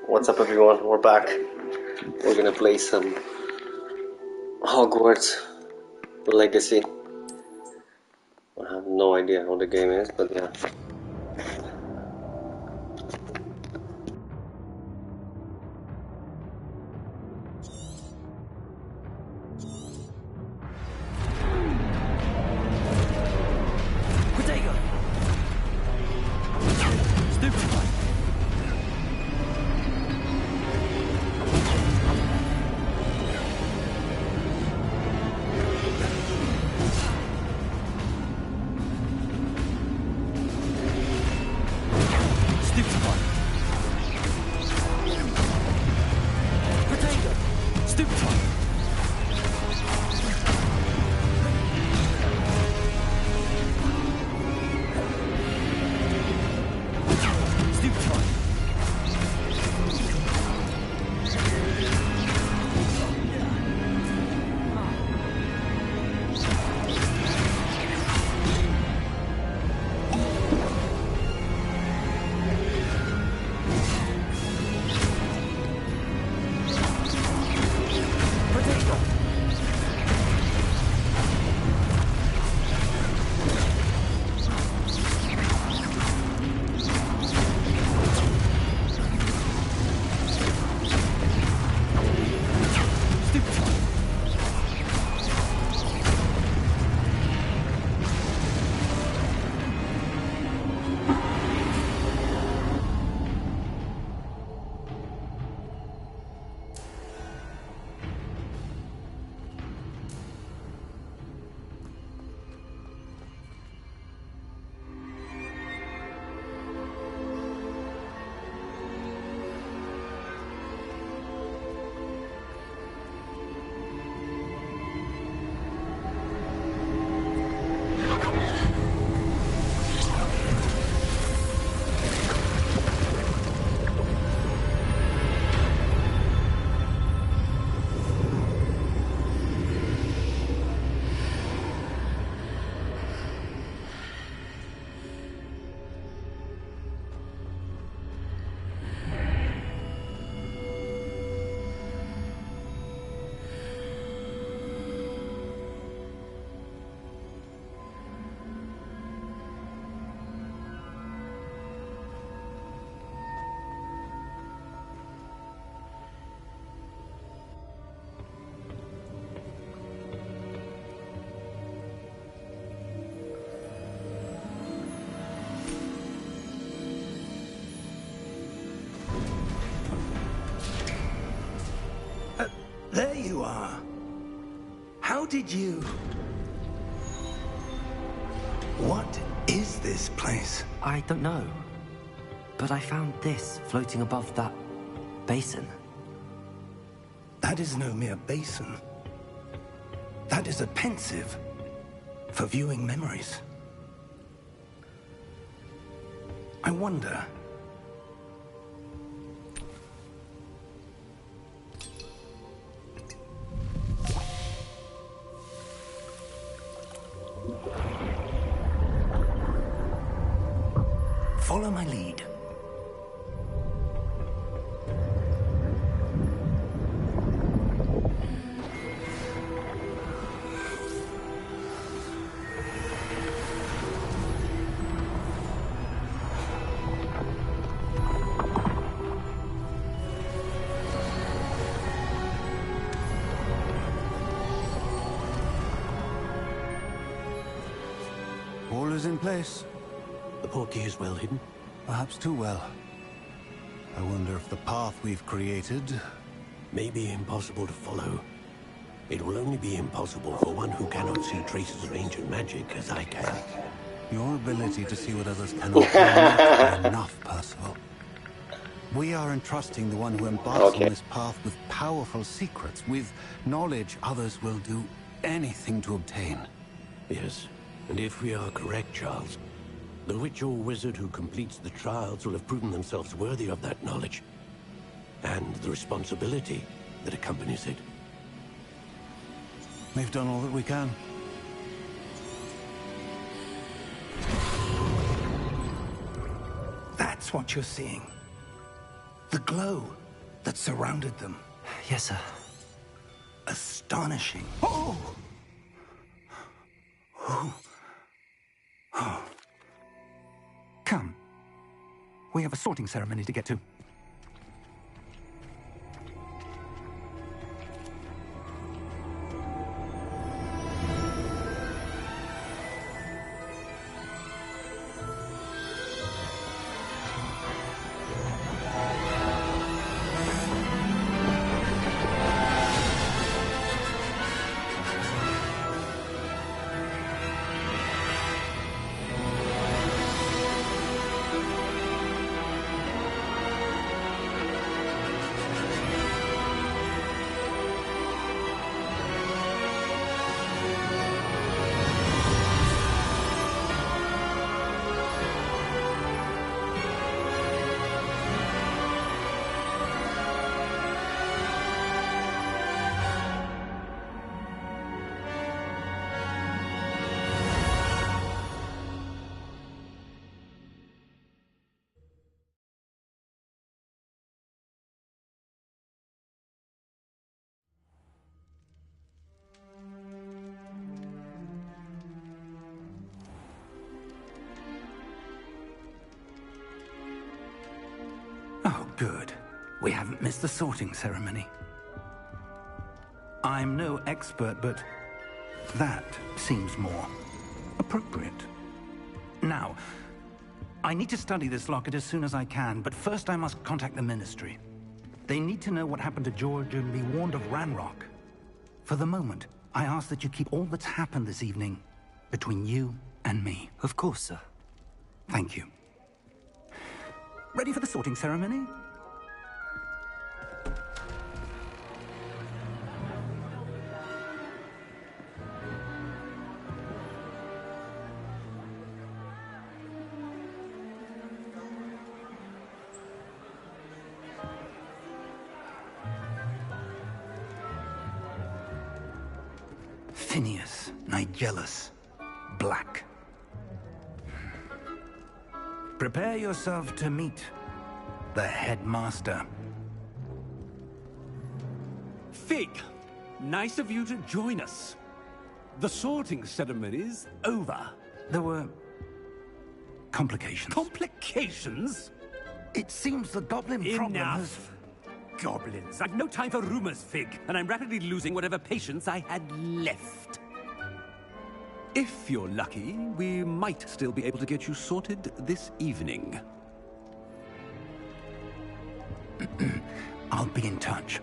What's up, everyone? We're back. We're gonna play some Hogwarts Legacy. I have no idea how the game is, but yeah. There you are. How did you... What is this place? I don't know. But I found this floating above that basin. That is no mere basin. That is a pensive for viewing memories. I wonder... Follow my lead. All is in place. The portkey is well hidden? Perhaps too well. I wonder if the path we've created... may be impossible to follow. It will only be impossible for one who cannot see traces of ancient magic as I can. Your ability to see what others cannot do not be enough, Percival. We are entrusting the one who embarks on this path with powerful secrets, with knowledge others will do anything to obtain. Yes, and if we are correct, Charles, the witch or wizard who completes the trials will have proven themselves worthy of that knowledge, and the responsibility that accompanies it. We've done all that we can. That's what you're seeing. The glow that surrounded them. Yes, sir. Astonishing. Oh! Oh. Oh. Come. We have a sorting ceremony to get to. Oh, good. We haven't missed the sorting ceremony. I'm no expert, but that seems more appropriate. Now, I need to study this locket as soon as I can, but first I must contact the Ministry. They need to know what happened to George and be warned of Ranrock. For the moment, I ask that you keep all that's happened this evening between you and me. Of course, sir. Thank you. Ready for the sorting ceremony? Phineas, Nigellus, Black. Prepare yourself to meet the headmaster. Fig, nice of you to join us. The sorting ceremony's over. There were complications. Complications? It seems the goblin problem has... Enough. Goblins. I've no time for rumors, Fig, and I'm rapidly losing whatever patience I had left. If you're lucky, we might still be able to get you sorted this evening. I'll be in touch.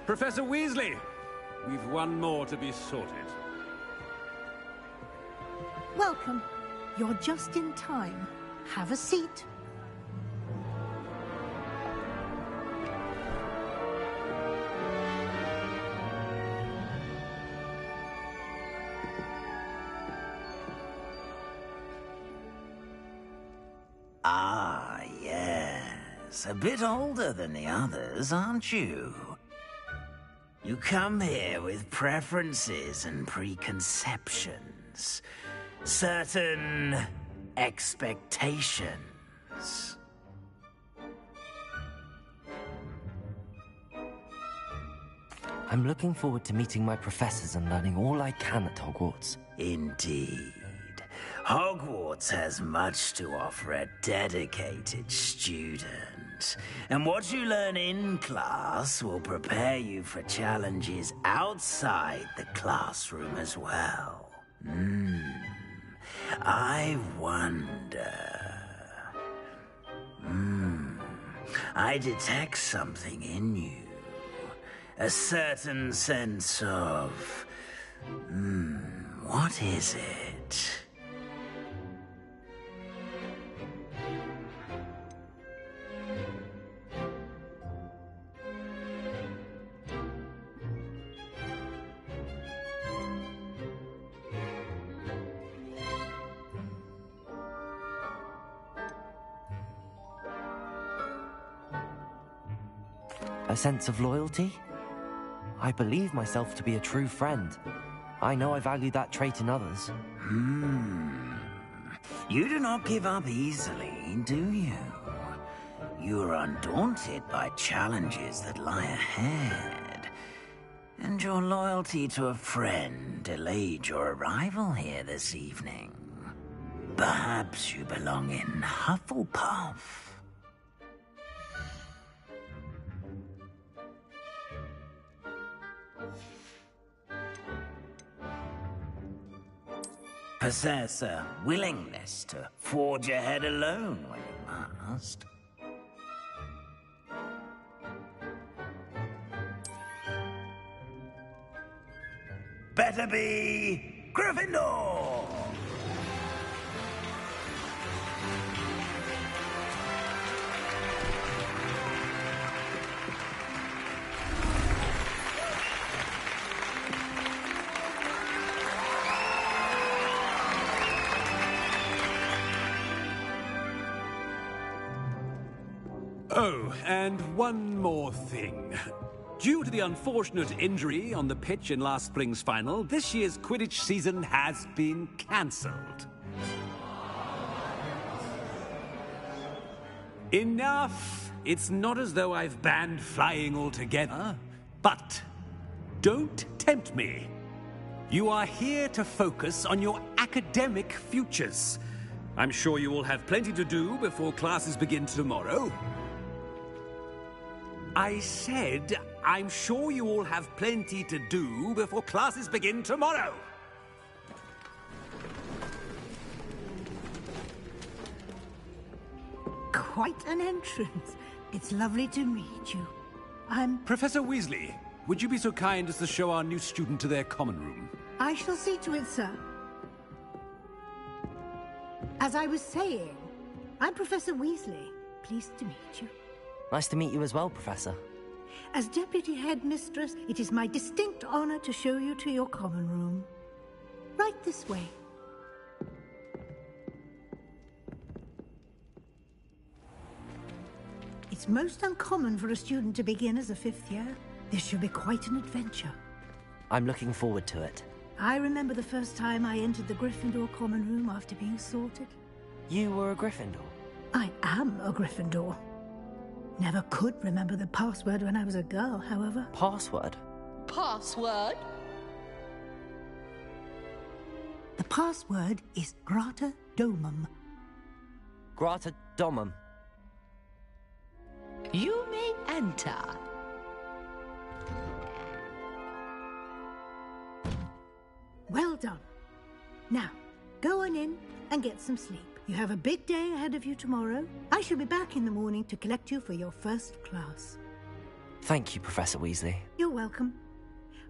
Professor Weasley, we've one more to be sorted. Welcome. You're just in time. Have a seat. Ah, yes. A bit older than the others, aren't you? You come here with preferences and preconceptions. Certain expectations. I'm looking forward to meeting my professors and learning all I can at Hogwarts. Indeed. Hogwarts has much to offer a dedicated student. And what you learn in class will prepare you for challenges outside the classroom as well. I wonder... I detect something in you. A certain sense of... what is it? A sense of loyalty? I believe myself to be a true friend. I know I value that trait in others. You do not give up easily, do you? You are undaunted by challenges that lie ahead. And your loyalty to a friend delayed your arrival here this evening. Perhaps you belong in Hufflepuff. Possess a willingness to forge ahead alone when you must. Better be Gryffindor! Oh, and one more thing. Due to the unfortunate injury on the pitch in last spring's final, this year's Quidditch season has been cancelled. Enough! It's not as though I've banned flying altogether, but don't tempt me. You are here to focus on your academic futures. I'm sure you will have plenty to do before classes begin tomorrow. I said, I'm sure you all have plenty to do before classes begin tomorrow. Quite an entrance. It's lovely to meet you. I'm... Professor Weasley, would you be so kind as to show our new student to their common room? I shall see to it, sir. As I was saying, I'm Professor Weasley. Pleased to meet you. Nice to meet you as well, Professor. As Deputy Headmistress, it is my distinct honor to show you to your common room. Right this way. It's most uncommon for a student to begin as a fifth year. This should be quite an adventure. I'm looking forward to it. I remember the first time I entered the Gryffindor common room after being sorted. You were a Gryffindor? I am a Gryffindor. Never could remember the password when I was a girl, however. Password? Password? The password is Grata Domum. Grata Domum. You may enter. Well done. Now, go on in and get some sleep. You have a big day ahead of you tomorrow. I shall be back in the morning to collect you for your first class. Thank you, Professor Weasley. You're welcome.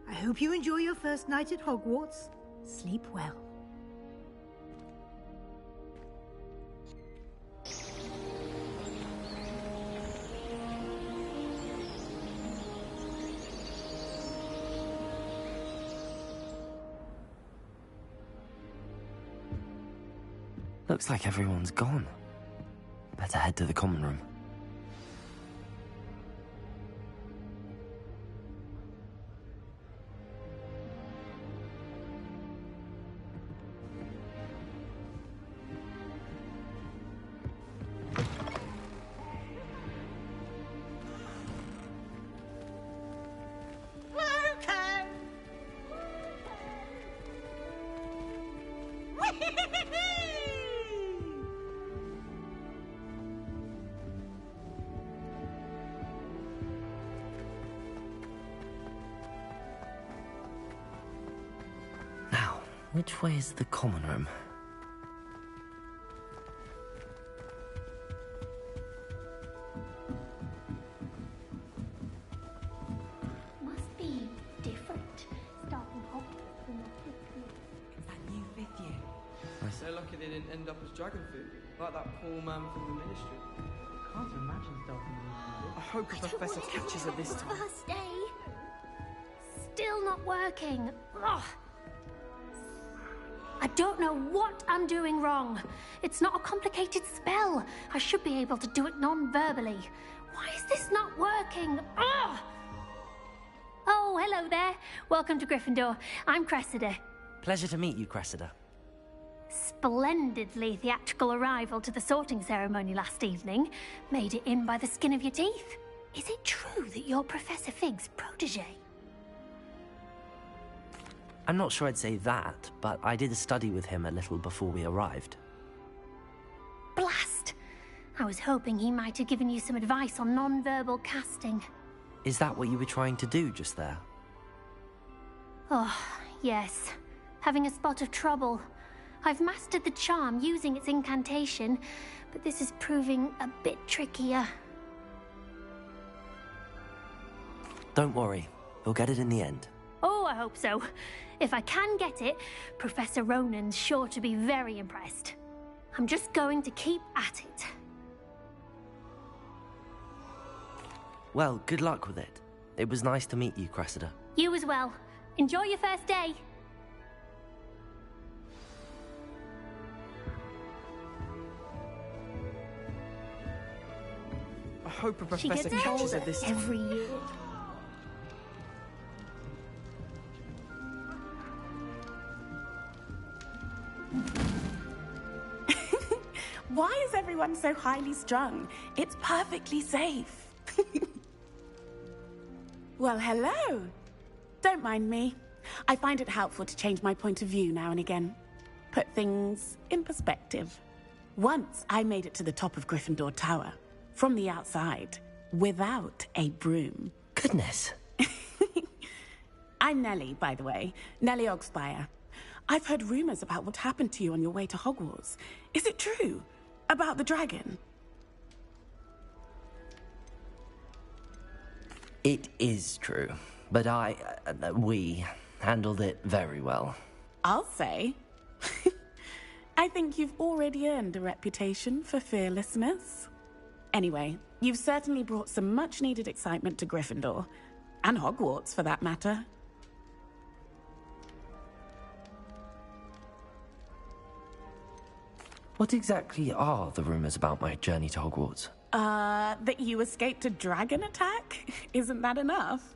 I hope you enjoy your first night at Hogwarts. Sleep well. Looks like everyone's gone. Better head to the common room. Now, which way is the common room? Must be different. Starting Hogwarts from the fifth year. It's that new fifth year. So lucky they didn't end up as dragon food, like that poor man from the ministry. Can't imagine starting I hope the professor catches her this time. First day. Still not working. Ugh. I don't know what I'm doing wrong. It's not a complicated spell. I should be able to do it non-verbally. Why is this not working? Ugh. Oh, hello there. Welcome to Gryffindor. I'm Cressida. Pleasure to meet you, Cressida. Splendidly theatrical arrival to the sorting ceremony last evening. Made it in by the skin of your teeth. Is it true that you're Professor Fig's protege? I'm not sure I'd say that, but I did study with him a little before we arrived. Blast! I was hoping he might have given you some advice on non-verbal casting. Is that what you were trying to do just there? Oh, yes. Having a spot of trouble. I've mastered the charm using its incantation, but this is proving a bit trickier. Don't worry, you'll get it in the end. Oh, I hope so. If I can get it, Professor Ronan's sure to be very impressed. I'm just going to keep at it. Well, good luck with it. It was nice to meet you, Cressida. You as well. Enjoy your first day. I hope a She professor gets catches her older this time. every year. Why is everyone so highly strung? It's perfectly safe. Well, hello. Don't mind me. I find it helpful to change my point of view now and again. Put things in perspective. Once I made it to the top of Gryffindor Tower, from the outside, without a broom. Goodness. I'm Nellie, by the way. Nellie Ogspire. I've heard rumors about what happened to you on your way to Hogwarts. Is it true? About the dragon? It is true, but we handled it very well. I'll say. I think you've already earned a reputation for fearlessness. Anyway, you've certainly brought some much-needed excitement to Gryffindor. And Hogwarts, for that matter. What exactly are the rumors about my journey to Hogwarts? That you escaped a dragon attack? Isn't that enough?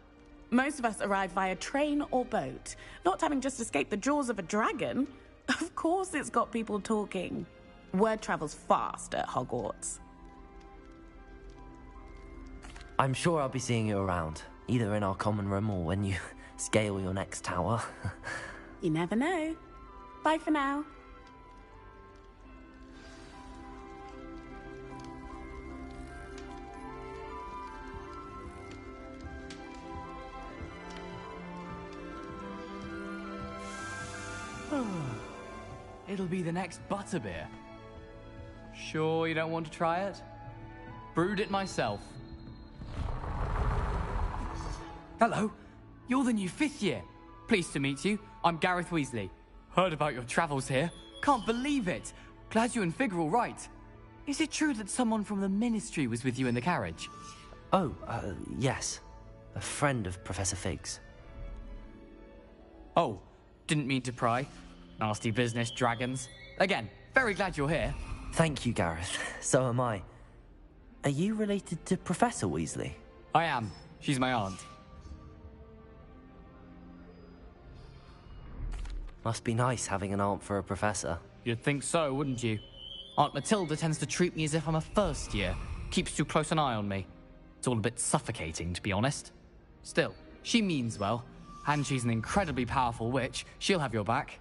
Most of us arrive via train or boat, not having just escaped the jaws of a dragon. Of course it's got people talking. Word travels fast at Hogwarts. I'm sure I'll be seeing you around, either in our common room or when you scale your next tower. You never know. Bye for now. It'll be the next butterbeer. Sure you don't want to try it? Brewed it myself. Hello, you're the new 5th year. Pleased to meet you. I'm Gareth Weasley. Heard about your travels here. Can't believe it. Glad you and Fig are all right. Is it true that someone from the Ministry was with you in the carriage? Oh, yes. A friend of Professor Fig's. Oh, didn't mean to pry. Nasty business, dragons. Again, very glad you're here. Thank you, Gareth. So am I. Are you related to Professor Weasley? I am. She's my aunt. Must be nice having an aunt for a professor. You'd think so, wouldn't you? Aunt Matilda tends to treat me as if I'm a first year. Keeps too close an eye on me. It's all a bit suffocating, to be honest. Still, she means well. And she's an incredibly powerful witch. She'll have your back.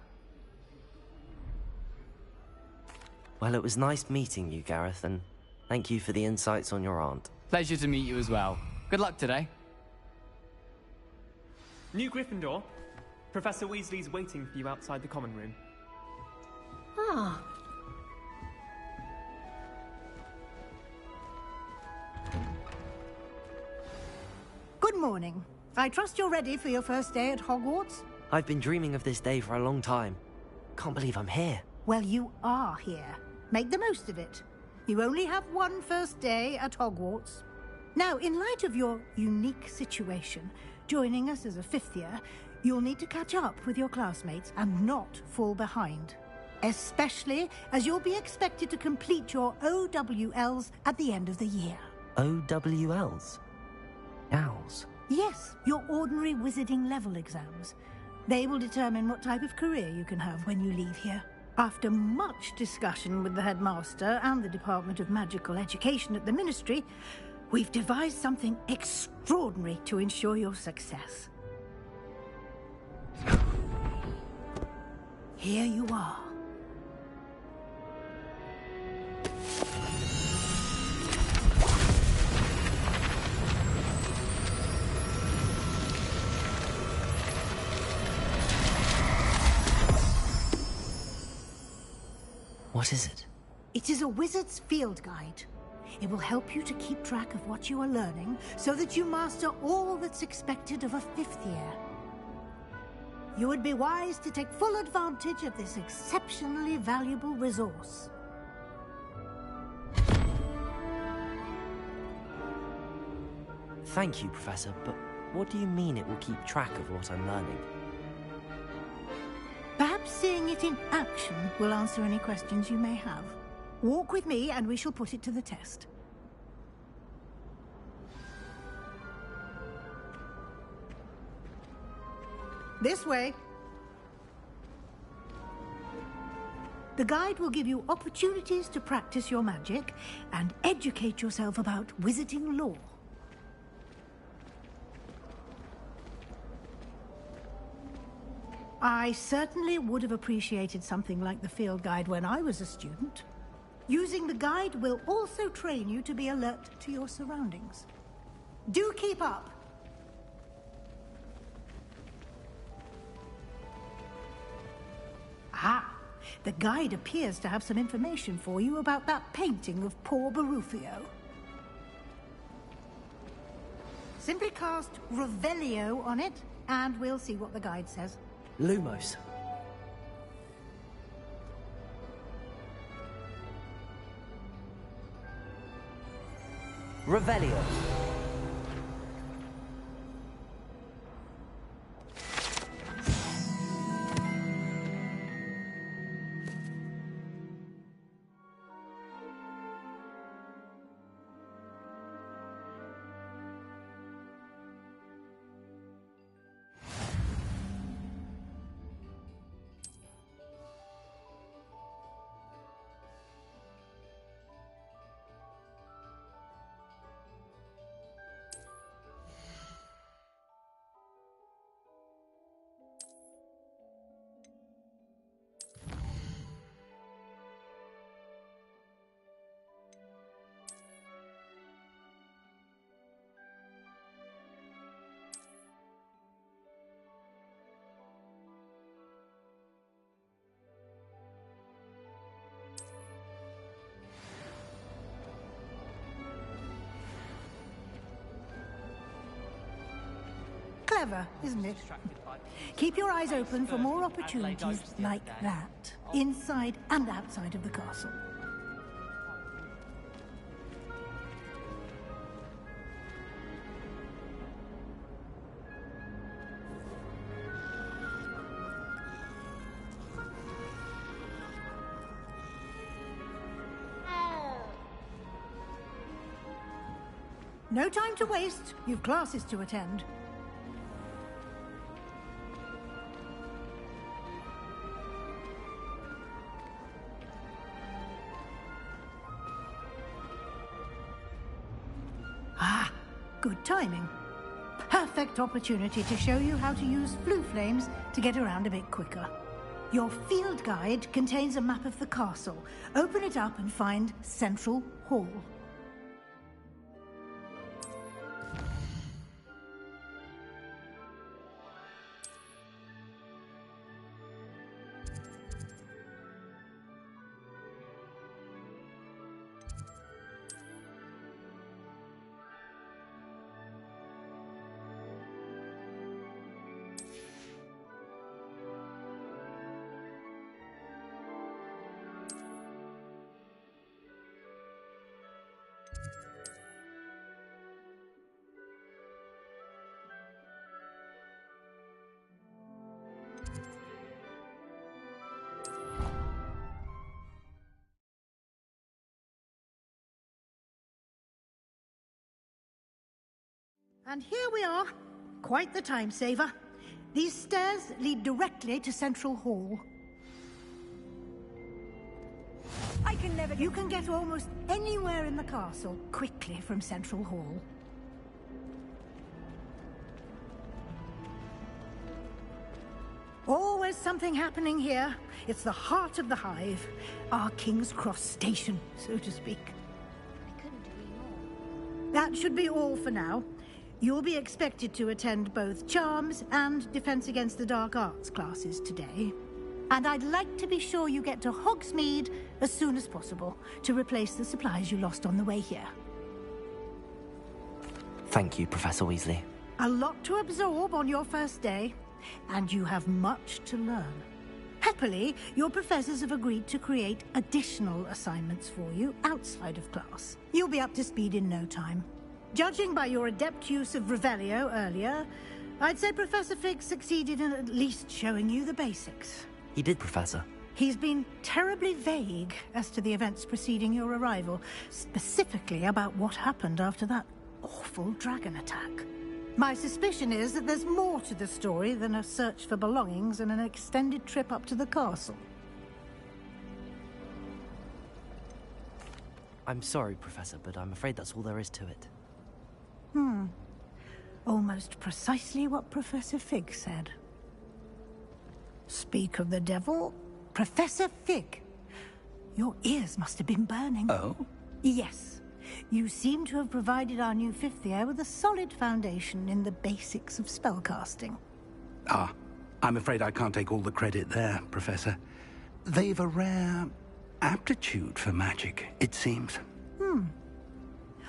Well, it was nice meeting you, Gareth, and thank you for the insights on your aunt. Pleasure to meet you as well. Good luck today. New Gryffindor. Professor Weasley's waiting for you outside the common room. Ah. Good morning. I trust you're ready for your first day at Hogwarts? I've been dreaming of this day for a long time. Can't believe I'm here. Well, you are here. Make the most of it. You only have one first day at Hogwarts. Now, in light of your unique situation, joining us as a 5th year, you'll need to catch up with your classmates and not fall behind. Especially as you'll be expected to complete your OWLs at the end of the year. OWLs? Owls? Yes, your ordinary wizarding level exams. They will determine what type of career you can have when you leave here. After much discussion with the headmaster and the Department of Magical Education at the Ministry, we've devised something extraordinary to ensure your success. Here you are. What is it? It is a wizard's field guide. It will help you to keep track of what you are learning so that you master all that's expected of a 5th year. You would be wise to take full advantage of this exceptionally valuable resource. Thank you, Professor, but what do you mean it will keep track of what I'm learning? Perhaps seeing it in action will answer any questions you may have. Walk with me and we shall put it to the test. This way. The guide will give you opportunities to practice your magic and educate yourself about wizarding lore. I certainly would have appreciated something like the field guide when I was a student. Using the guide will also train you to be alert to your surroundings. Do keep up! Ah, the guide appears to have some information for you about that painting of poor Barufio. Simply cast Revelio on it, and we'll see what the guide says. Lumos. Revelio. Clever, isn't it? Keep your eyes open for more opportunities like that, inside and outside of the castle. No time to waste. You've classes to attend. Ah, good timing. Perfect opportunity to show you how to use flue flames to get around a bit quicker. Your field guide contains a map of the castle. Open it up and find Central Hall. And here we are. Quite the time saver. These stairs lead directly to Central Hall. You can get almost anywhere in the castle quickly from Central Hall. Always something happening here. It's the heart of the Hive. Our King's Cross station, so to speak. I couldn't agree more. That should be all for now. You'll be expected to attend both Charms and Defense Against the Dark Arts classes today. And I'd like to be sure you get to Hogsmeade as soon as possible to replace the supplies you lost on the way here. Thank you, Professor Weasley. A lot to absorb on your first day, and you have much to learn. Happily, your professors have agreed to create additional assignments for you outside of class. You'll be up to speed in no time. Judging by your adept use of Revelio earlier, I'd say Professor Fig succeeded in at least showing you the basics. He did, Professor. He's been terribly vague as to the events preceding your arrival, specifically about what happened after that awful dragon attack. My suspicion is that there's more to the story than a search for belongings and an extended trip up to the castle. I'm sorry, Professor, but I'm afraid that's all there is to it. Almost precisely what Professor Fig said. Speak of the devil, Professor Fig. Your ears must have been burning. Oh? Yes. You seem to have provided our new fifth year with a solid foundation in the basics of spellcasting. Ah, I'm afraid I can't take all the credit there, Professor. They've a rare aptitude for magic, it seems.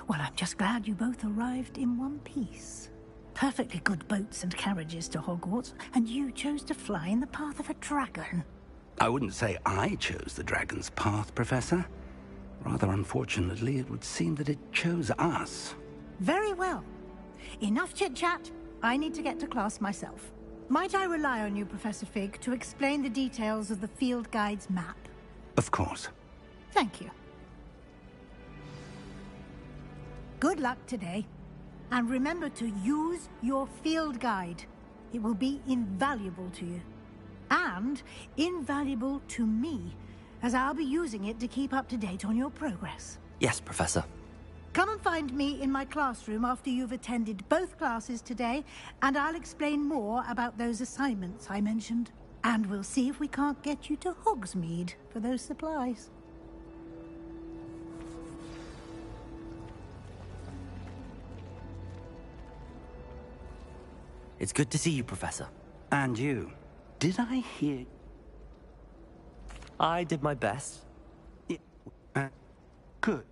Well, I'm just glad you both arrived in one piece. Perfectly good boats and carriages to Hogwarts, and you chose to fly in the path of a dragon. I wouldn't say I chose the dragon's path, Professor. Rather unfortunately, it would seem that it chose us. Very well. Enough chit-chat. I need to get to class myself. Might I rely on you, Professor Fig, to explain the details of the field guide's map? Of course. Thank you. Good luck today. And remember to use your field guide. It will be invaluable to you. And invaluable to me, as I'll be using it to keep up to date on your progress. Yes, Professor. Come and find me in my classroom after you've attended both classes today, and I'll explain more about those assignments I mentioned. And we'll see if we can't get you to Hogsmeade for those supplies. It's good to see you, Professor. And you. Did I hear... I did my best. Good.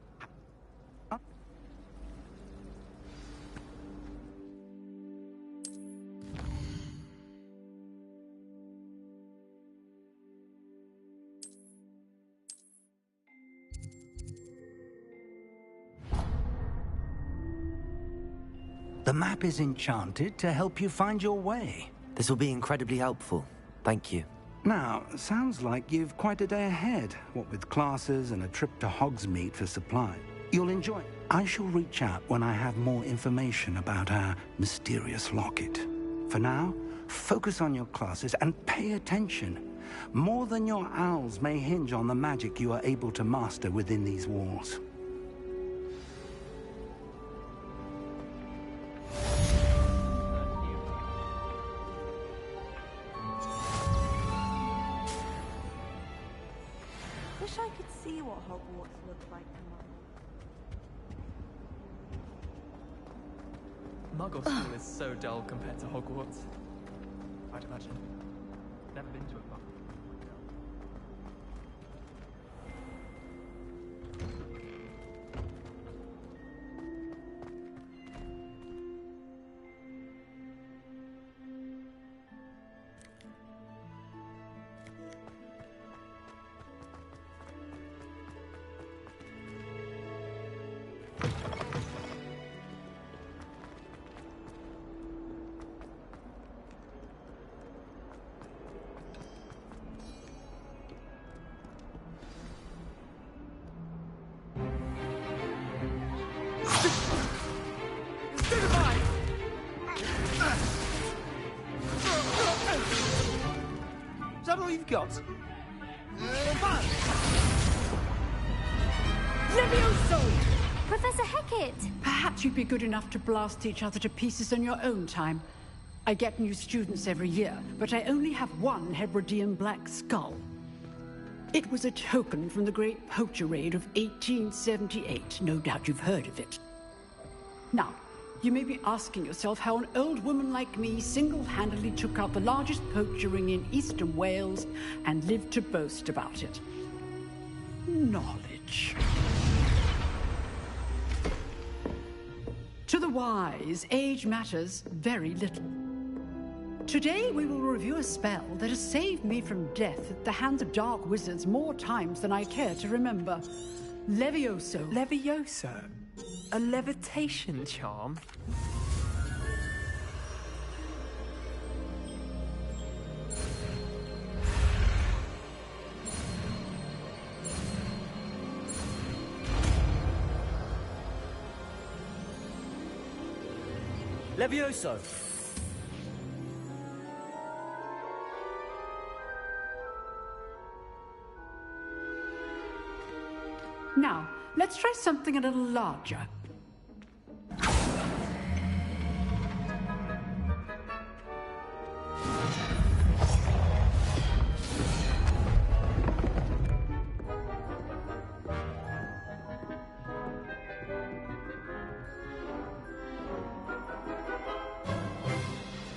The map is enchanted to help you find your way. This will be incredibly helpful. Thank you. Now, sounds like you've quite a day ahead, what with classes and a trip to Hogsmeade for supply. You'll enjoy it. I shall reach out when I have more information about our mysterious locket. For now, focus on your classes and pay attention. More than your owls may hinge on the magic you are able to master within these walls. Wish I could see what Hogwarts looked like tomorrow. Muggle school is so dull compared to Hogwarts. I'd imagine. Never been to a Muggle. that all you've got? Levioso! Professor Hecat! Perhaps you'd be good enough to blast each other to pieces in your own time. I get new students every year, but I only have one Hebridean black skull. It was a token from the Great Poacher Raid of 1878. No doubt you've heard of it. Now, you may be asking yourself how an old woman like me single-handedly took out the largest poacher ring in eastern Wales and lived to boast about it. Knowledge. To the wise, age matters very little. Today we will review a spell that has saved me from death at the hands of dark wizards more times than I care to remember. Levioso. Levioso? A levitation charm? Levioso! Now, let's try something a little larger.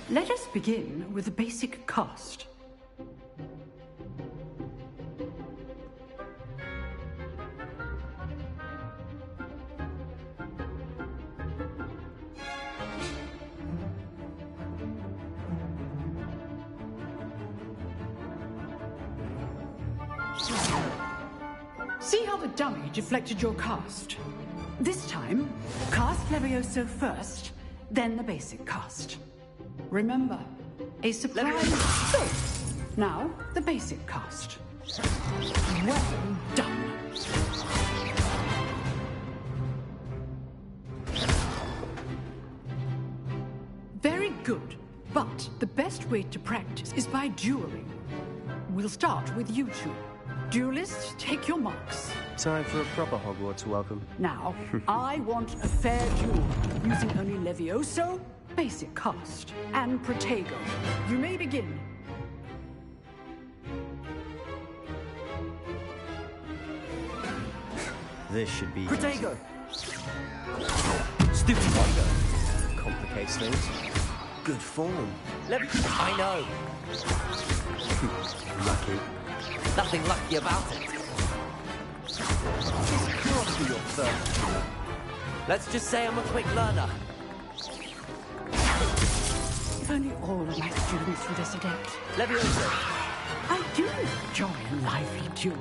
Let us begin with the basic cast. See how the dummy deflected your cast? This time, cast Levioso first, then the basic cast. Remember, a surprise. So, now the basic cast. Well done. Very good, but the best way to practice is by dueling. We'll start with you two. Duelists, take your marks. Time for a proper Hogwarts welcome. Now, I want a fair duel, using only Levioso, basic cast, and Protego. You may begin. This should be... Protego! Stupid Protego! Complicates things. Good form. I know. Lucky. Nothing lucky about it. This can't be your first. Let's just say I'm a quick learner. If only all of my students were this adept. Levioso. I do enjoy a lively duel.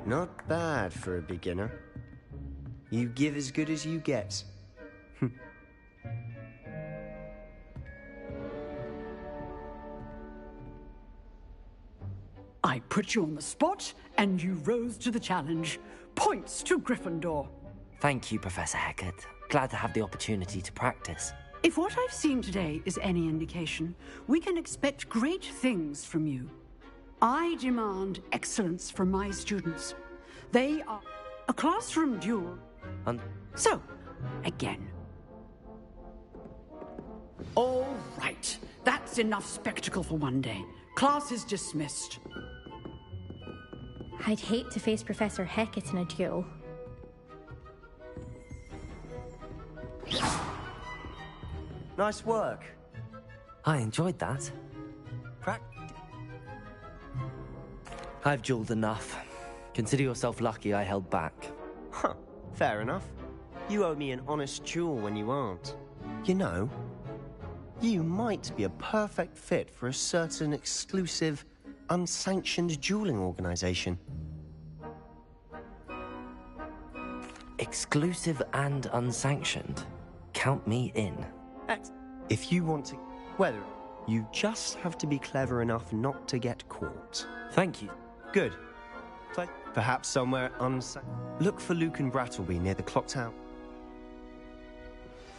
Not bad for a beginner. You give as good as you get. I put you on the spot, and you rose to the challenge. Points to Gryffindor. Thank you, Professor Hecat. Glad to have the opportunity to practice. If what I've seen today is any indication, we can expect great things from you. I demand excellence from my students. They are a classroom duel. So, again. All right. That's enough spectacle for one day. Class is dismissed. I'd hate to face Professor Hecat in a duel. Nice work. I enjoyed that. I've dueled enough. Consider yourself lucky I held back. Huh, fair enough. You owe me an honest duel when you aren't. You know, you might be a perfect fit for a certain exclusive, unsanctioned dueling organization. Exclusive and unsanctioned? Count me in. If you want to... Whether you just have to be clever enough not to get caught. Thank you. Good. Perhaps somewhere Look for Luke and Brattleby near the clock tower.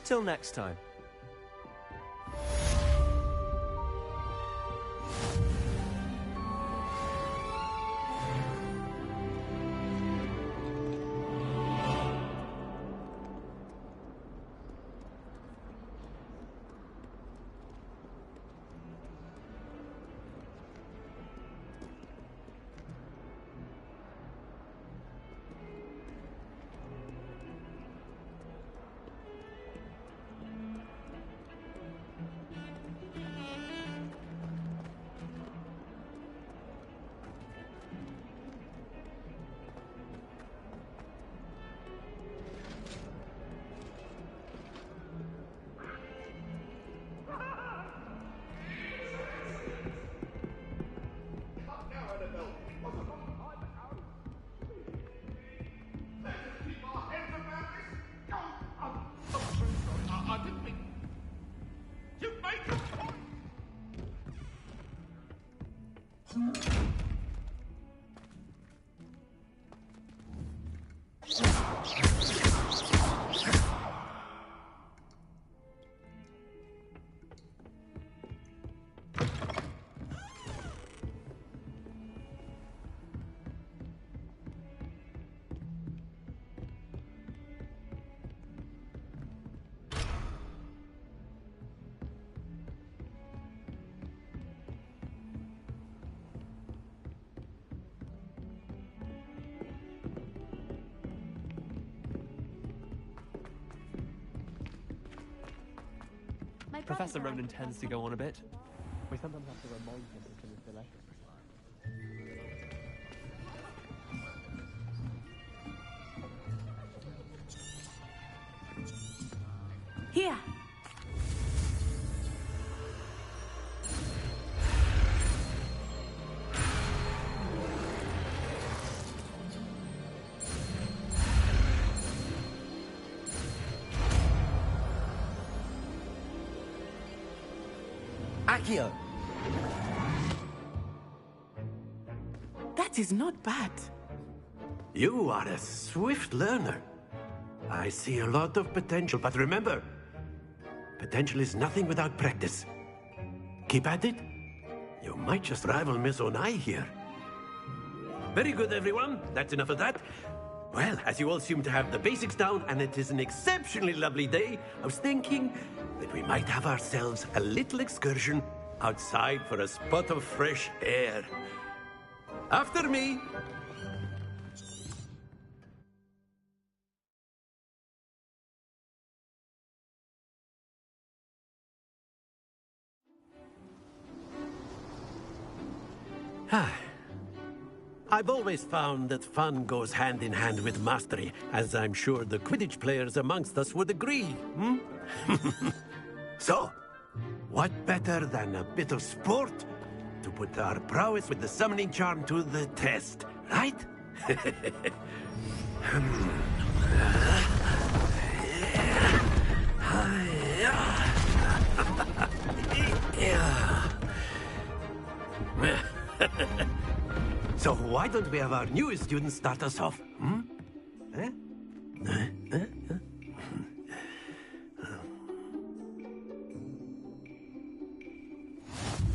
Till next time. Professor Ronan tends to go on a bit. We sometimes have to remind him to finish the lesson. Here. Accio! That is not bad. You are a swift learner. I see a lot of potential, but remember, potential is nothing without practice. Keep at it. You might just rival Miss Onai here. Very good, everyone. That's enough of that. Well, as you all seem to have the basics down, and it is an exceptionally lovely day, I was thinking that we might have ourselves a little excursion outside for a spot of fresh air. After me! I've always found that fun goes hand in hand with mastery, as I'm sure the Quidditch players amongst us would agree, So, what better than a bit of sport to put our prowess with the summoning charm to the test, right? So why don't we have our newest student start us off?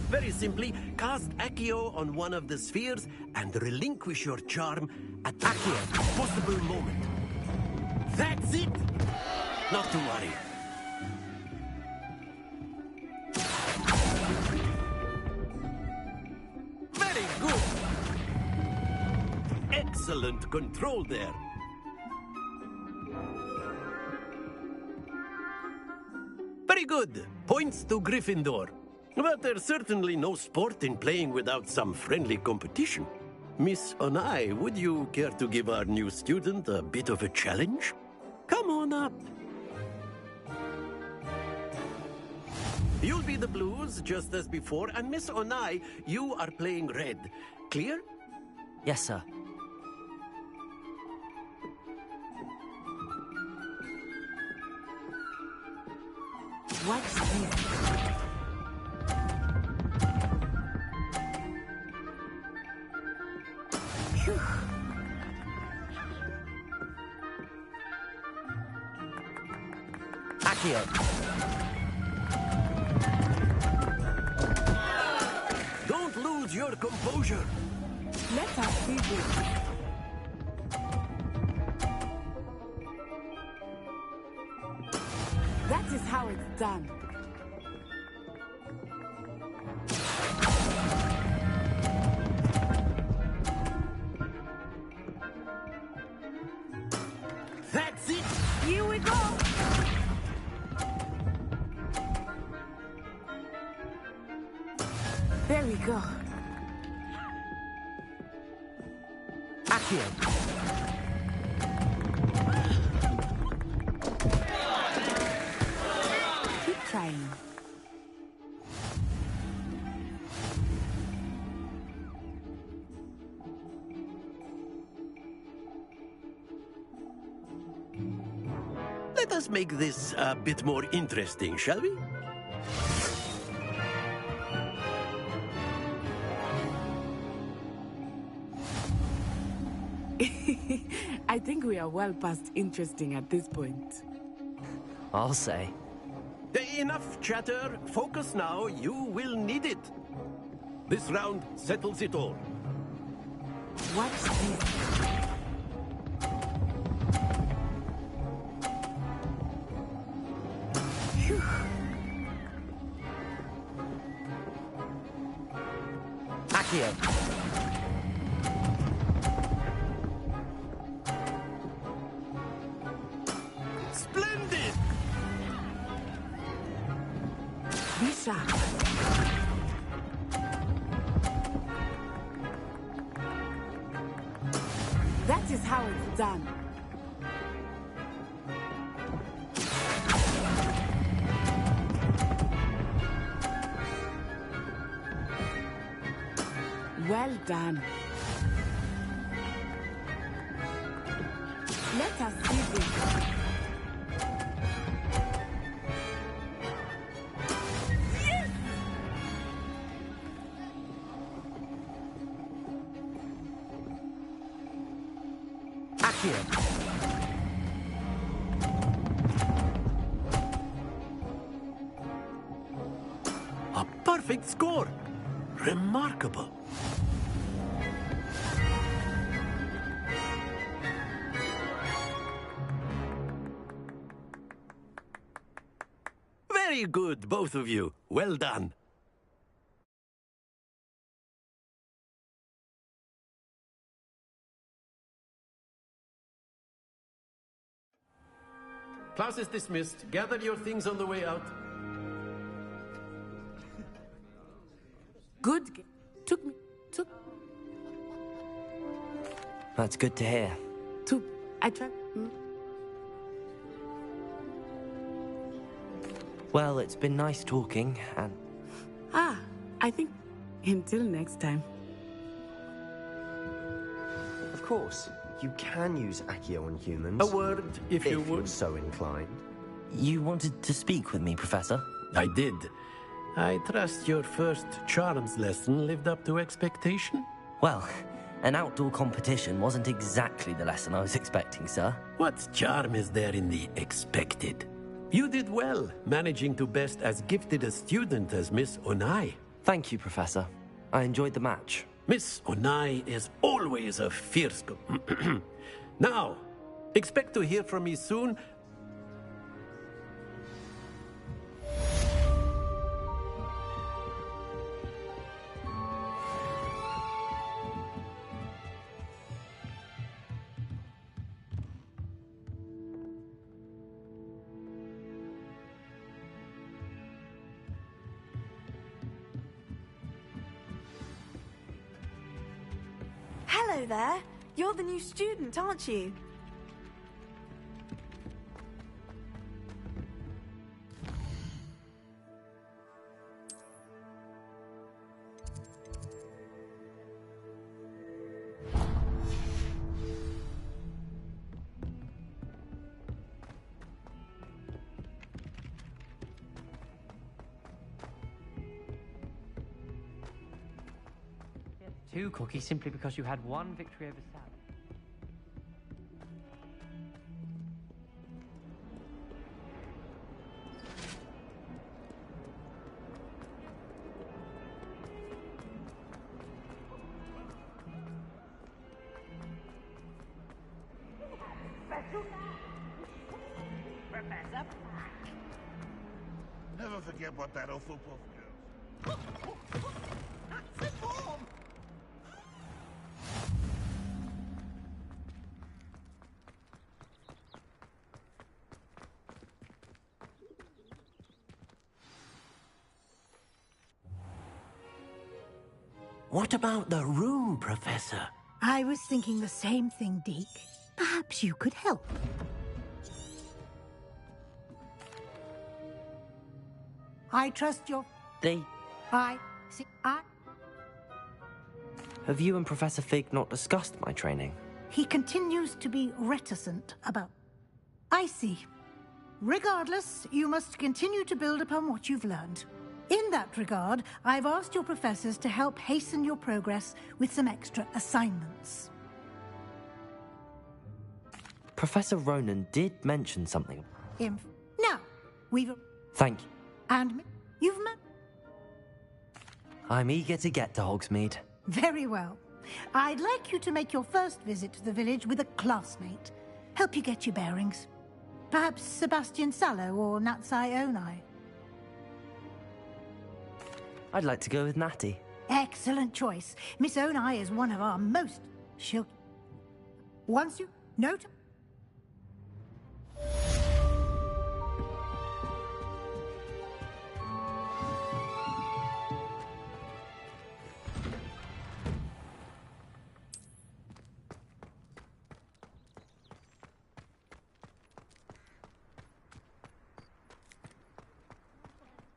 Very simply, cast Accio on one of the spheres and relinquish your charm at Accio's possible moment. That's it! Not to worry. Very good! Excellent control there. Very good. Points to Gryffindor. But there's certainly no sport in playing without some friendly competition. Miss Onai, would you care to give our new student a bit of a challenge? Come on up. You'll be the blues, just as before, and Miss Onai, you are playing red. Clear? Yes, sir. What's this? Accio. Don't lose your composure. Let us see this. That is how it's done. That's it! Here we go! There we go. Accio. Keep trying. Let us make this a bit more interesting, shall we? I think we are well past interesting at this point. I'll say. Enough chatter. Focus now. You will need it. This round settles it all. Watch this. Phew. Accio. Splendid! Be sharp. That is how it's done. Well done. Let us see this. Yes! Accio. A perfect score. Remarkable. Very good, both of you. Well done. Class is dismissed. Gather your things on the way out. Good. Took. That's good to hear. I tried. Well, it's been nice talking, and... I think until next time. Of course, you can use Accio on humans. A word, if you would. You're so inclined. You wanted to speak with me, Professor? I did. I trust your first charms lesson lived up to expectation? Well, an outdoor competition wasn't exactly the lesson I was expecting, sir. What charm is there in the expected? You did well, managing to best as gifted a student as Miss Onai. Thank you, Professor. I enjoyed the match. Miss Onai is always a fierce... Now, expect to hear from me soon. Hello there. You're the new student, aren't you? Two cookies simply because you had one victory over Sally. forget about that Hufflepuff girl. That's it, Mom! What about the room, Professor? I was thinking the same thing, Deke. Perhaps you could help. I trust your... They... I... See, I... Have you and Professor Fig not discussed my training? He continues to be reticent about... I see. Regardless, you must continue to build upon what you've learned. In that regard, I've asked your professors to help hasten your progress with some extra assignments. Professor Ronan did mention something. Now, we've... Thank you. And you've met... I'm eager to get to Hogsmeade. Very well. I'd like you to make your first visit to the village with a classmate. Help you get your bearings. Perhaps Sebastian Sallow or Natsai Onai. I'd like to go with Natty. Excellent choice. Miss Onai is one of our most... She'll... Once you... Note...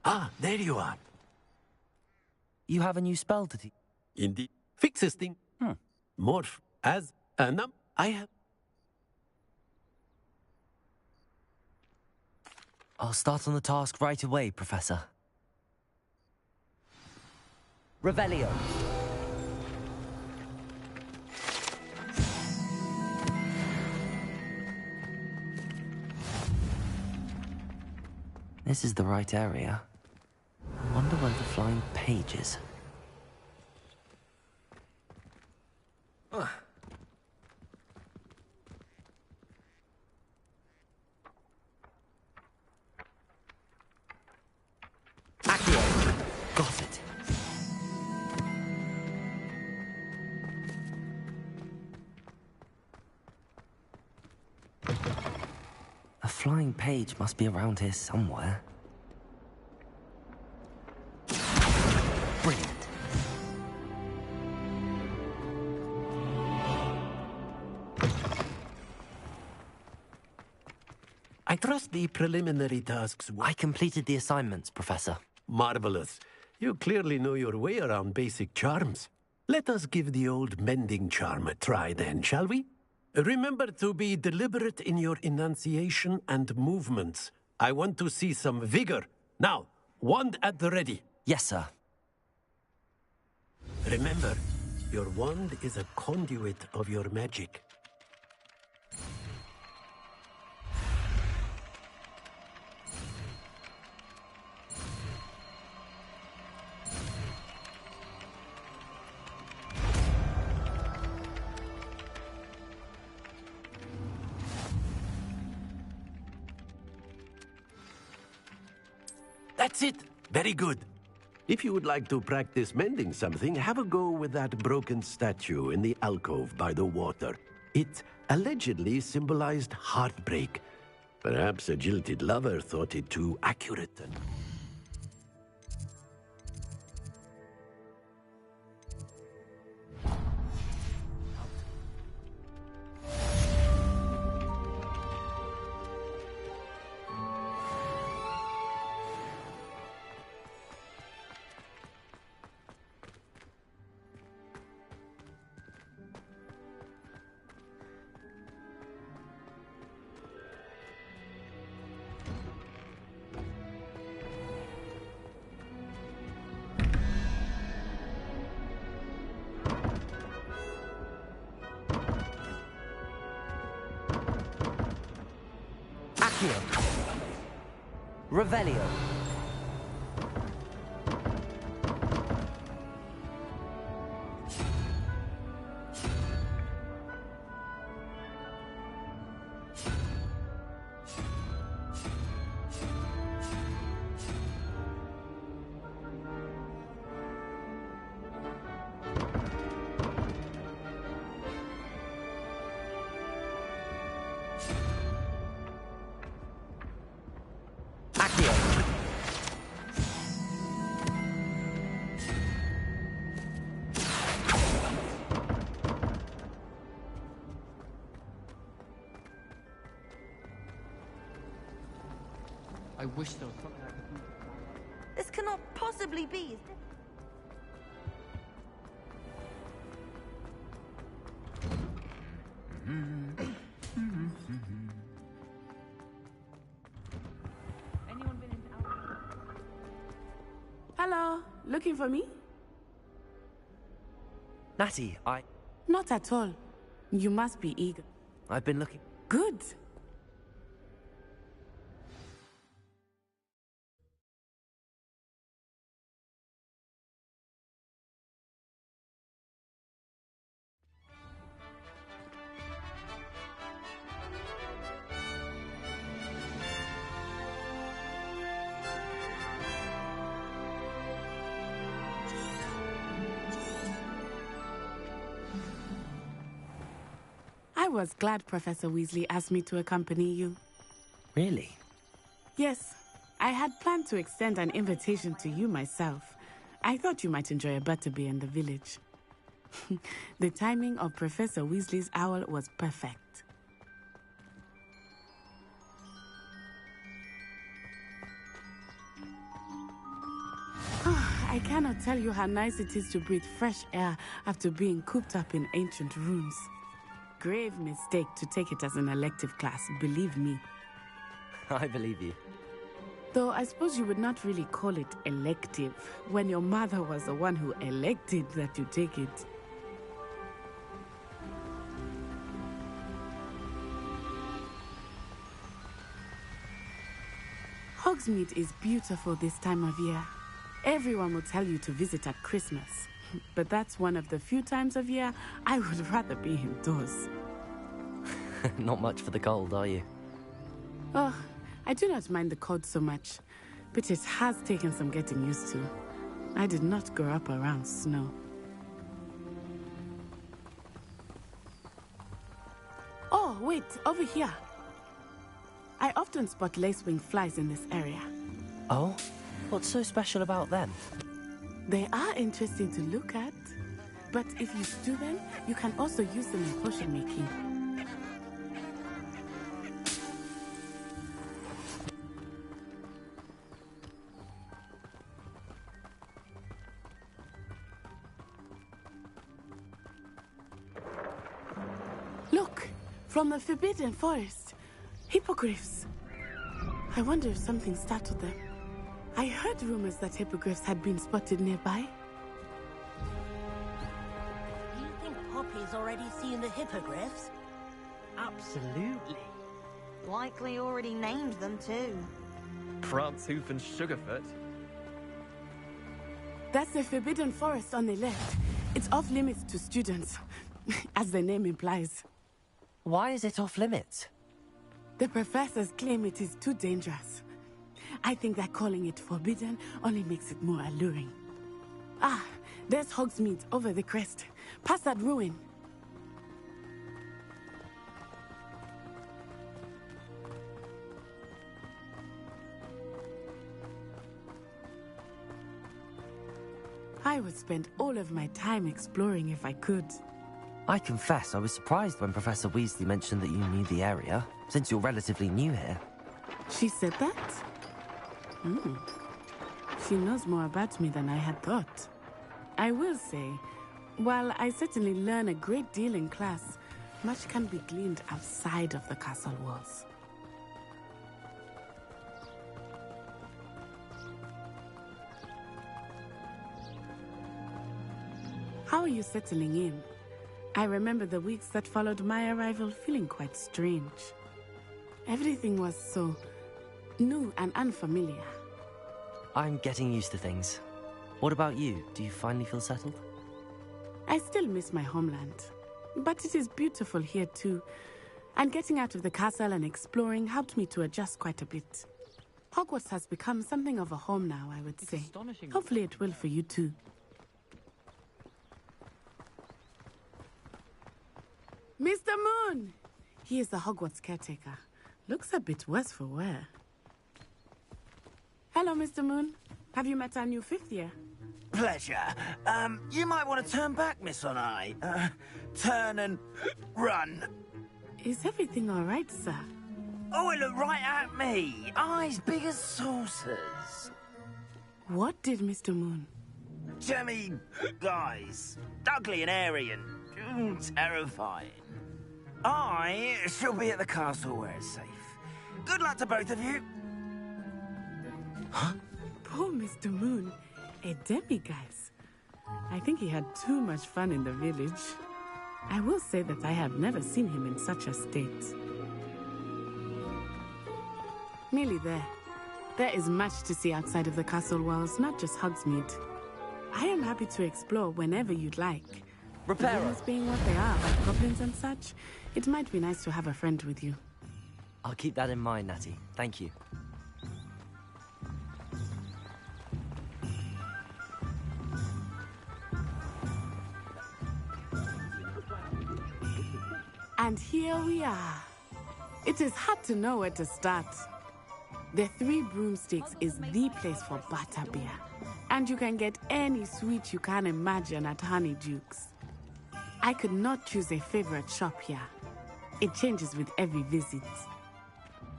Ah, there you are. You have a new spell to teach? Indeed. Fixes thing. Morph. As a I have... I'll start on the task right away, Professor. Revelio. This is the right area. I wonder where the flying page is. Accio! Got it. A flying page must be around here somewhere. Brilliant. I trust the preliminary tasks... I completed the assignments, Professor. Marvelous. You clearly know your way around basic charms. Let us give the old mending charm a try then, shall we? Remember to be deliberate in your enunciation and movements. I want to see some vigor. Now, wand at the ready. Yes, sir. Remember, your wand is a conduit of your magic. That's it. Very good. If you would like to practice mending something, have a go with that broken statue in the alcove by the water. It allegedly symbolized heartbreak. Perhaps a jilted lover thought it too accurate and... Revelio. I wish there was something I could do to... This cannot possibly be. Anyone been in Hello, looking for me? Natty, Not at all. You must be eager. I've been looking... Good. I was glad Professor Weasley asked me to accompany you. Really? Yes, I had planned to extend an invitation to you myself. I thought you might enjoy a butterbeer in the village. The timing of Professor Weasley's owl was perfect. I cannot tell you how nice it is to breathe fresh air after being cooped up in ancient rooms. Grave mistake to take it as an elective class, believe me. I believe you. Though I suppose you would not really call it elective when your mother was the one who elected that you take it. Hogsmeade is beautiful this time of year. Everyone will tell you to visit at Christmas. But that's one of the few times of year I would rather be indoors. Not much for the cold, are you? Oh, I do not mind the cold so much, but it has taken some getting used to. I did not grow up around snow. Oh, wait, over here. I often spot lacewing flies in this area. Oh? What's so special about them? They are interesting to look at, but if you stew them, you can also use them in potion making. Look, from the Forbidden Forest, hippogriffs. I wonder if something startled them. I heard rumors that hippogriffs had been spotted nearby. Do you think Poppy's already seen the hippogriffs? Absolutely. Likely already named them too. Prancehoof and Sugarfoot. That's the Forbidden Forest on the left. It's off limits to students, as the name implies. Why is it off limits? The professors claim it is too dangerous. I think that calling it forbidden only makes it more alluring. Ah, there's Hogsmeade over the crest. Past that ruin. I would spend all of my time exploring if I could. I confess I was surprised when Professor Weasley mentioned that you knew the area, since you're relatively new here. She said that? She knows more about me than I had thought. I will say, while I certainly learn a great deal in class, much can be gleaned outside of the castle walls. How are you settling in? I remember the weeks that followed my arrival feeling quite strange. Everything was so new and unfamiliar. I'm getting used to things. What about you? Do you finally feel settled? I still miss my homeland, but it is beautiful here too. And getting out of the castle and exploring helped me to adjust quite a bit. Hogwarts has become something of a home now, I would say. Hopefully it will for you too. Mr. Moon! He is the Hogwarts caretaker. Looks a bit worse for wear. Hello, Mr. Moon. Have you met our new fifth year? Pleasure. You might want to turn back, Miss On-Eye. Turn and run. Is everything all right, sir? Oh, it looked right at me. Eyes big as saucers. What did Mr. Moon? Jemmy, guys, ugly and airy and terrifying. I shall be at the castle where it's safe. Good luck to both of you. Poor Mr. Moon, a demiguise. I think he had too much fun in the village. I will say that I have never seen him in such a state. Nearly there. There is much to see outside of the castle walls, not just Hogsmeade. I am happy to explore whenever you'd like. Reparo. Rumors being what they are about goblins and such, it might be nice to have a friend with you. I'll keep that in mind, Natty. Thank you. And here we are. It is hard to know where to start. The Three Broomsticks is the place for butterbeer. And you can get any sweet you can imagine at Honeyduke's. I could not choose a favorite shop here. It changes with every visit.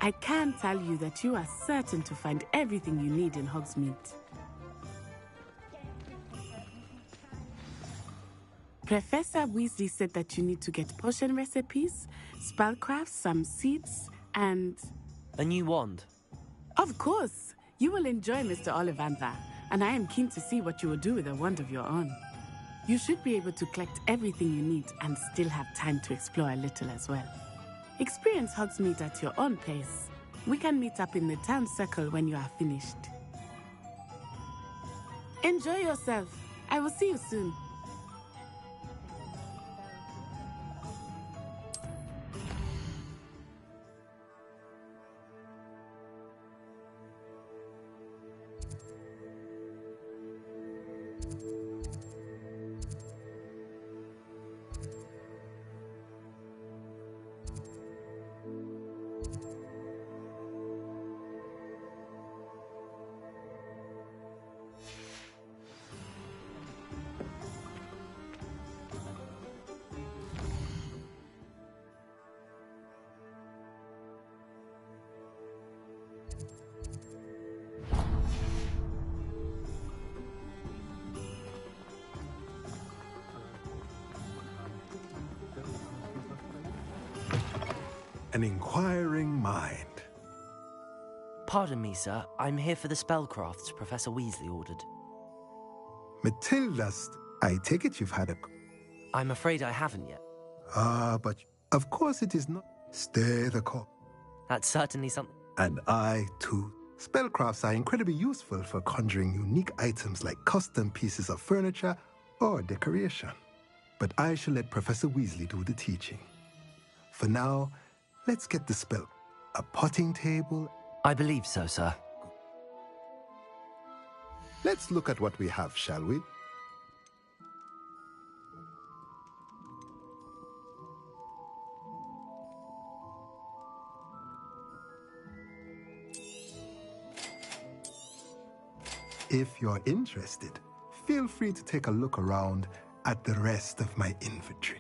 I can tell you that you are certain to find everything you need in Hogsmeade. Professor Weasley said that you need to get potion recipes, spellcrafts, some seeds, and... A new wand? Of course! You will enjoy Mr. Ollivander, and I am keen to see what you will do with a wand of your own. You should be able to collect everything you need and still have time to explore a little as well. Experience Hogsmeade at your own pace. We can meet up in the town circle when you are finished. Enjoy yourself. I will see you soon. An inquiring mind. Pardon me, sir. I'm here for the spellcrafts Professor Weasley ordered. Matilda's, I take it you've had a... I'm afraid I haven't yet. But of course it is not. Stay the course. That's certainly something. And I, too. Spellcrafts are incredibly useful for conjuring unique items like custom pieces of furniture or decoration. But I shall let Professor Weasley do the teaching. For now, let's get the spell. A potting table? I believe so, sir. Let's look at what we have, shall we? If you're interested, feel free to take a look around at the rest of my inventory.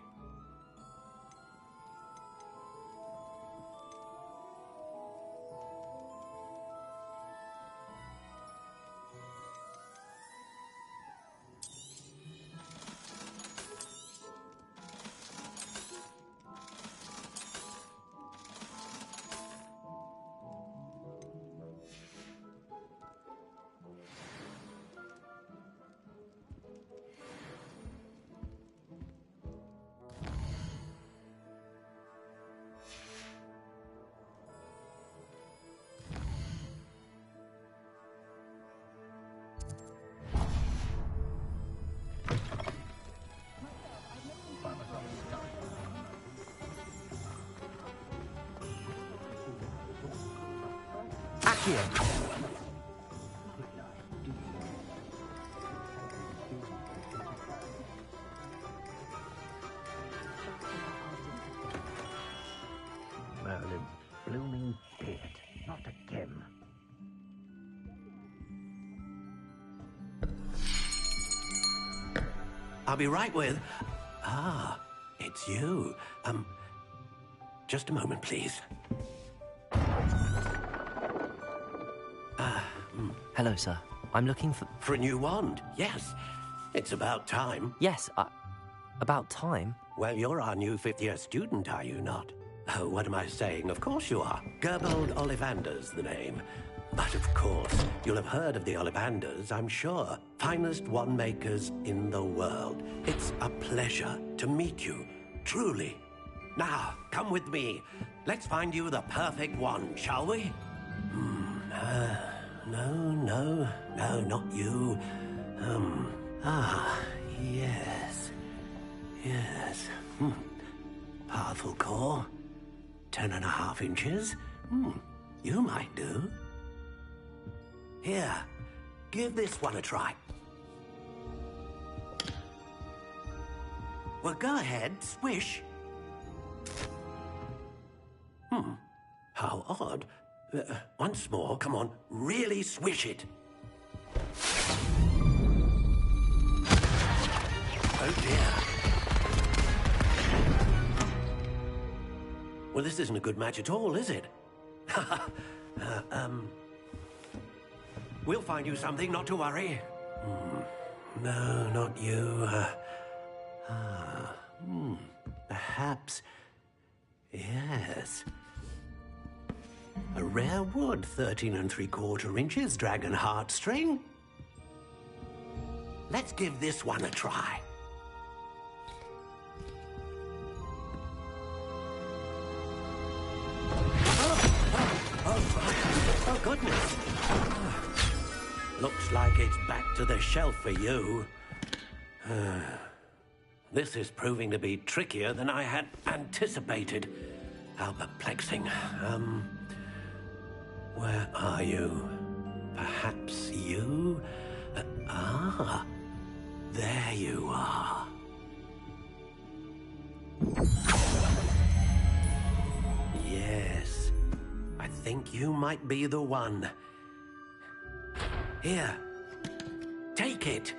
Accio. Merlin, blooming beard, not again. I'll be right with... Ah, it's you. Just a moment, please. Hello, sir. I'm looking for... For a new wand, yes. It's about time. Yes, about time? Well, you're our new fifth-year student, are you not? Oh, what am I saying? Of course you are. Gerbold Ollivander's the name. But of course, you'll have heard of the Ollivanders, I'm sure. Finest wand makers in the world. It's a pleasure to meet you, truly. Now, come with me. Let's find you the perfect wand, shall we? No, not you. Yes. Powerful core. 10.5 inches. You might do. Here, give this one a try. Well, go ahead, swish. How odd. Once more, come on, really swish it. Oh dear. Well, this isn't a good match at all, is it? We'll find you something, not to worry. No, not you. Perhaps... Yes. A rare wood, 13 3/4 inches, dragon heartstring. Let's give this one a try. Oh, goodness. Looks like it's back to the shelf for you. This is proving to be trickier than I had anticipated. How perplexing. Where are you? Perhaps you? There you are. Yes, I think you might be the one. Here, take it.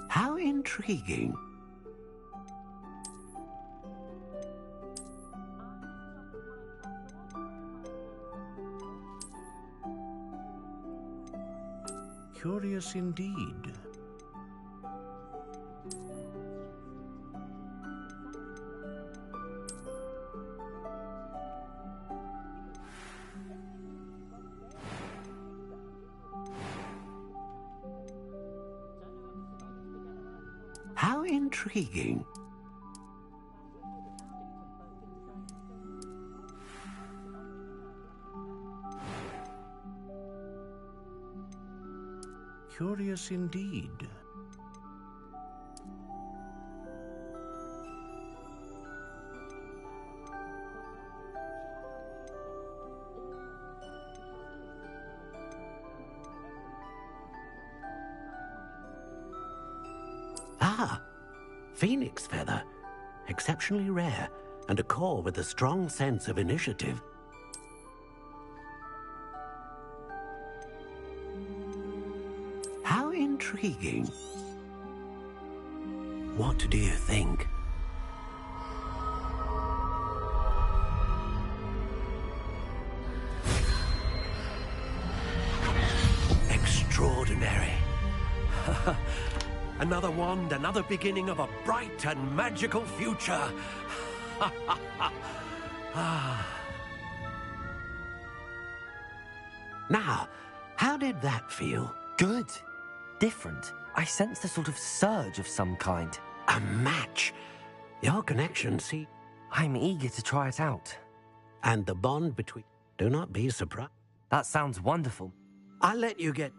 How intriguing. Curious indeed. How intriguing. Curious indeed. Phoenix feather. Exceptionally rare, and a core with a strong sense of initiative. How intriguing. What do you think? Extraordinary. Another wand, another beginning of a bright and magical future. Now, how did that feel? Good. Different. I sensed a sort of surge of some kind. A match. Your connection, see? I'm eager to try it out. And the bond between... Do not be surprised. That sounds wonderful. I'll let you get...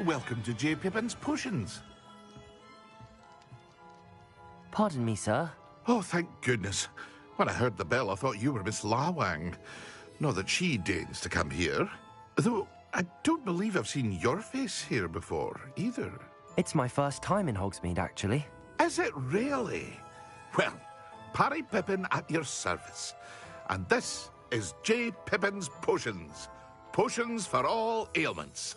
Welcome to J. Pippin's Potions. Pardon me, sir. Oh, thank goodness. When I heard the bell, I thought you were Miss Lawang. Not that she deigns to come here. Though, I don't believe I've seen your face here before, either. It's my first time in Hogsmeade, actually. Is it really? Well, Parry Pippin at your service. And this is J. Pippin's Potions. Potions for all ailments.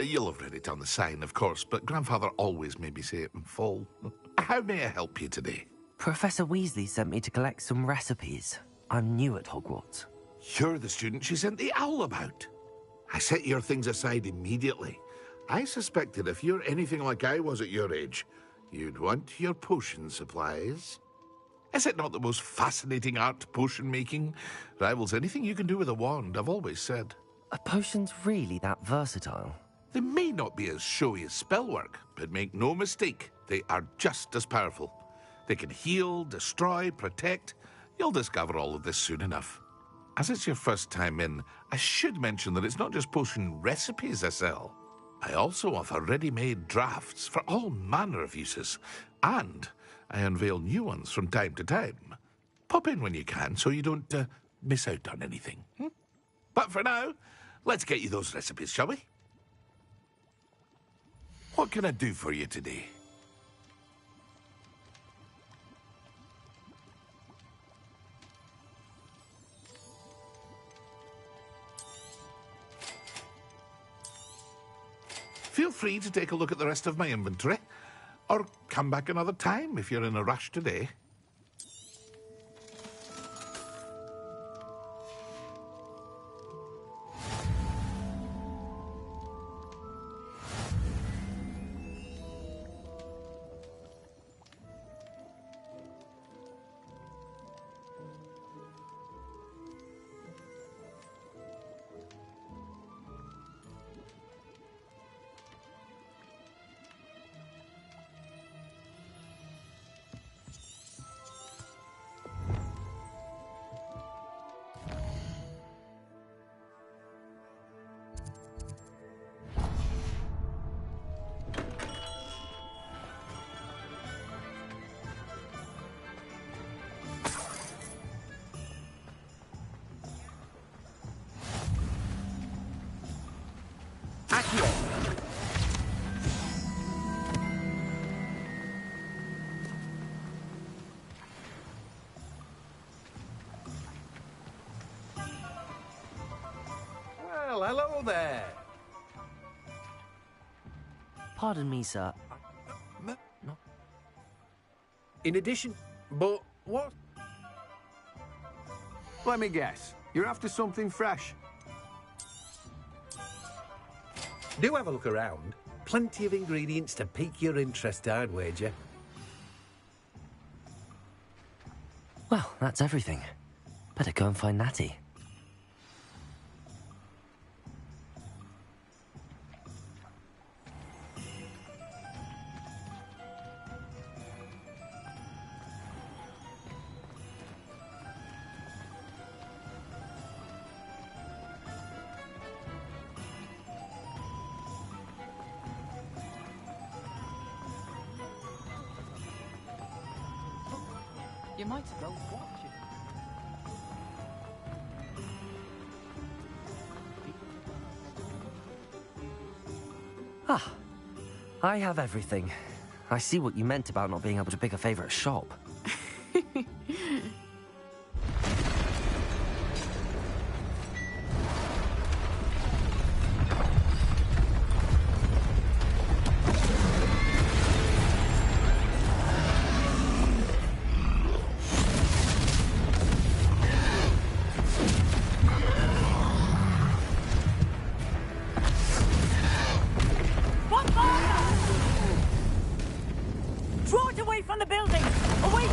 You'll have read it on the sign, of course, but Grandfather always made me say it in full. How may I help you today? Professor Weasley sent me to collect some recipes. I'm new at Hogwarts. You're the student she sent the owl about. I set your things aside immediately. I suspected if you're anything like I was at your age, you'd want your potion supplies. Is it not the most fascinating art, potion making? Rivals anything you can do with a wand, I've always said. Are potions really that versatile? They may not be as showy as spellwork, but make no mistake, they are just as powerful. They can heal, destroy, protect. You'll discover all of this soon enough. As it's your first time in, I should mention that it's not just potion recipes I sell. I also offer ready-made drafts for all manner of uses, and I unveil new ones from time to time. Pop in when you can so you don't miss out on anything. But for now, let's get you those recipes, shall we? What can I do for you today? Feel free to take a look at the rest of my inventory, or come back another time if you're in a rush today. Well, hello there. Pardon me, sir. In addition, but what? Let me guess. You're after something fresh. Do have a look around. Plenty of ingredients to pique your interest, I'd wager. Well, that's everything. Better go and find Natty. You might as well watch it. Ah, I have everything. I see what you meant about not being able to pick a favorite shop. Draw it away from the building! Away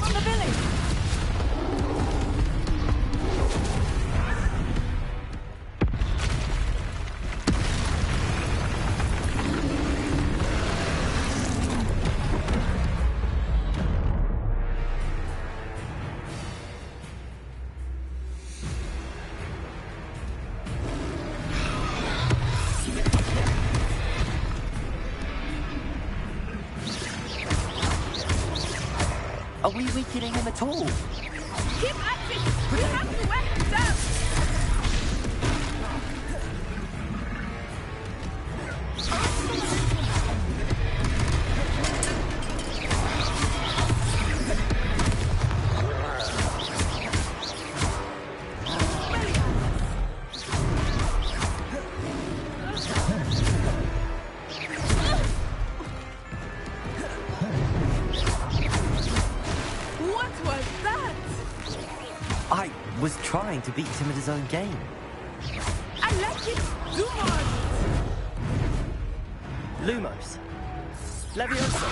killing him at all. Keep at it! We have to wear him down! I was trying to beat him at his own game. I like it! Do more! Lumos. Leviosa.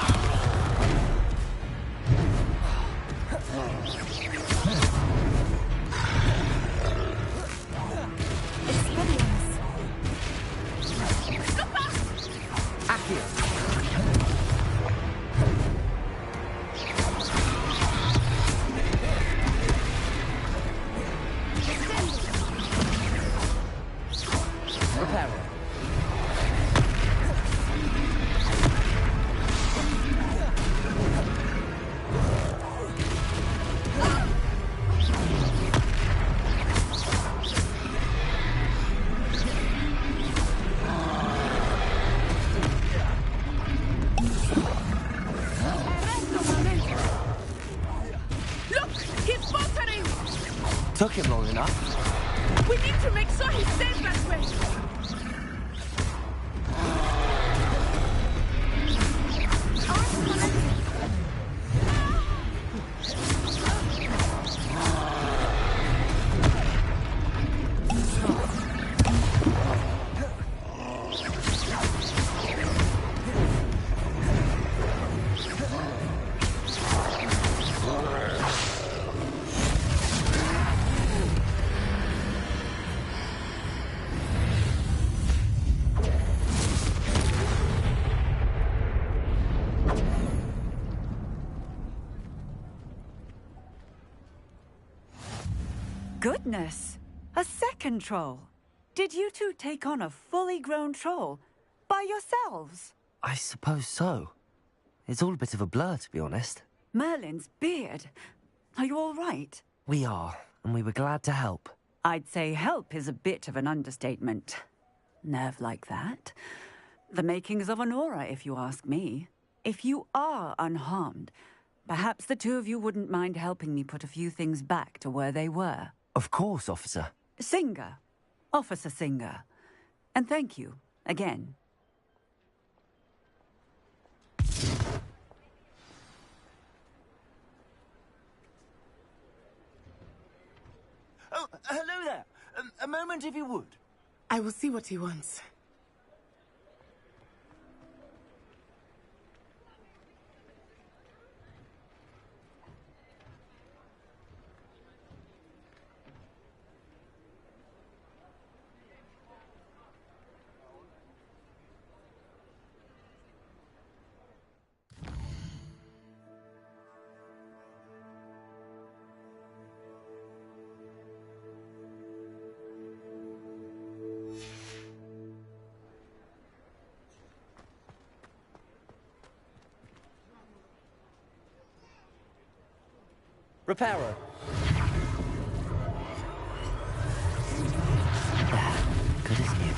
Took him long enough. We need to make sure he stays that way. Goodness! A second troll! Did you two take on a fully grown troll? By yourselves? I suppose so. It's all a bit of a blur, to be honest. Merlin's beard. Are you all right? We are, and we were glad to help. I'd say help is a bit of an understatement. Nerve like that. The makings of an aura, if you ask me. If you are unharmed, perhaps the two of you wouldn't mind helping me put a few things back to where they were. Of course, officer. Singer. Officer Singer. And thank you, again. Oh, hello there. A moment, if you would. I will see what he wants. Reparo. Good as new.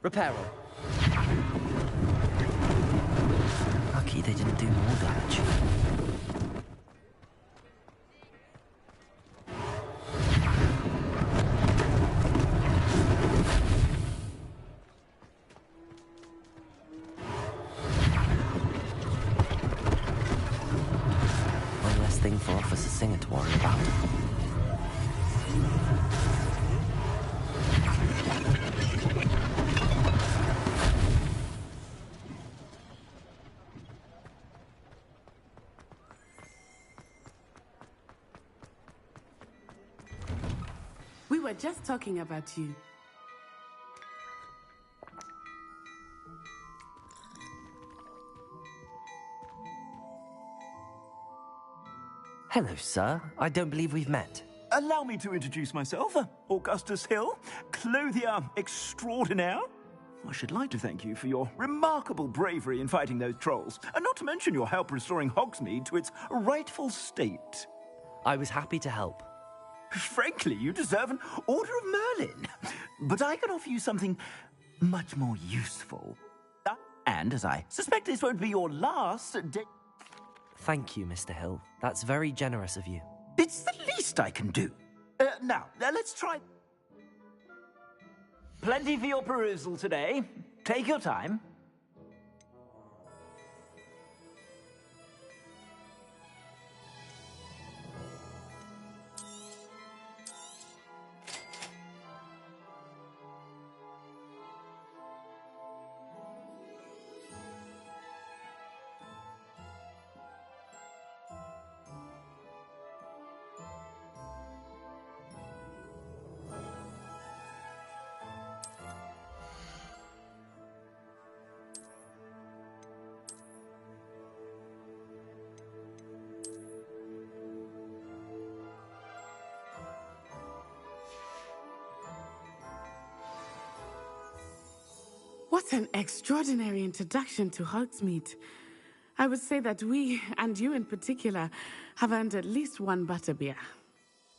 Reparo. Lucky they didn't do more damage. One less thing for Officer Singer to worry about. just talking about you. Hello, sir. I don't believe we've met. Allow me to introduce myself, Augustus Hill, clothier extraordinaire. I should like to thank you for your remarkable bravery in fighting those trolls, and not to mention your help restoring Hogsmeade to its rightful state. I was happy to help. Frankly, you deserve an Order of Merlin. But I can offer you something much more useful. And as I suspect this won't be your last day... Thank you, Mr. Hill. That's very generous of you. It's the least I can do. Now, let's try... Plenty for your perusal today. Take your time. What an extraordinary introduction to Hogsmeade. I would say that we, and you in particular, have earned at least one butterbeer.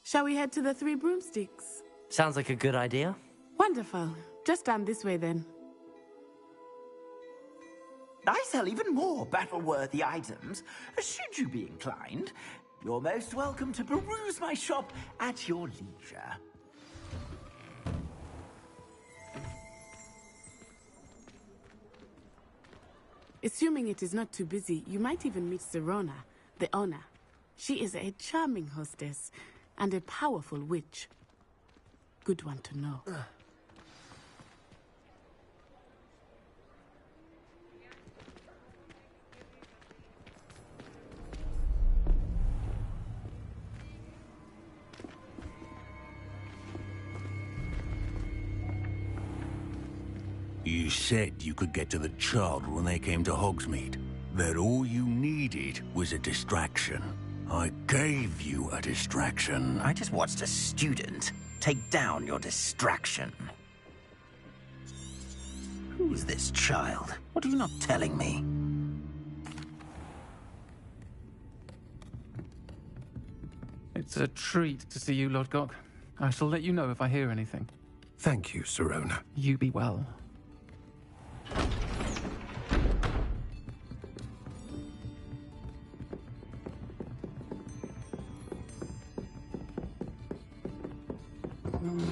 Shall we head to the Three Broomsticks? Sounds like a good idea. Wonderful. Just down this way then. I sell even more battle-worthy items. Should you be inclined, you're most welcome to peruse my shop at your leisure. Assuming it is not too busy, you might even meet Serona, the owner. She is a charming hostess and a powerful witch. Good one to know. You said you could get to the child when they came to Hogsmeade. That all you needed was a distraction. I gave you a distraction. I just watched a student take down your distraction. Who's this child? What are you not telling me? It's a treat to see you, Lodgok. I shall let you know if I hear anything. Thank you, Serona. You be well.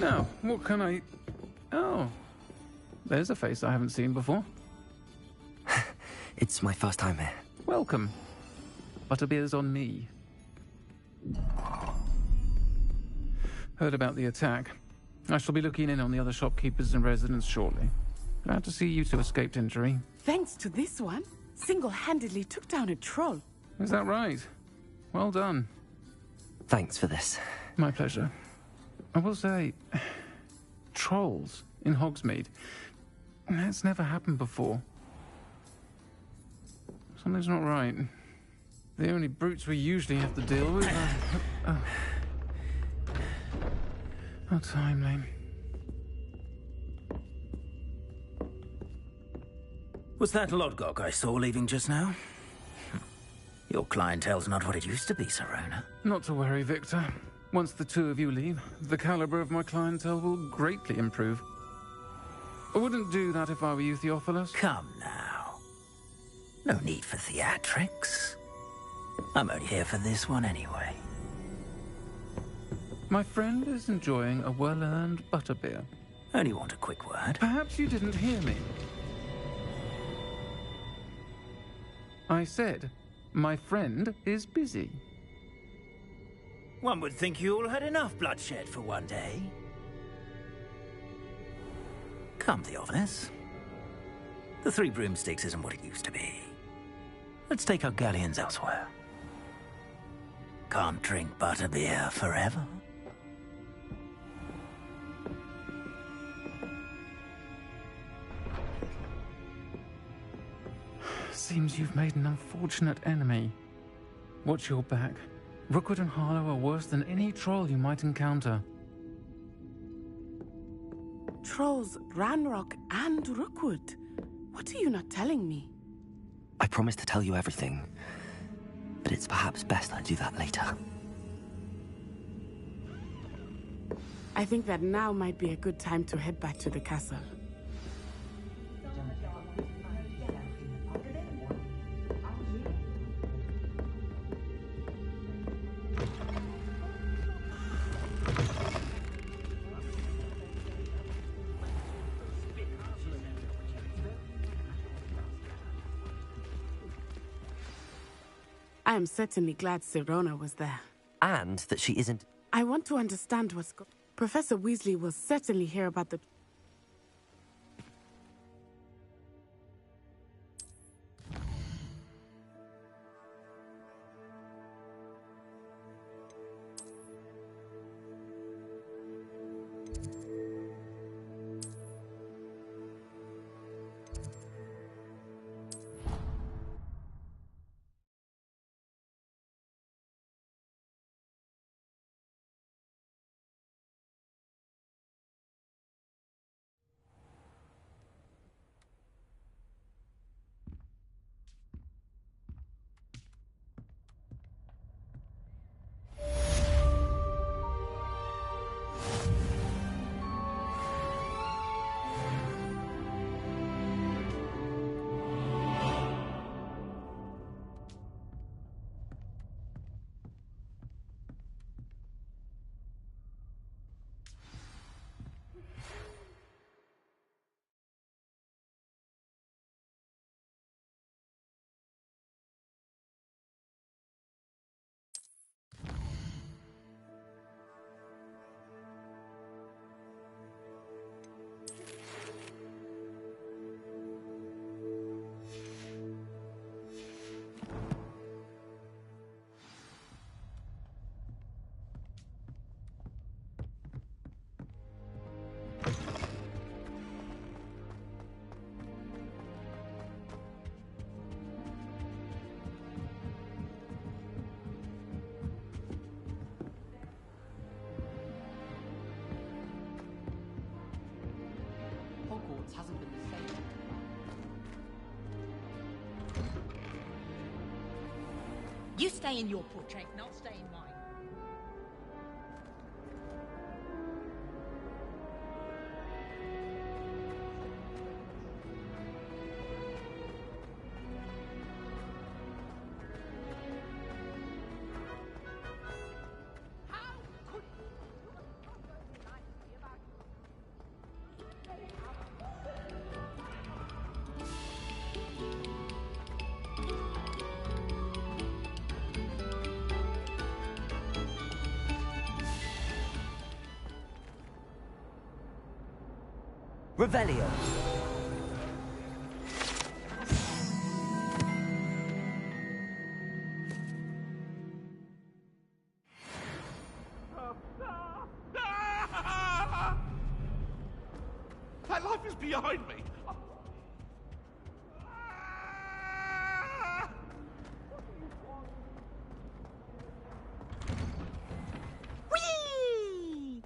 Now, what can I... Oh, there's a face I haven't seen before. It's my first time here. Welcome. Butterbeer's on me. Heard about the attack. I shall be looking in on the other shopkeepers and residents shortly. Glad to see you two escaped injury. Thanks to this one, single-handedly took down a troll. Is that right? Well done. Thanks for this. My pleasure. I will say, trolls in Hogsmeade. That's never happened before. Something's not right. The only brutes we usually have to deal with are... How timely. Was that Lodgok I saw leaving just now? Your clientele's not what it used to be, Serona. Not to worry, Victor. Once the two of you leave, the caliber of my clientele will greatly improve. I wouldn't do that if I were you, Theophilus. Come now. No need for theatrics. I'm only here for this one anyway. My friend is enjoying a well-earned butterbeer. Only want a quick word. Perhaps you didn't hear me. I said, my friend is busy. One would think you all had enough bloodshed for one day. Come, Theophilus. The Three Broomsticks isn't what it used to be. Let's take our galleons elsewhere. Can't drink butterbeer forever. Seems you've made an unfortunate enemy. Watch your back. Rookwood and Harlow are worse than any troll you might encounter. Trolls, Ranrock, and Rookwood. What are you not telling me? I promised to tell you everything, but it's perhaps best I do that later. I think that now might be a good time to head back to the castle. I am certainly glad Sirona was there. And that she isn't... I want to understand what's Professor Weasley will certainly hear about the... Hogwarts hasn't been the same. You stay in your portrait, and I'll stay in mine. Revelio. That life is behind me. Whee!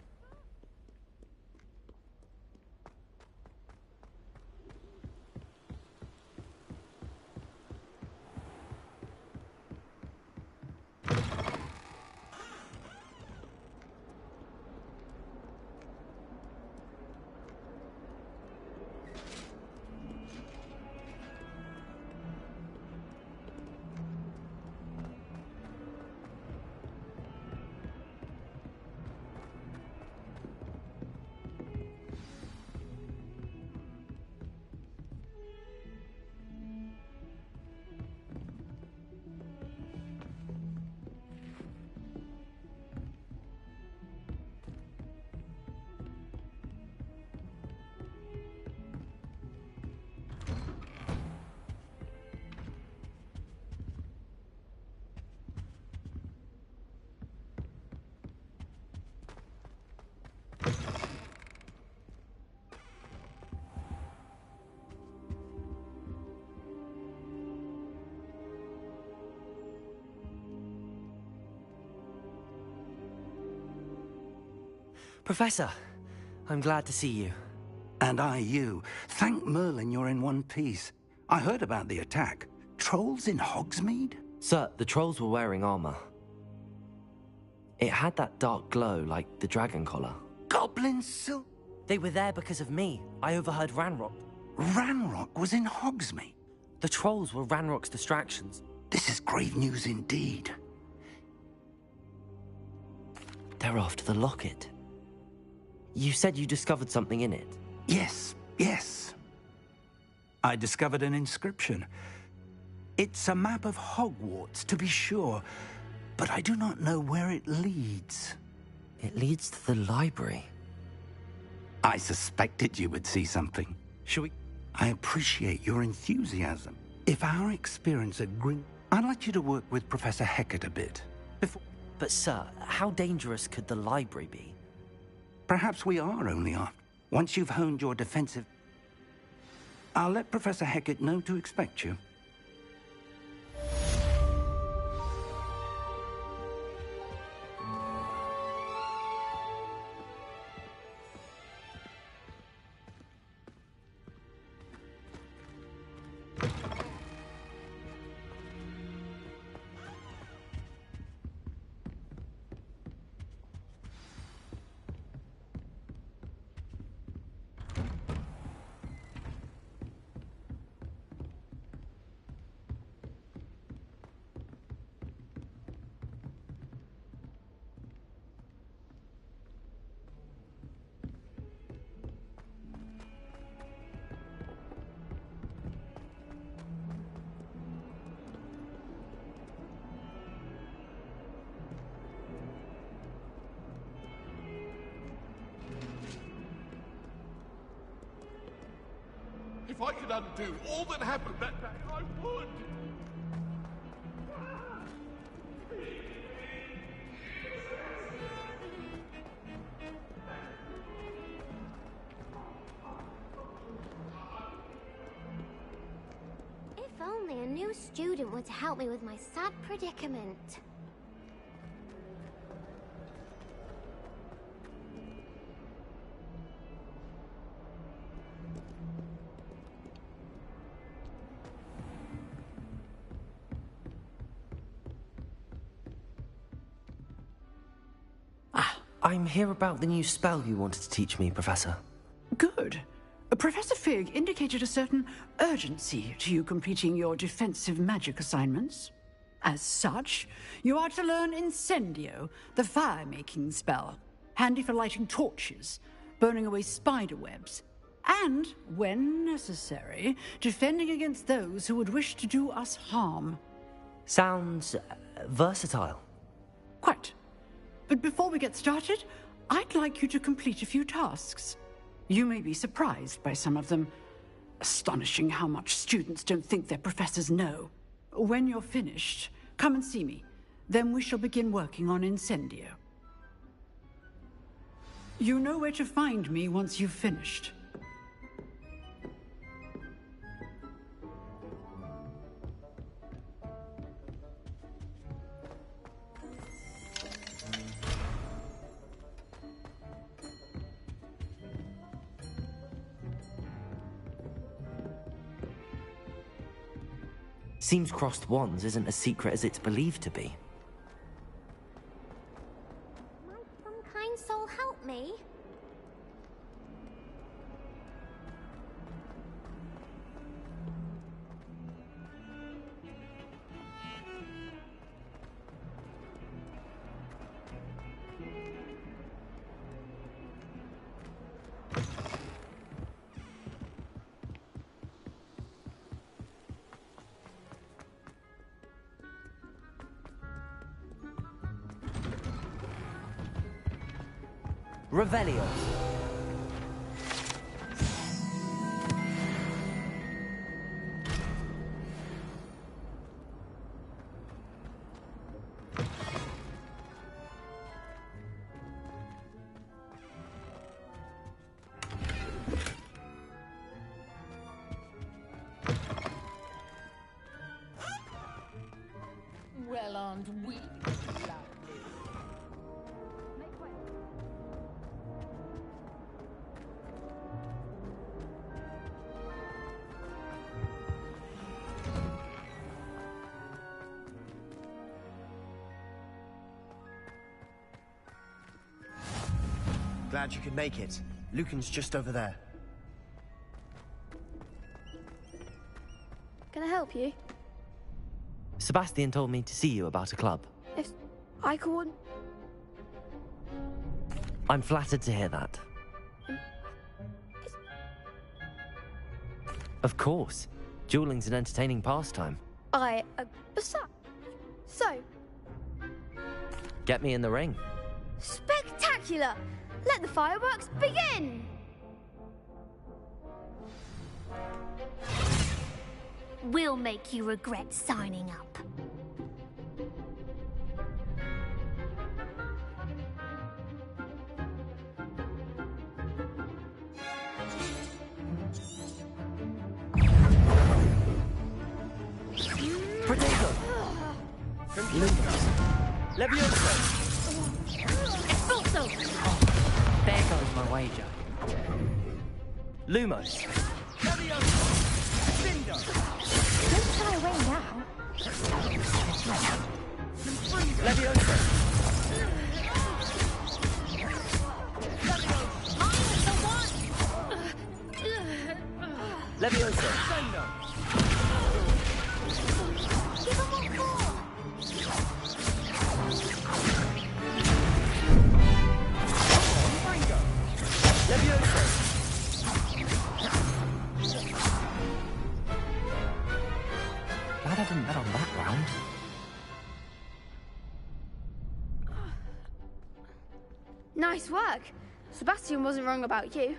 Professor, I'm glad to see you. And I you. Thank Merlin you're in one piece. I heard about the attack. Trolls in Hogsmeade? Sir, the trolls were wearing armor. It had that dark glow like the dragon collar. Goblins? They were there because of me. I overheard Ranrock. Ranrock was in Hogsmeade? The trolls were Ranrock's distractions. This is grave news indeed. They're after the locket. You said you discovered something in it. Yes, yes. I discovered an inscription. It's a map of Hogwarts, to be sure, but I do not know where it leads. It leads to the library. I suspected you would see something. Shall we? I appreciate your enthusiasm. If our experience at I'd like you to work with Professor Hecat a bit. But sir, how dangerous could the library be? Perhaps we are only off. Once you've honed your defensive... I'll let Professor Hecat know to expect you. If I could undo all that happened that day, I would. If only a new student were to help me with my sad predicament. I'm here about the new spell you wanted to teach me, Professor. Good. Professor Fig indicated a certain urgency to you completing your defensive magic assignments. As such, you are to learn Incendio, the fire-making spell, handy for lighting torches, burning away spider webs, and, when necessary, defending against those who would wish to do us harm. Sounds versatile. Quite. But before we get started, I'd like you to complete a few tasks. You may be surprised by some of them. Astonishing how much students don't think their professors know. When you're finished, come and see me. Then we shall begin working on Incendio. You know where to find me once you've finished. Seems crossed wands isn't as secret as it's believed to be. Might some kind soul help me? Revelio. Well, aren't we? glad you could make it. Lucan's just over there. Can I help you? Sebastian told me to see you about a club. If I could... I'm flattered to hear that. Of course. Dueling's an entertaining pastime. So, Get me in the ring. spectacular! Let the fireworks begin! We'll make you regret signing up. Potato! Levioso! Expulso! There goes my wager. Lumos! Don't shy away now. Levioso! Levioso! Glad I didn't bet on that round. Nice work. Sebastian wasn't wrong about you.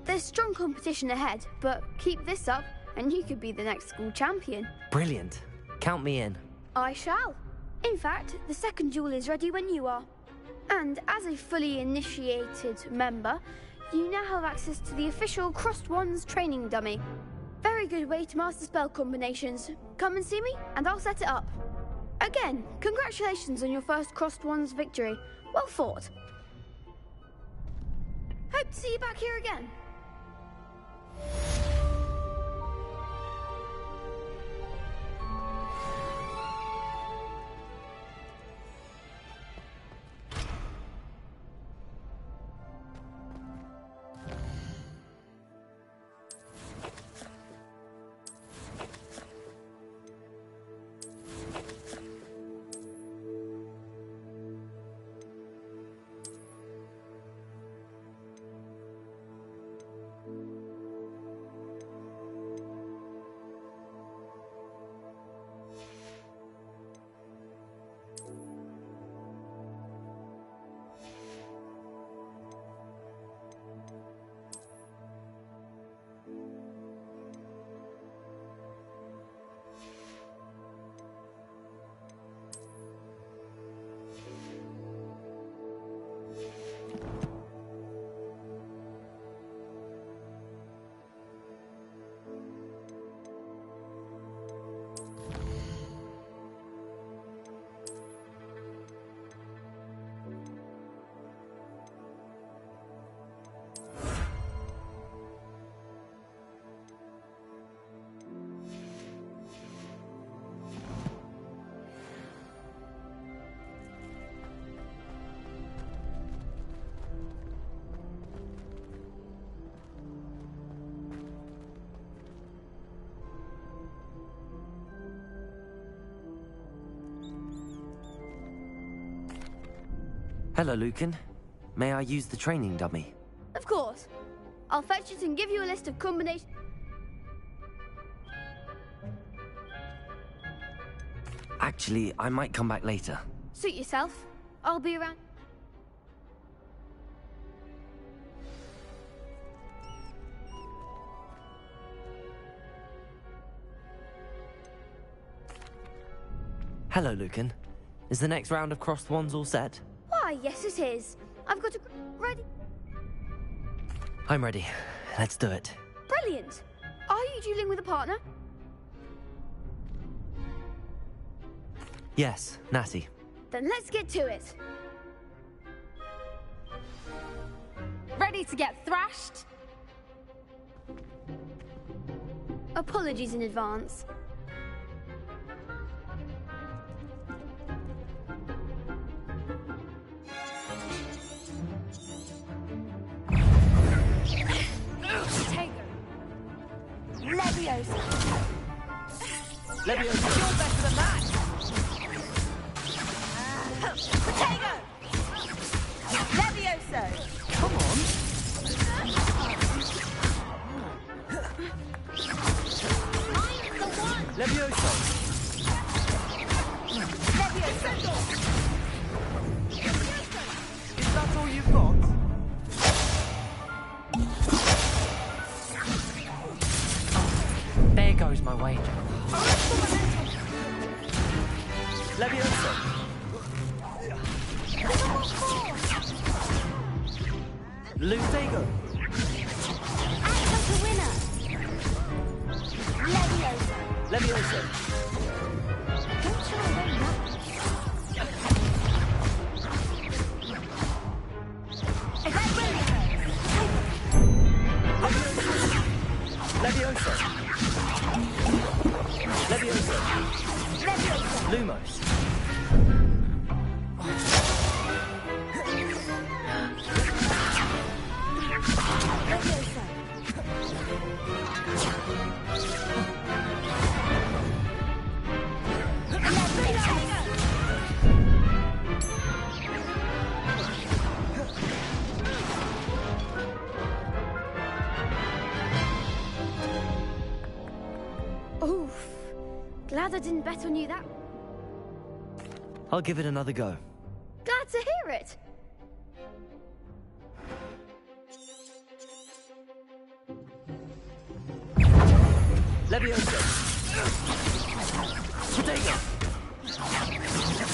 There's strong competition ahead, but keep this up and you could be the next school champion. Brilliant. Count me in. I shall. In fact, the second duel is ready when you are. And as a fully initiated member, you now have access to the official Crossed Wands training dummy. Very good way to master spell combinations. Come and see me, and I'll set it up. Again, congratulations on your first Crossed Wands victory. Well fought. Hope to see you back here again. Hello, Lucan. May I use the training dummy? Of course. I'll fetch it and give you a list of combinations. Actually, I might come back later. Suit yourself. I'll be around. Hello, Lucan. Is the next round of Crossed Wands all set? Why, yes it is. I've got a... ready. I'm ready. Let's do it. Brilliant. Are you dueling with a partner? Yes, Natty. Then let's get to it. Ready to get thrashed? Apologies in advance. Leviosa. Leviosa. You're better than that. Potato. Leviosa. Come on. I'm the one. Leviosa. Leviosa. Is that all you've got? There goes my wager. Leviosa. Lutego. Act like a winner. Leviosa. Leviosa. Don't try away now. Leviosa. Leviosa. Leviosa. Lumos. Oof. Glad I didn't bet on you that. I'll give it another go. Glad to hear it. Leviosa. Potato.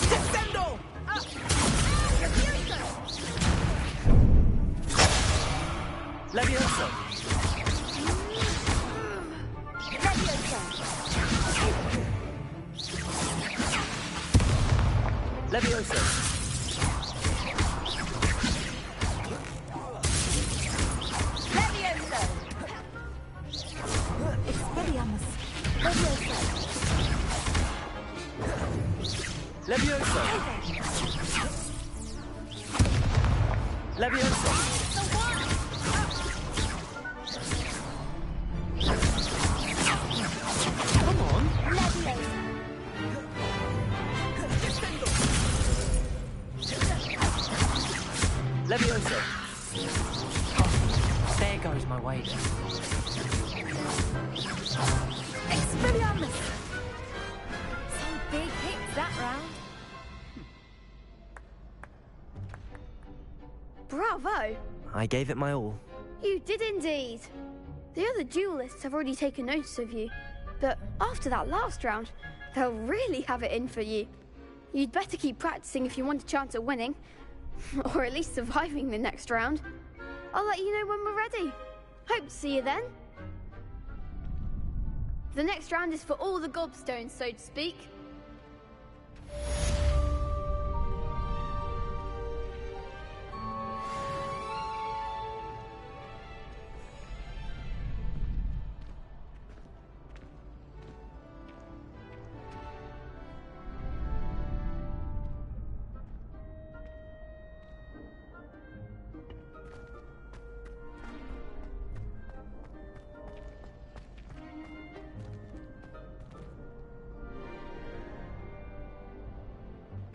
Descendo. Leviosa. Leviosa. Leviosa. Expelliarmus. Leviosa. Leviosa. Leviosa. Come on. Leviosa. There goes my wager. Expelliarmus. Some big hits that round. Bravo. I gave it my all. You did indeed. The other duelists have already taken notice of you, but after that last round, they'll really have it in for you. You'd better keep practicing if you want a chance at winning, or at least surviving the next round. I'll let you know when we're ready. Hope to see you then. The next round is for all the gobstones, so to speak.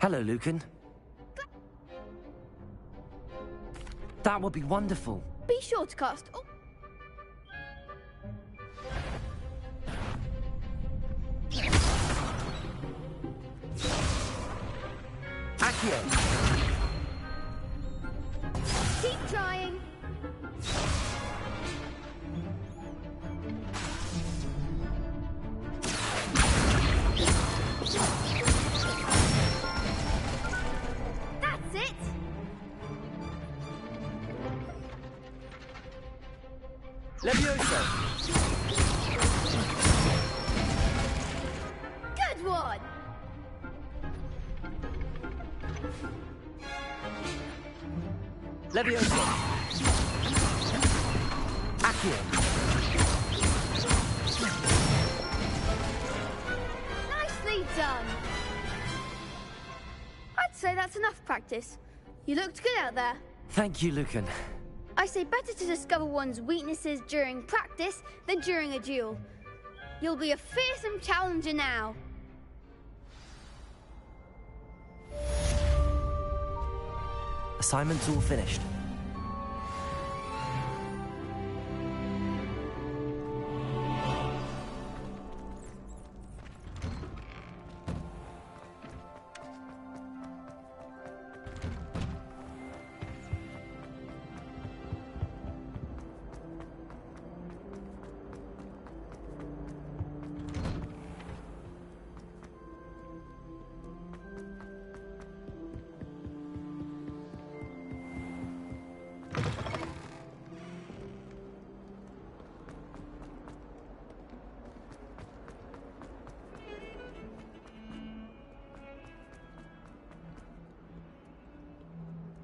Hello, Lucan. That would be wonderful. Be sure to cast... Oh. Accio. Keep trying. That's it. Leviosa. Good one. Leviosa. Accio. Nicely done. I'd say that's enough practice. You looked good out there. Thank you, Lucan. I say better to discover one's weaknesses during practice than during a duel. You'll be a fearsome challenger now. Assignment's all finished.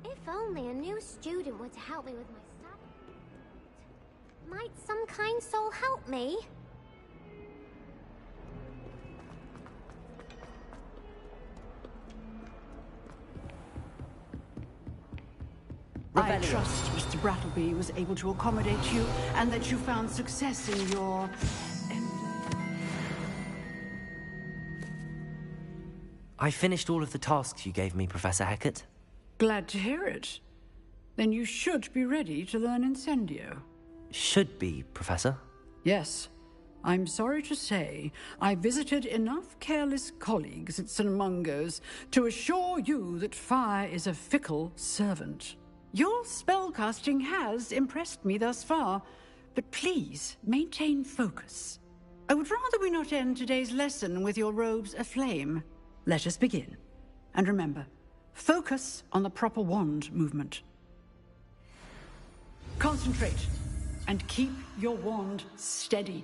If only a new student were to help me with my stuff. Might some kind soul help me? I trust Mr. Brattleby was able to accommodate you and that you found success in your... I finished all of the tasks you gave me, Professor Hecat. Glad to hear it. Then you should be ready to learn Incendio. Should be, Professor. Yes. I'm sorry to say, I visited enough careless colleagues at St. Mungo's to assure you that fire is a fickle servant. Your spellcasting has impressed me thus far, but please maintain focus. I would rather we not end today's lesson with your robes aflame. Let us begin. And remember, focus on the proper wand movement. Concentrate, and keep your wand steady.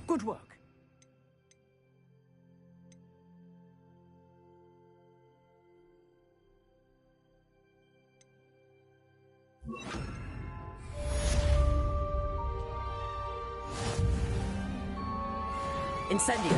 Good work. Incendio!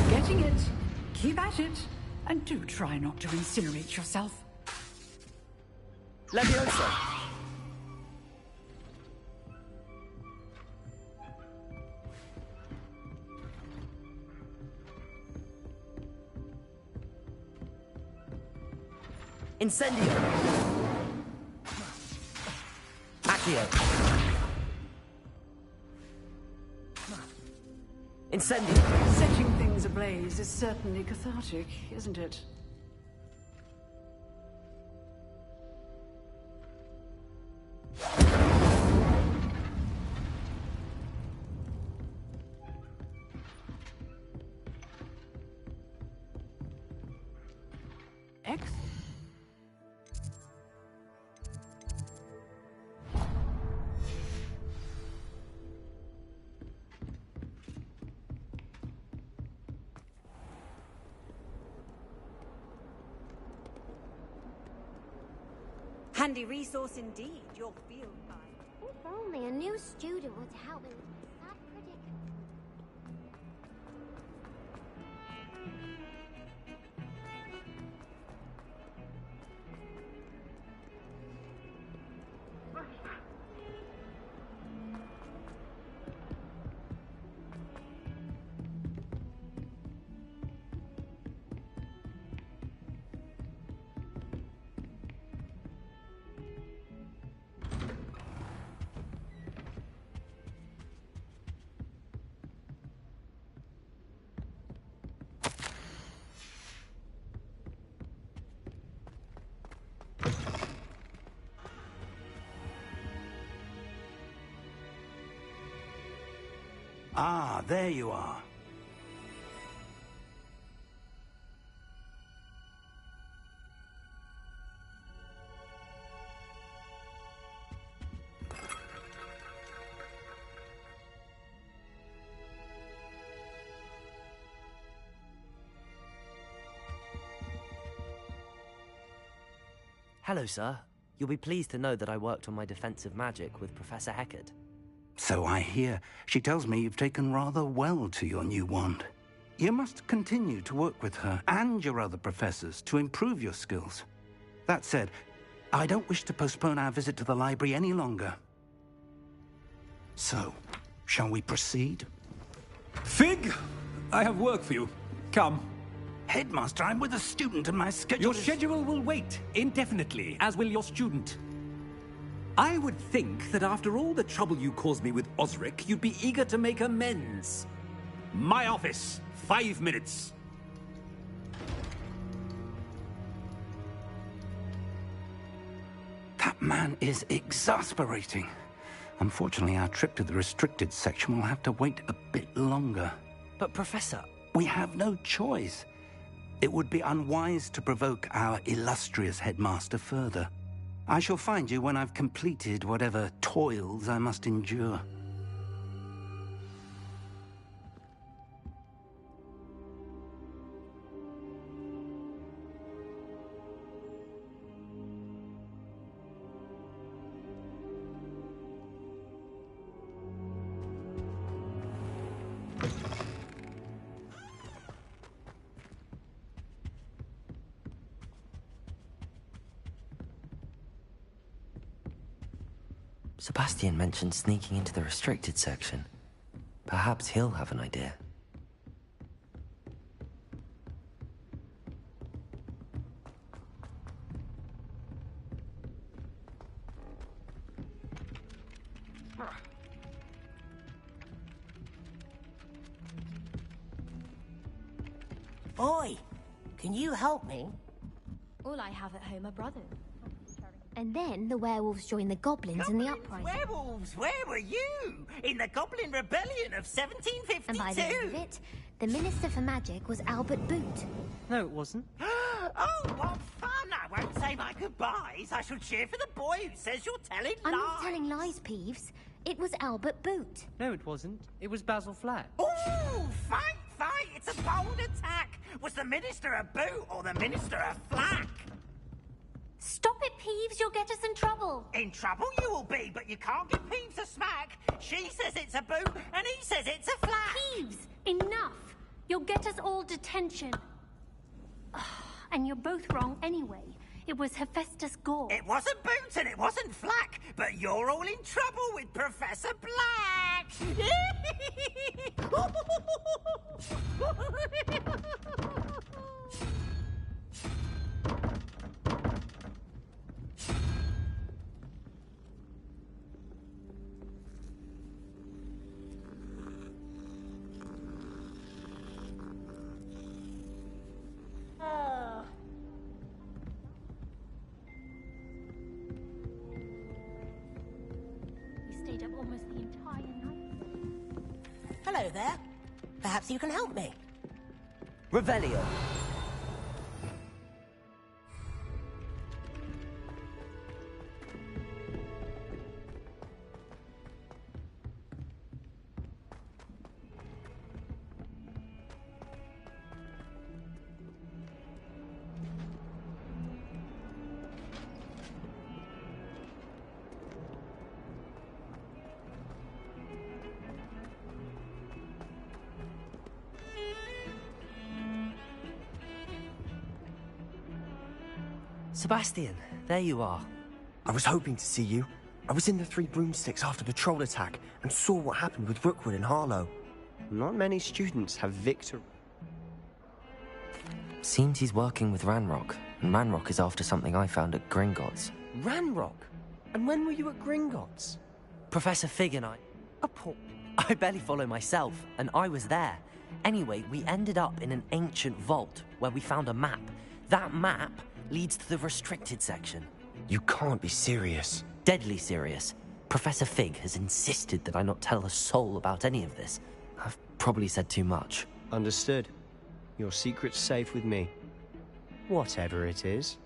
Getting it. Keep at it. And do try not to incinerate yourself. Levioso! Incendio! Accio! Incendio! Setting things ablaze is certainly cathartic, isn't it? Excellent. Handy resource indeed, your field guide. If only a new student were to help me with my sad predicament. Ah, there you are. Hello, sir. You'll be pleased to know that I worked on my defensive magic with Professor Heckard. So I hear. She tells me you've taken rather well to your new wand. You must continue to work with her and your other professors to improve your skills. That said, I don't wish to postpone our visit to the library any longer. So, shall we proceed? Fig, I have work for you. Come. Headmaster, I'm with a student and my schedule Your schedule will wait indefinitely, as will your student. I would think that after all the trouble you caused me with Osric, you'd be eager to make amends. My office, 5 minutes. That man is exasperating. Unfortunately, our trip to the restricted section will have to wait a bit longer. But, Professor... We have no choice. It would be unwise to provoke our illustrious headmaster further. I shall find you when I've completed whatever toils I must endure. Sebastian mentioned sneaking into the restricted section. Perhaps he'll have an idea. Oi, can you help me? All I have at home are brothers. And then the werewolves joined the goblins in the uprising. Werewolves, where were you? In the Goblin Rebellion of 1752? And by the end of it, the Minister for Magic was Albert Boot. No, it wasn't. Oh, what fun! I won't say my goodbyes. I shall cheer for the boy who says you're telling I'm lies. not telling lies, Peeves. It was Albert Boot. No, it wasn't. It was Basil Flat. Ooh, fight! It's a bold attack. Was the Minister a boot or the Minister a flack? Stop it, Peeves. You'll get us in trouble. In trouble you will be, but you can't give Peeves a smack. She says it's a boot, and he says it's a flack. Peeves, enough. You'll get us all detention. And you're both wrong anyway. It was Hephaestus Gore. It wasn't Boots and it wasn't Flack, but you're all in trouble with Professor Black! Stayed up almost the entire night. Hello there. Perhaps you can help me. Revelio. Sebastian, there you are. I was hoping to see you. I was in the Three Broomsticks after the troll attack and saw what happened with Rookwood and Harlow. Not many students have victory. Seems he's working with Ranrock, and Ranrock is after something I found at Gringotts. Ranrock? And when were you at Gringotts? Professor Fig and I... I barely follow myself, and I was there. Anyway, we ended up in an ancient vault where we found a map. That map leads to the restricted section. You can't be serious. Deadly serious. Professor Fig has insisted that I not tell a soul about any of this. I've probably said too much. Understood. Your secret's safe with me. Whatever it is.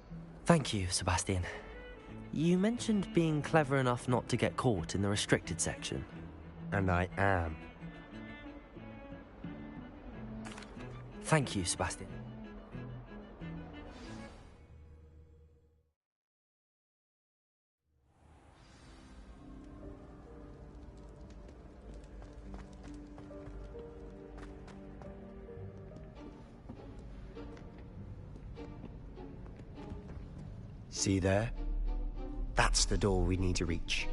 Thank you, Sebastian. You mentioned being clever enough not to get caught in the restricted section. And I am. Thank you, Sebastian. See there? That's the door we need to reach.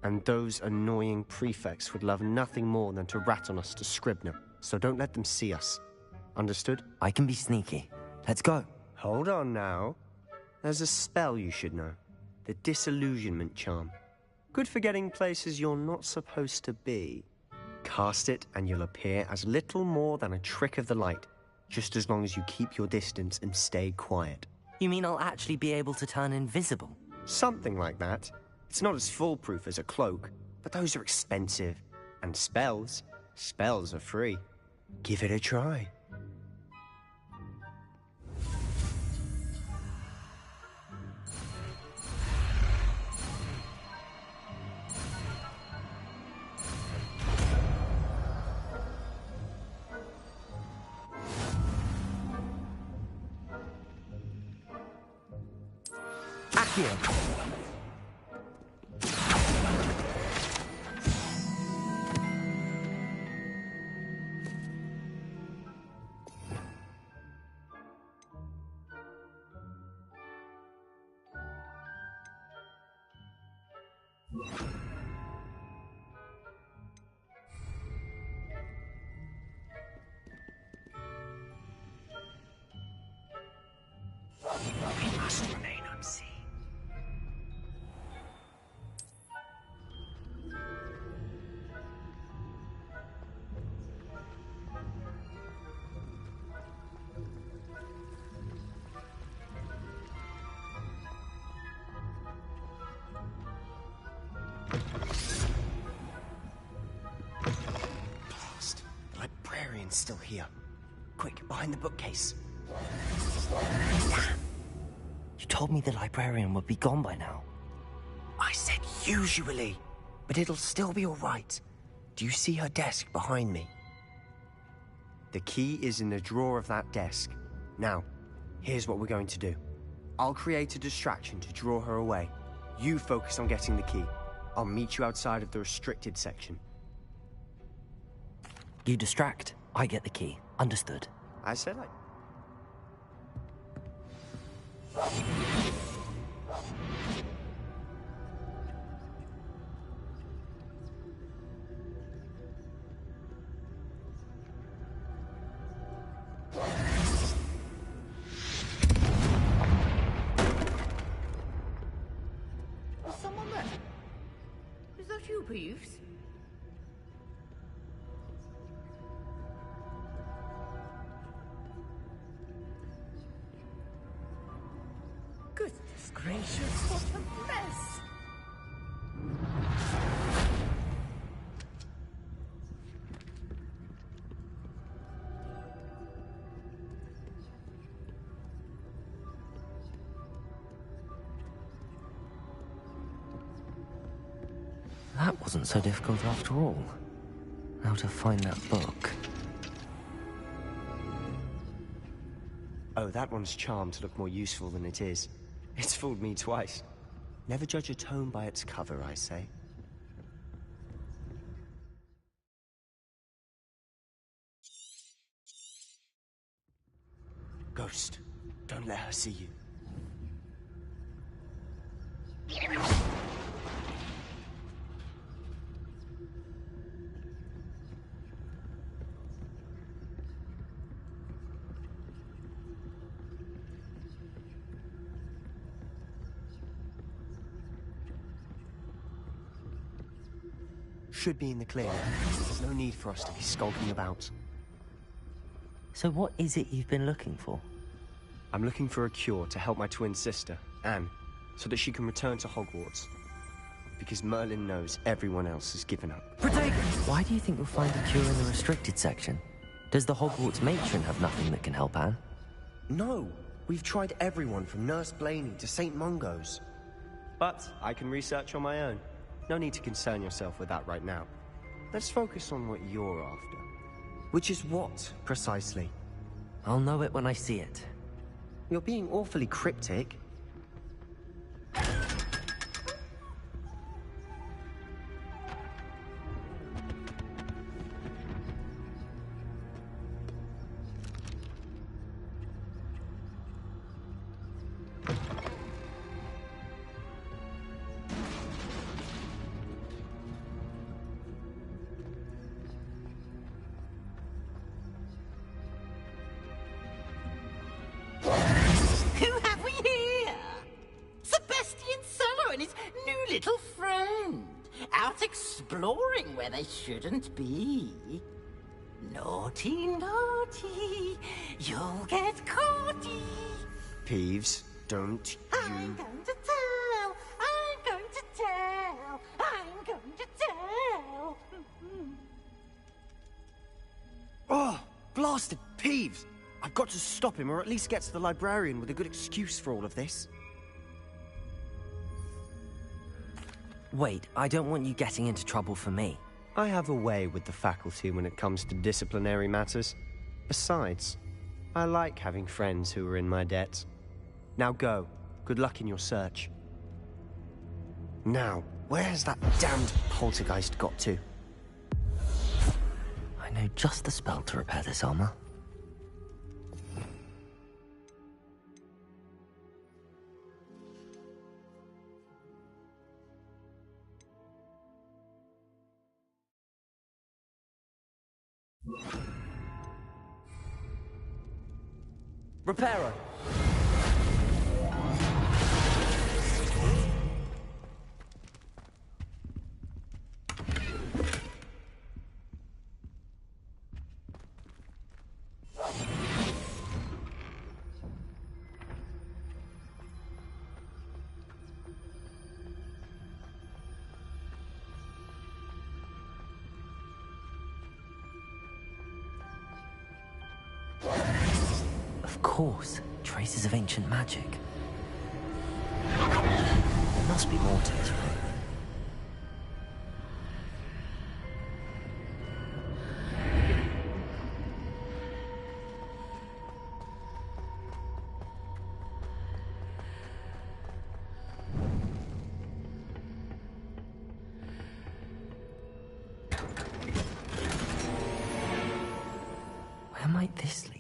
And those annoying prefects would love nothing more than to rat on us to Scribner, so don't let them see us. Understood? I can be sneaky. Let's go. Hold on now. There's a spell you should know. The Disillusionment Charm. Good for getting places you're not supposed to be. Cast it and you'll appear as little more than a trick of the light, just as long as you keep your distance and stay quiet. You mean I'll actually be able to turn invisible? Something like that. It's not as foolproof as a cloak, but those are expensive. And spells are free. Give it a try. Accio. We must remain unseen. Blast. The librarian's still here. Quick, behind the bookcase. You told me the librarian would be gone by now. I said usually, but it'll still be all right. Do you see her desk behind me? The key is in the drawer of that desk. Now, here's what we're going to do. I'll create a distraction to draw her away. You focus on getting the key. I'll meet you outside of the restricted section. You distract, I get the key. Understood. I said I... Is someone there? Is that you, Peeves? Goodness gracious, what a mess! That wasn't so difficult after all. How to find that book. Oh, that one's charmed to look more useful than it is. It's fooled me twice. Never judge a tome by its cover, I say. Ghost, don't let her see you. Should be in the clear. There's no need for us to be skulking about. So what is it you've been looking for? I'm looking for a cure to help my twin sister, Anne, so that she can return to Hogwarts. Because Merlin knows everyone else has given up. Why do you think you'll find a cure in the restricted section? Does the Hogwarts matron have nothing that can help Anne? No! We've tried everyone from Nurse Blaney to St. Mungo's. But I can research on my own. No need to concern yourself with that right now. Let's focus on what you're after. Which is what, precisely? I'll know it when I see it. You're being awfully cryptic. little friend, out exploring where they shouldn't be. Naughty, naughty, you'll get caughty. Peeves, don't I'm going to tell, I'm going to tell, I'm going to tell. Oh, blasted Peeves! I've got to stop him, or at least get to the librarian with a good excuse for all of this. Wait, I don't want you getting into trouble for me. I have a way with the faculty when it comes to disciplinary matters. Besides, I like having friends who are in my debt. Now go. Good luck in your search. Now, where has that damned poltergeist got to? I know just the spell to repair this armor. Repairer! Of course, traces of ancient magic. There must be more to this room. Where might this lead?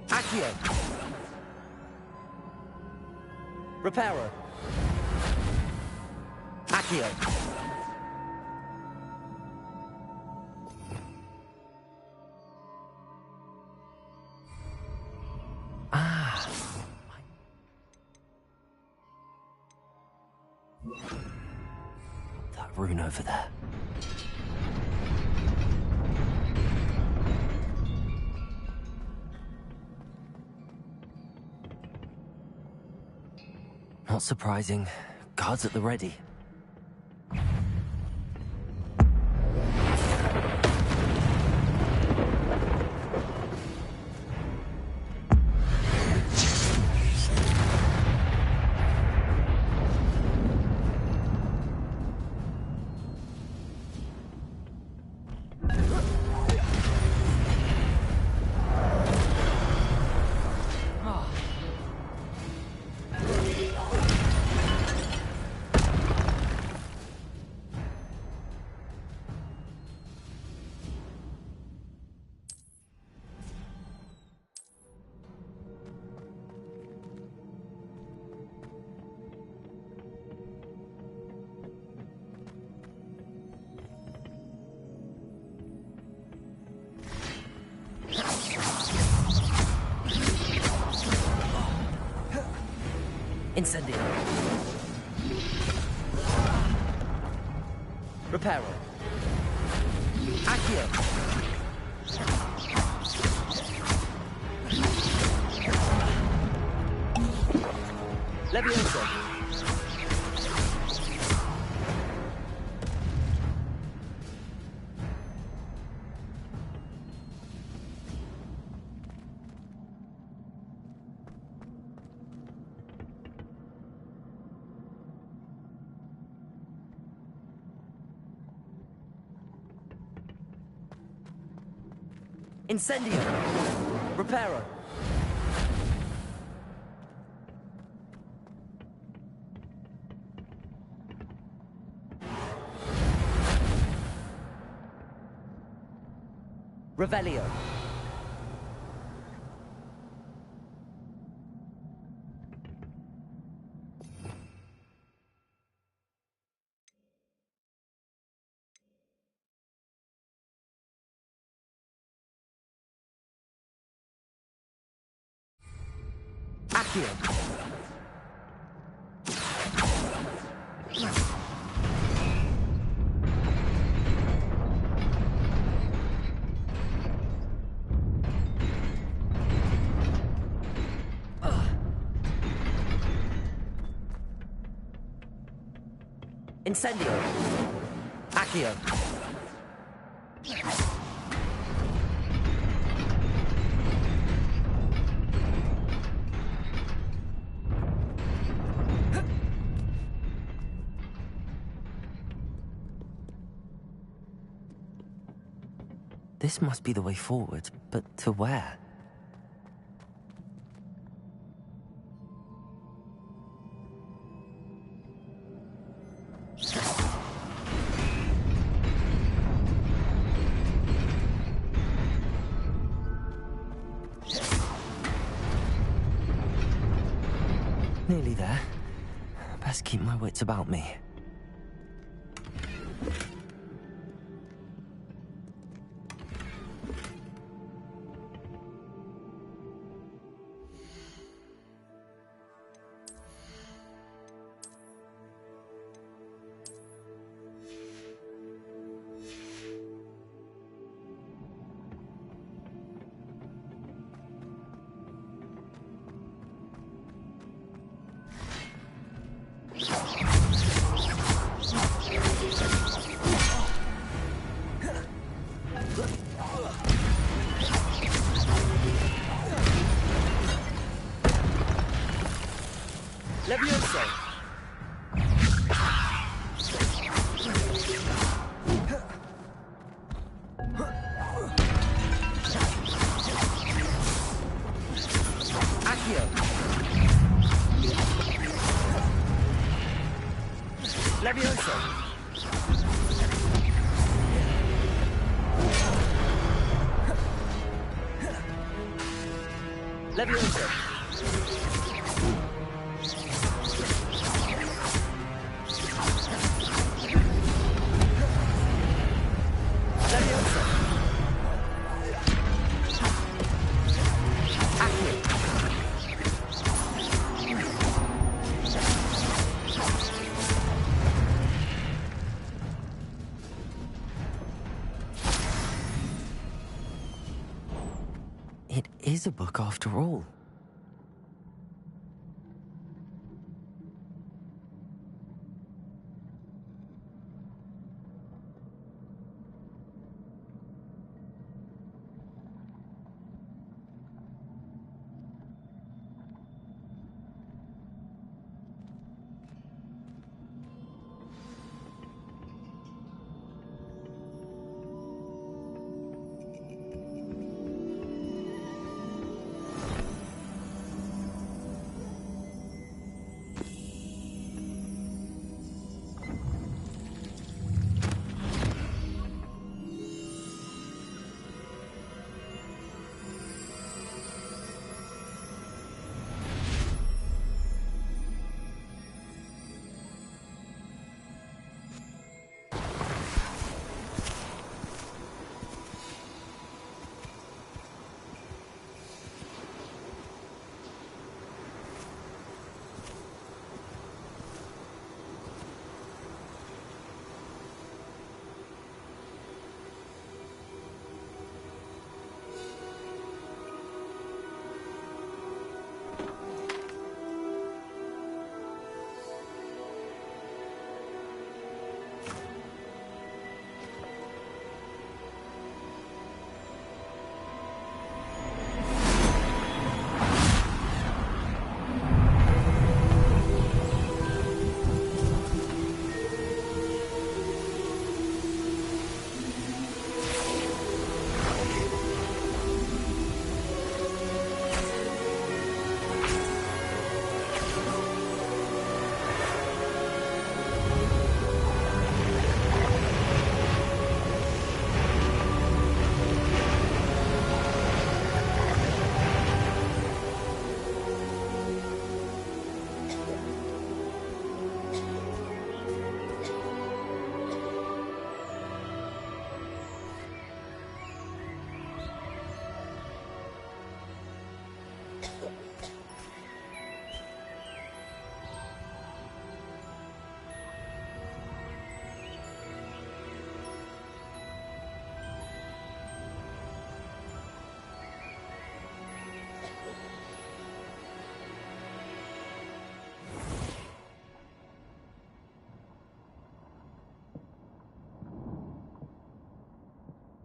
Accio! Repairer! Accio! Ah! That rune over there. Not surprising. Guards at the ready. Incendio. Reparo. Accio. Levioso. Incendio! Reparo! Revelio! Accio! Incendio! Accio! This must be the way forward, but to where? Nearly there. Best keep my wits about me. Levioso! Accio! Levioso! Levioso! It is a book after all.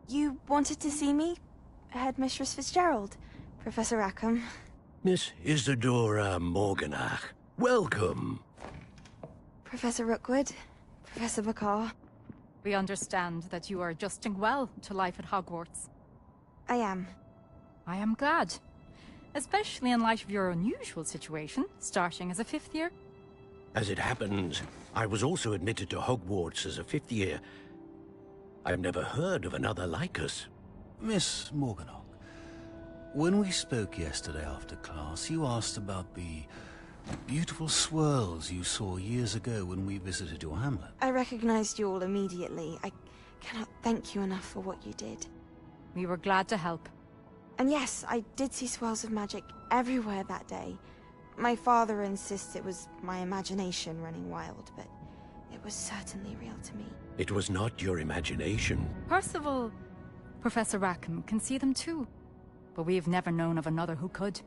You wanted to see me? Headmistress Fitzgerald, Professor Rackham. Miss Isadora Morganach, welcome. Professor Rookwood, Professor Bakar. We understand that you are adjusting well to life at Hogwarts. I am. I am glad. Especially in light of your unusual situation, starting as a 5th year. As it happens, I was also admitted to Hogwarts as a 5th year. I've never heard of another like us. Miss Morganach, when we spoke yesterday after class, you asked about the beautiful swirls you saw years ago when we visited your hamlet. I recognized you all immediately. I cannot thank you enough for what you did. We were glad to help. And yes, I did see swirls of magic everywhere that day. My father insists it was my imagination running wild, but it was certainly real to me. It was not your imagination. Percival, Professor Rackham can see them too. But we have never known of another who could.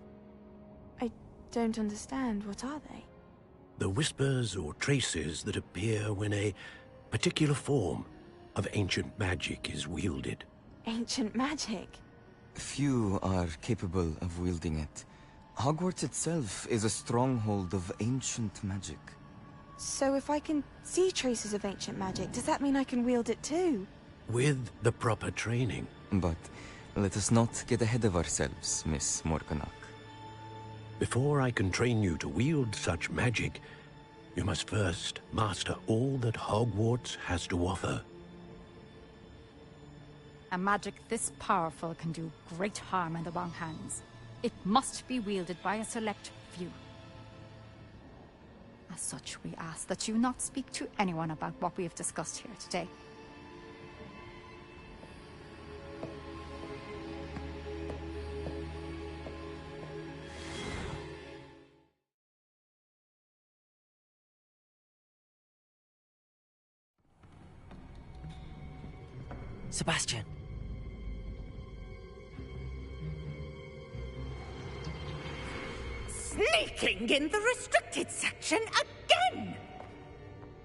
I don't understand. What are they? The whispers or traces that appear when a particular form of ancient magic is wielded. Ancient magic? Few are capable of wielding it. Hogwarts itself is a stronghold of ancient magic. So if I can see traces of ancient magic, does that mean I can wield it too? With the proper training. But let us not get ahead of ourselves, Miss Morganach. Before I can train you to wield such magic, you must first master all that Hogwarts has to offer. A magic this powerful can do great harm in the wrong hands. It must be wielded by a select few. As such, we ask that you not speak to anyone about what we have discussed here today. Sebastian. Sneaking in the restricted section again!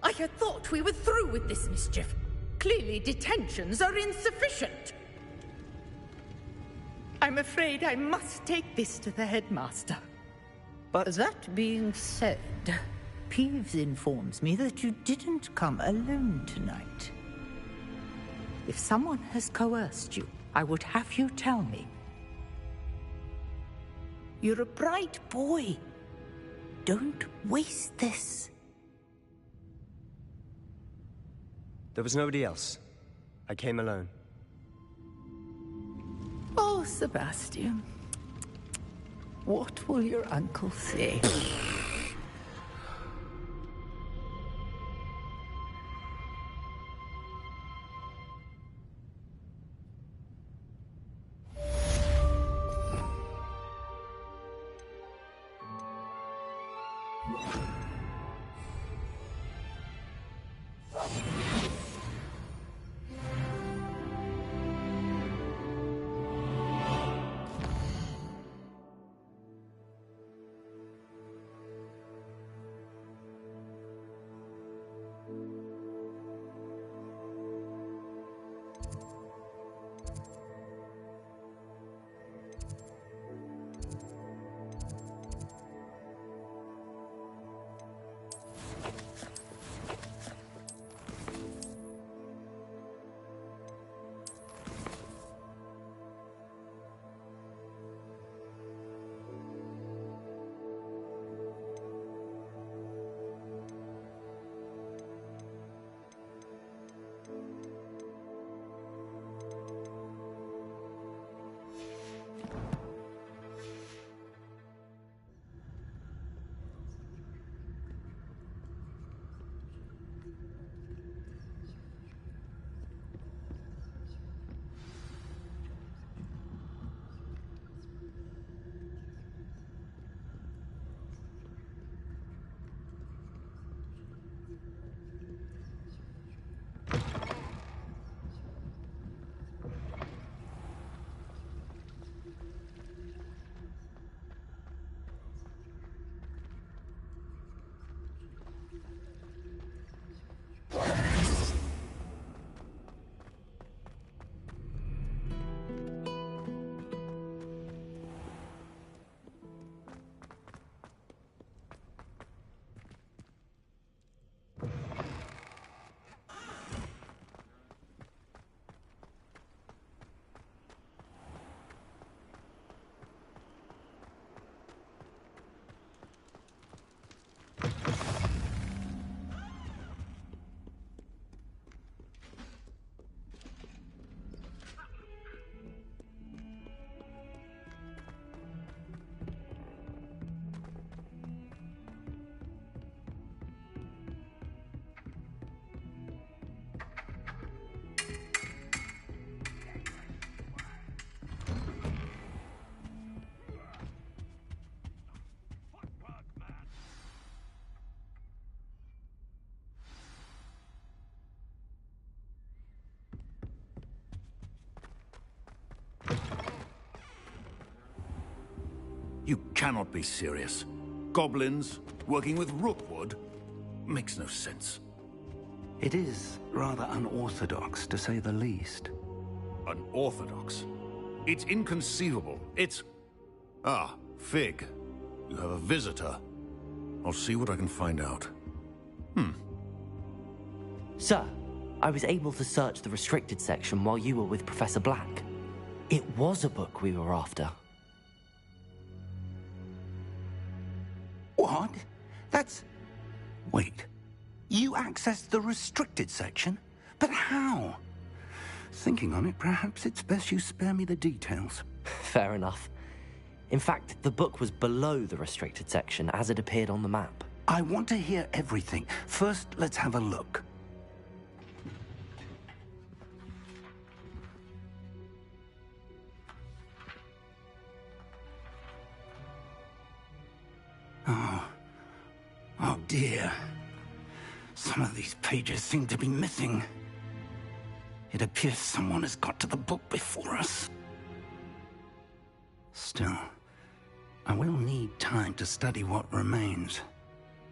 I had thought we were through with this mischief. Clearly detentions are insufficient. I'm afraid I must take this to the headmaster. But that being said, Peeves informs me that you didn't come alone tonight. If someone has coerced you, I would have you tell me. You're a bright boy. Don't waste this. There was nobody else. I came alone. Oh, Sebastian. What will your uncle say? You cannot be serious. Goblins working with Rookwood? Makes no sense. It is rather unorthodox, to say the least. Unorthodox? It's inconceivable. It's... Ah, Fig. You have a visitor. I'll see what I can find out. Sir, I was able to search the restricted section while you were with Professor Black. It was a book we were after. What? That's... Wait. You accessed the restricted section? But how? Thinking on it, perhaps it's best you spare me the details. Fair enough. In fact, the book was below the restricted section as it appeared on the map. I want to hear everything. First, let's have a look. Oh dear. Some of these pages seem to be missing. It appears someone has got to the book before us. Still, I will need time to study what remains.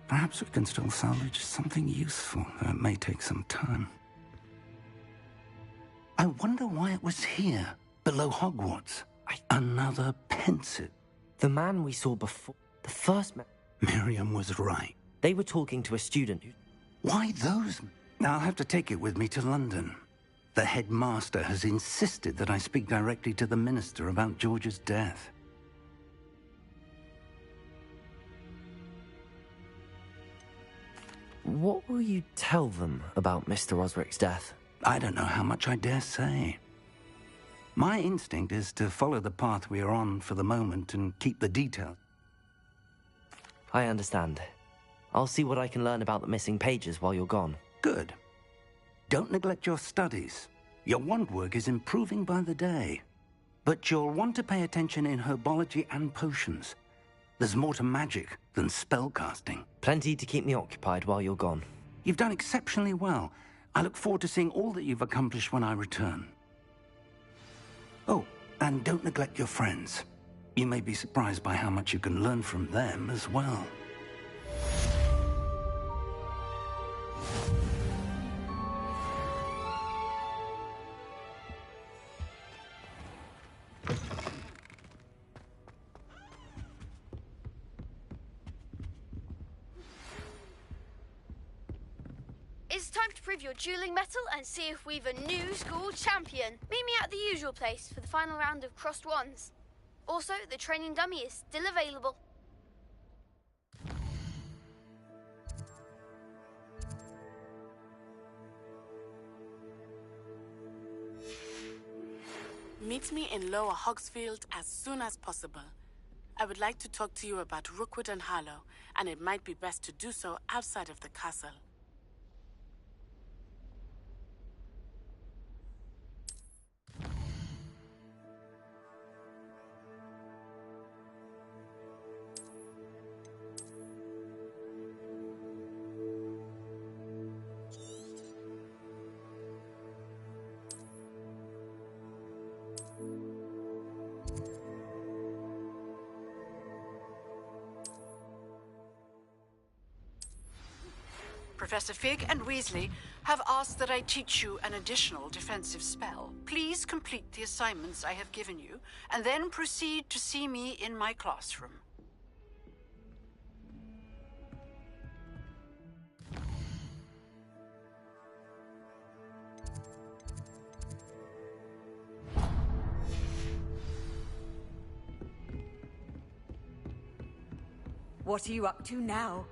Perhaps we can still salvage something useful, though it may take some time. I wonder why it was here, below Hogwarts. Another pensive. The man we saw before, the first man... Miriam was right. They were talking to a student who... Why those? I'll have to take it with me to London. The headmaster has insisted that I speak directly to the minister about George's death. What will you tell them about Mr. Osric's death? I don't know how much I dare say. My instinct is to follow the path we are on for the moment and keep the details. I understand. I'll see what I can learn about the missing pages while you're gone. Good. Don't neglect your studies. Your wand work is improving by the day. But you'll want to pay attention in herbology and potions. There's more to magic than spellcasting. Plenty to keep me occupied while you're gone. You've done exceptionally well. I look forward to seeing all that you've accomplished when I return. Oh, and don't neglect your friends. You may be surprised by how much you can learn from them as well. It's time to prove your dueling mettle and see if we've a new school champion. Meet me at the usual place for the final round of crossed wands. Also, the training dummy is still available. Meet me in Lower Hogsfield as soon as possible. I would like to talk to you about Rookwood and Harlow, and it might be best to do so outside of the castle. Professor Fig and Weasley have asked that I teach you an additional defensive spell. Please complete the assignments I have given you, and then proceed to see me in my classroom. What are you up to now?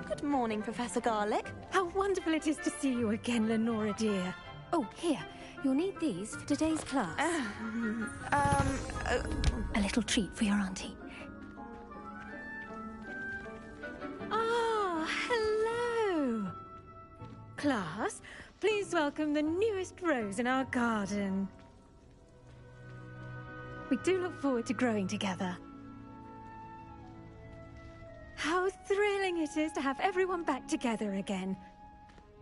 Good morning, Professor Garlick. How wonderful it is to see you again, Lenora dear. Oh, here. You'll need these for today's class. A little treat for your auntie. Ah, hello. Class, please welcome the newest rose in our garden. We do look forward to growing together. How thrilling it is to have everyone back together again.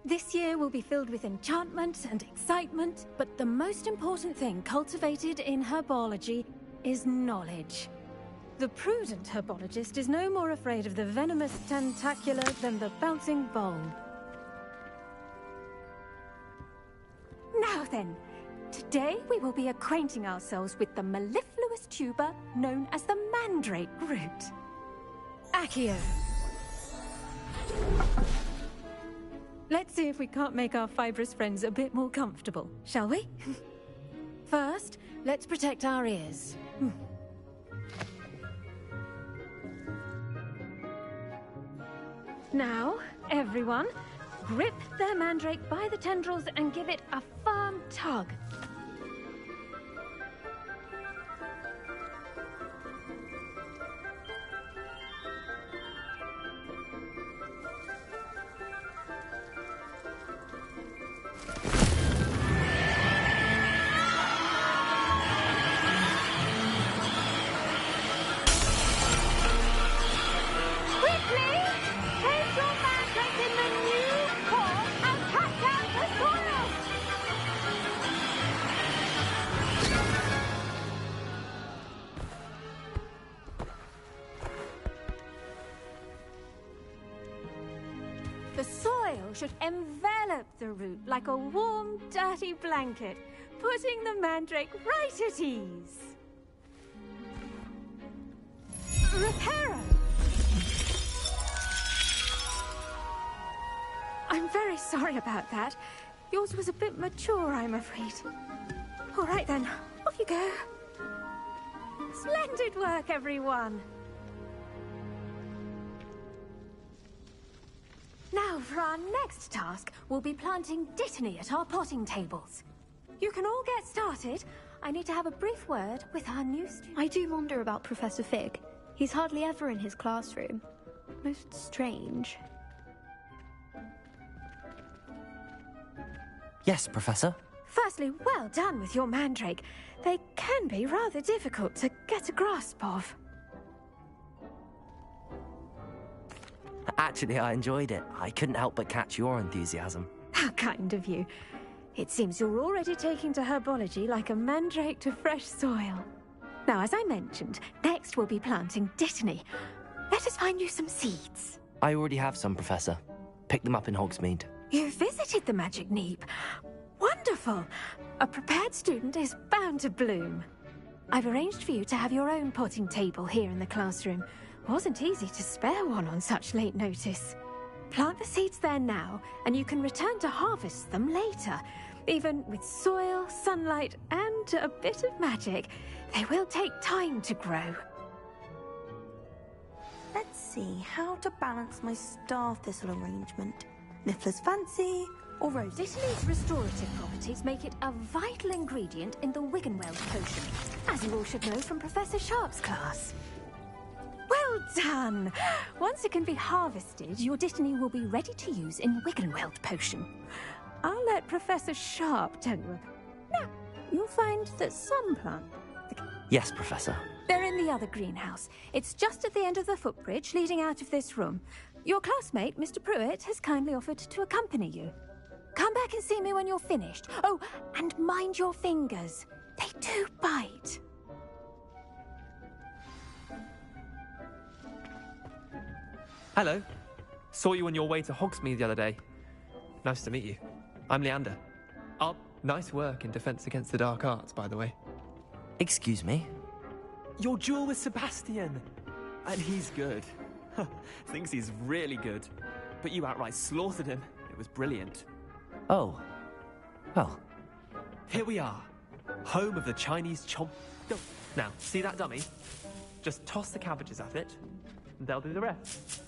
This year will be filled with enchantment and excitement, but the most important thing cultivated in herbology is knowledge. The prudent herbologist is no more afraid of the venomous tentacular than the bouncing bulb. Now then, today we will be acquainting ourselves with the mellifluous tuber known as the mandrake root. Accio. Let's see if we can't make our fibrous friends a bit more comfortable, shall we? First, let's protect our ears. Now, everyone, grip their mandrake by the tendrils and give it a firm tug. The soil should envelop the root like a warm, dirty blanket, putting the mandrake right at ease. Reparo! I'm very sorry about that. Yours was a bit mature, I'm afraid. All right then, off you go. Splendid work, everyone. Now, for our next task, we'll be planting dittany at our potting tables. You can all get started. I need to have a brief word with our new student. I do wonder about Professor Fig. He's hardly ever in his classroom. Most strange. Yes, Professor? Firstly, well done with your mandrake. They can be rather difficult to get a grasp of. Actually, I enjoyed it. I couldn't help but catch your enthusiasm. How kind of you. It seems you're already taking to herbology like a mandrake to fresh soil. Now, as I mentioned, next we'll be planting dittany. Let us find you some seeds. I already have some, Professor. Picked them up in Hogsmeade. You visited the Magic Neep. Wonderful. A prepared student is bound to bloom. I've arranged for you to have your own potting table here in the classroom. Wasn't easy to spare one on such late notice. Plant the seeds there now, and you can return to harvest them later. Even with soil, sunlight, and a bit of magic, they will take time to grow. Let's see how to balance my star thistle arrangement. Niffler's fancy or rose? Dittany's restorative properties make it a vital ingredient in the Wiggenweld potion, as you all should know from Professor Sharp's class. Well done! Once it can be harvested, your dittany will be ready to use in Wiggenweld potion. I'll let Professor Sharp tell you. Now, you'll find that some plants... Yes, Professor. They're in the other greenhouse. It's just at the end of the footbridge leading out of this room. Your classmate, Mr. Pruitt, has kindly offered to accompany you. Come back and see me when you're finished. Oh, and mind your fingers. They do bite. Hello. Saw you on your way to Hogsmeade the other day. Nice to meet you. I'm Leander. Nice work in Defense Against the Dark Arts, by the way. Excuse me? Your duel with Sebastian. And he's good. Thinks he's really good. But you outright slaughtered him. It was brilliant. Oh. Well. Here we are. Home of the Chinese chomp... Now, see that dummy? Just toss the cabbages at it. they'll do the rest.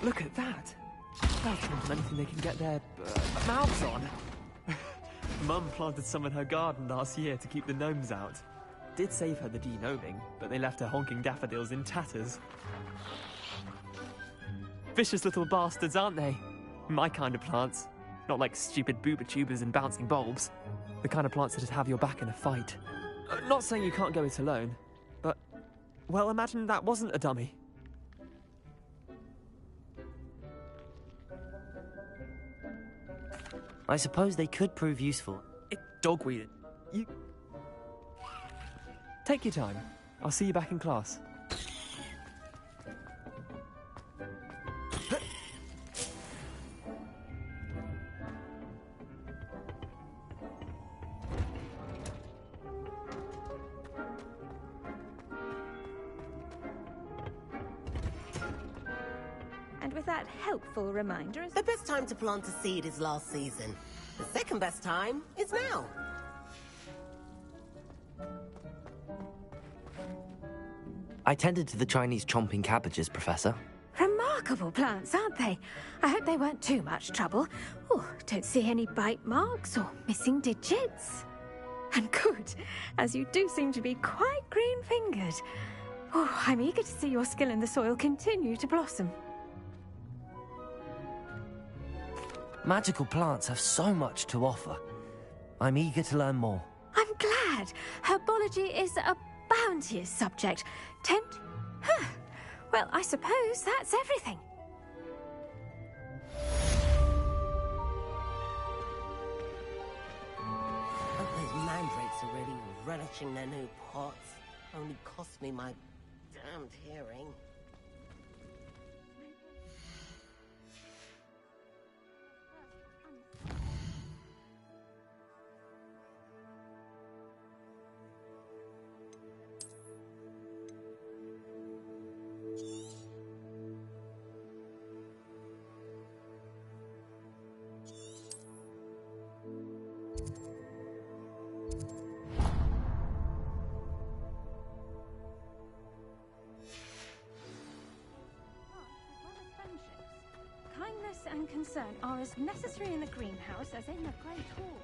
Look at that! They'll turn to anything they can get their mouths on. Mum planted some in her garden last year to keep the gnomes out. Did save her the de-gnoming, but they left her honking daffodils in tatters. Vicious little bastards, aren't they? My kind of plants. Not like stupid booba tubers and bouncing bulbs. The kind of plants that'd have your back in a fight. Not saying you can't go it alone, but... well, imagine that wasn't a dummy. I suppose they could prove useful. Dogweed. You... Take your time. I'll see you back in class. And with that helpful reminder... The best time to plant a seed is last season. The second best time is now. I tended to the Chinese chomping cabbages, Professor. Remarkable plants, aren't they? I hope they weren't too much trouble. Oh, don't see any bite marks or missing digits. And good, as you do seem to be quite green-fingered. Oh, I'm eager to see your skill in the soil continue to blossom. Magical plants have so much to offer. I'm eager to learn more. I'm glad. Herbology is a bounteous subject. Well, I suppose that's everything. Hope those mandrakes are really relishing their new pots. Only cost me my damned hearing. Kindness and concern are as necessary in the greenhouse as in the Great Hall.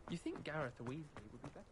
You think Gareth or Weasley would be better?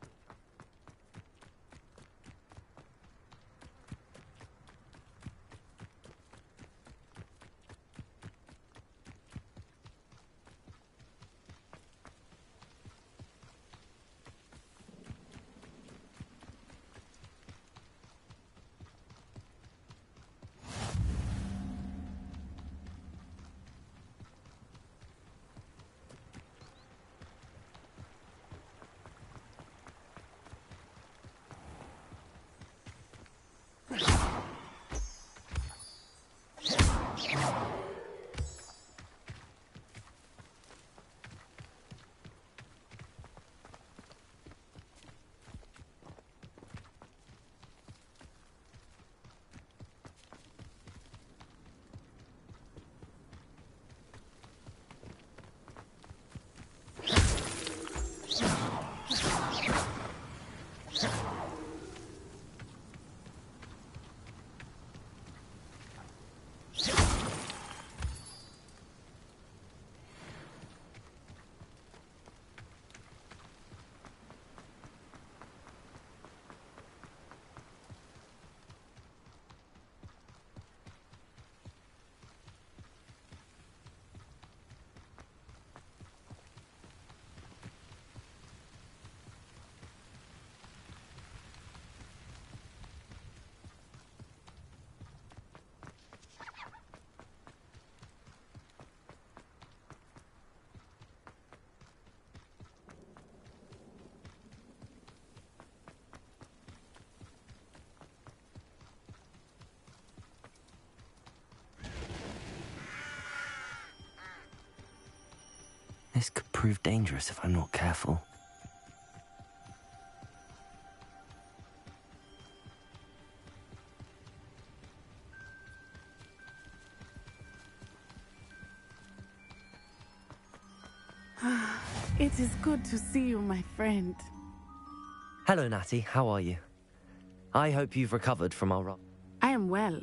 This could prove dangerous if I'm not careful. It is good to see you, my friend. Hello, Natty. How are you? I hope you've recovered from our... I am well,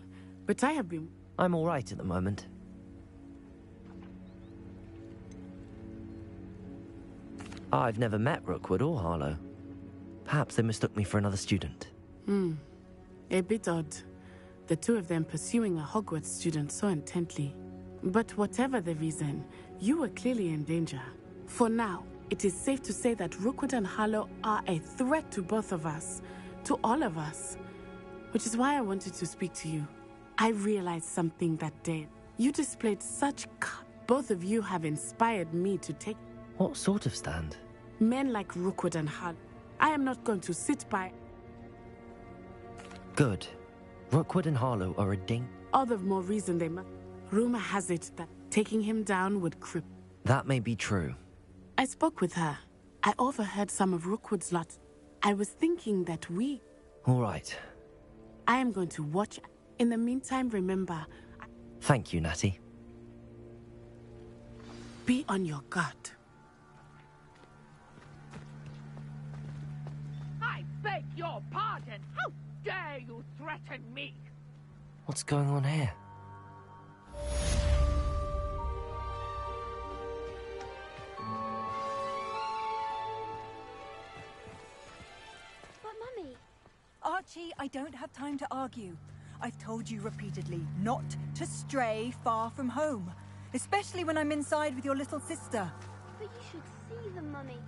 but I have been... I'm all right at the moment. I've never met Rookwood or Harlow. Perhaps they mistook me for another student. A bit odd. The two of them pursuing a Hogwarts student so intently. But whatever the reason, you were clearly in danger. For now, it is safe to say that Rookwood and Harlow are a threat to both of us. To all of us. Which is why I wanted to speak to you. I realized something that day. You displayed such both of you have inspired me to take... What sort of stand? Men like Rookwood and Harlow. I am not going to sit by... Good. Rookwood and Harlow are a all the more reason they must... Rumor has it that taking him down would cripple... That may be true. I spoke with her. I overheard some of Rookwood's lot. I was thinking that we... All right. I am going to watch. In the meantime, remember... Thank you, Natty. Be on your guard. I beg your pardon. How dare you threaten me? What's going on here? But, Mummy... Archie, I don't have time to argue. I've told you repeatedly not to stray far from home. Especially when I'm inside with your little sister. But you should see them, Mummy.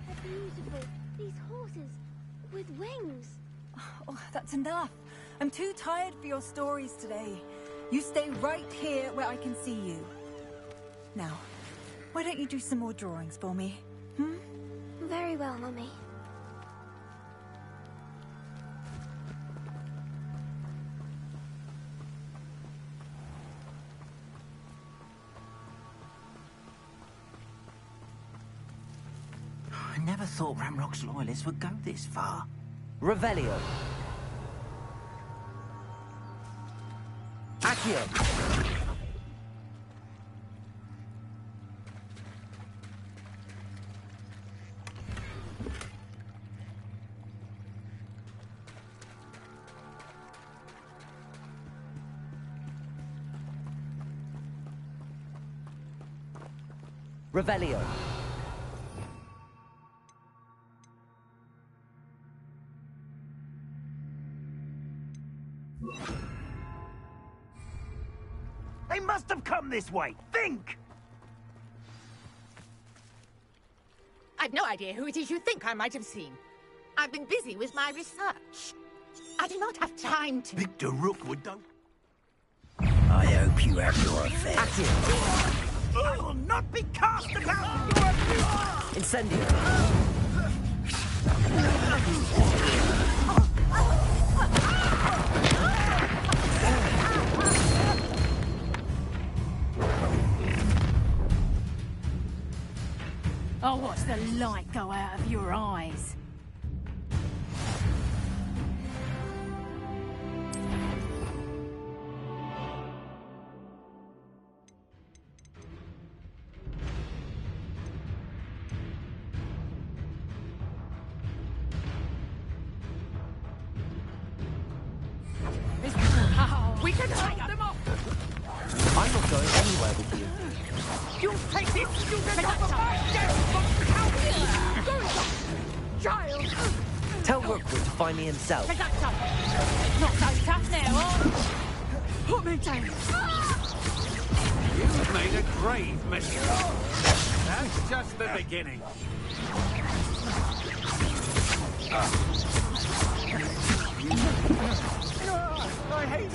They're beautiful. These horses with wings. Oh, that's enough. I'm too tired for your stories today. You stay right here where I can see you. Now, why don't you do some more drawings for me? Very well, Mummy. I never thought Ramrock's loyalists would go this far. Revelio. Accio. Revelio. They must have come this way. Think! I've no idea who it is you think I might have seen. I've been busy with my research. I do not have time to... Victor Rookwood don't... I hope you have your affair. I will not be cast about! Incendio. Oh, watch the light go out of your eyes. We can take them off! I'm not going anywhere with you. You take this student off of my desk! Child! Tell Rookwood to find me himself. Take that tough! Not so tough now, huh? Put me down! You've made a grave mistake. That's just the beginning. I hate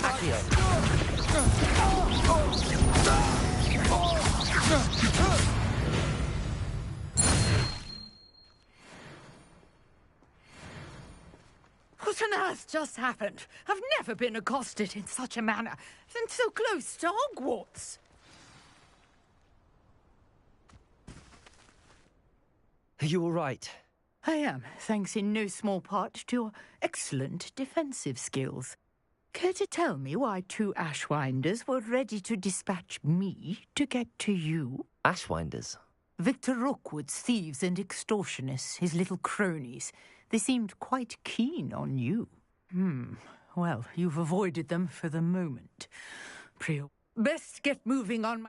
What on earth just happened? I've never been accosted in such a manner, and so close to Hogwarts. Are you all right? I am, thanks in no small part to your excellent defensive skills. Care to tell me why 2 Ashwinders were ready to dispatch me to get to you? Ashwinders? Victor Rookwood's thieves and extortionists, his little cronies. They seemed quite keen on you. Well, you've avoided them for the moment. Best get moving on my...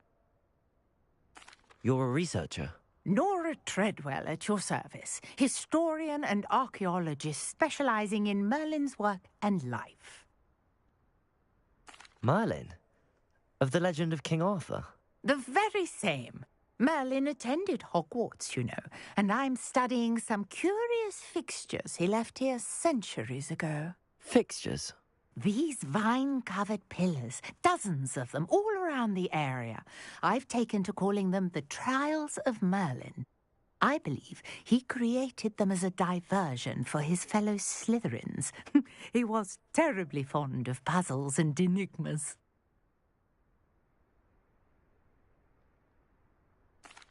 You're a researcher? Nora Treadwell at your service, historian and archaeologist specializing in Merlin's work and life. Merlin? Of the legend of King Arthur? The very same. Merlin attended Hogwarts, you know, and I'm studying some curious fixtures he left here centuries ago. Fixtures? These vine-covered pillars, dozens of them, all around the area. I've taken to calling them the Trials of Merlin. I believe he created them as a diversion for his fellow Slytherins. He was terribly fond of puzzles and enigmas.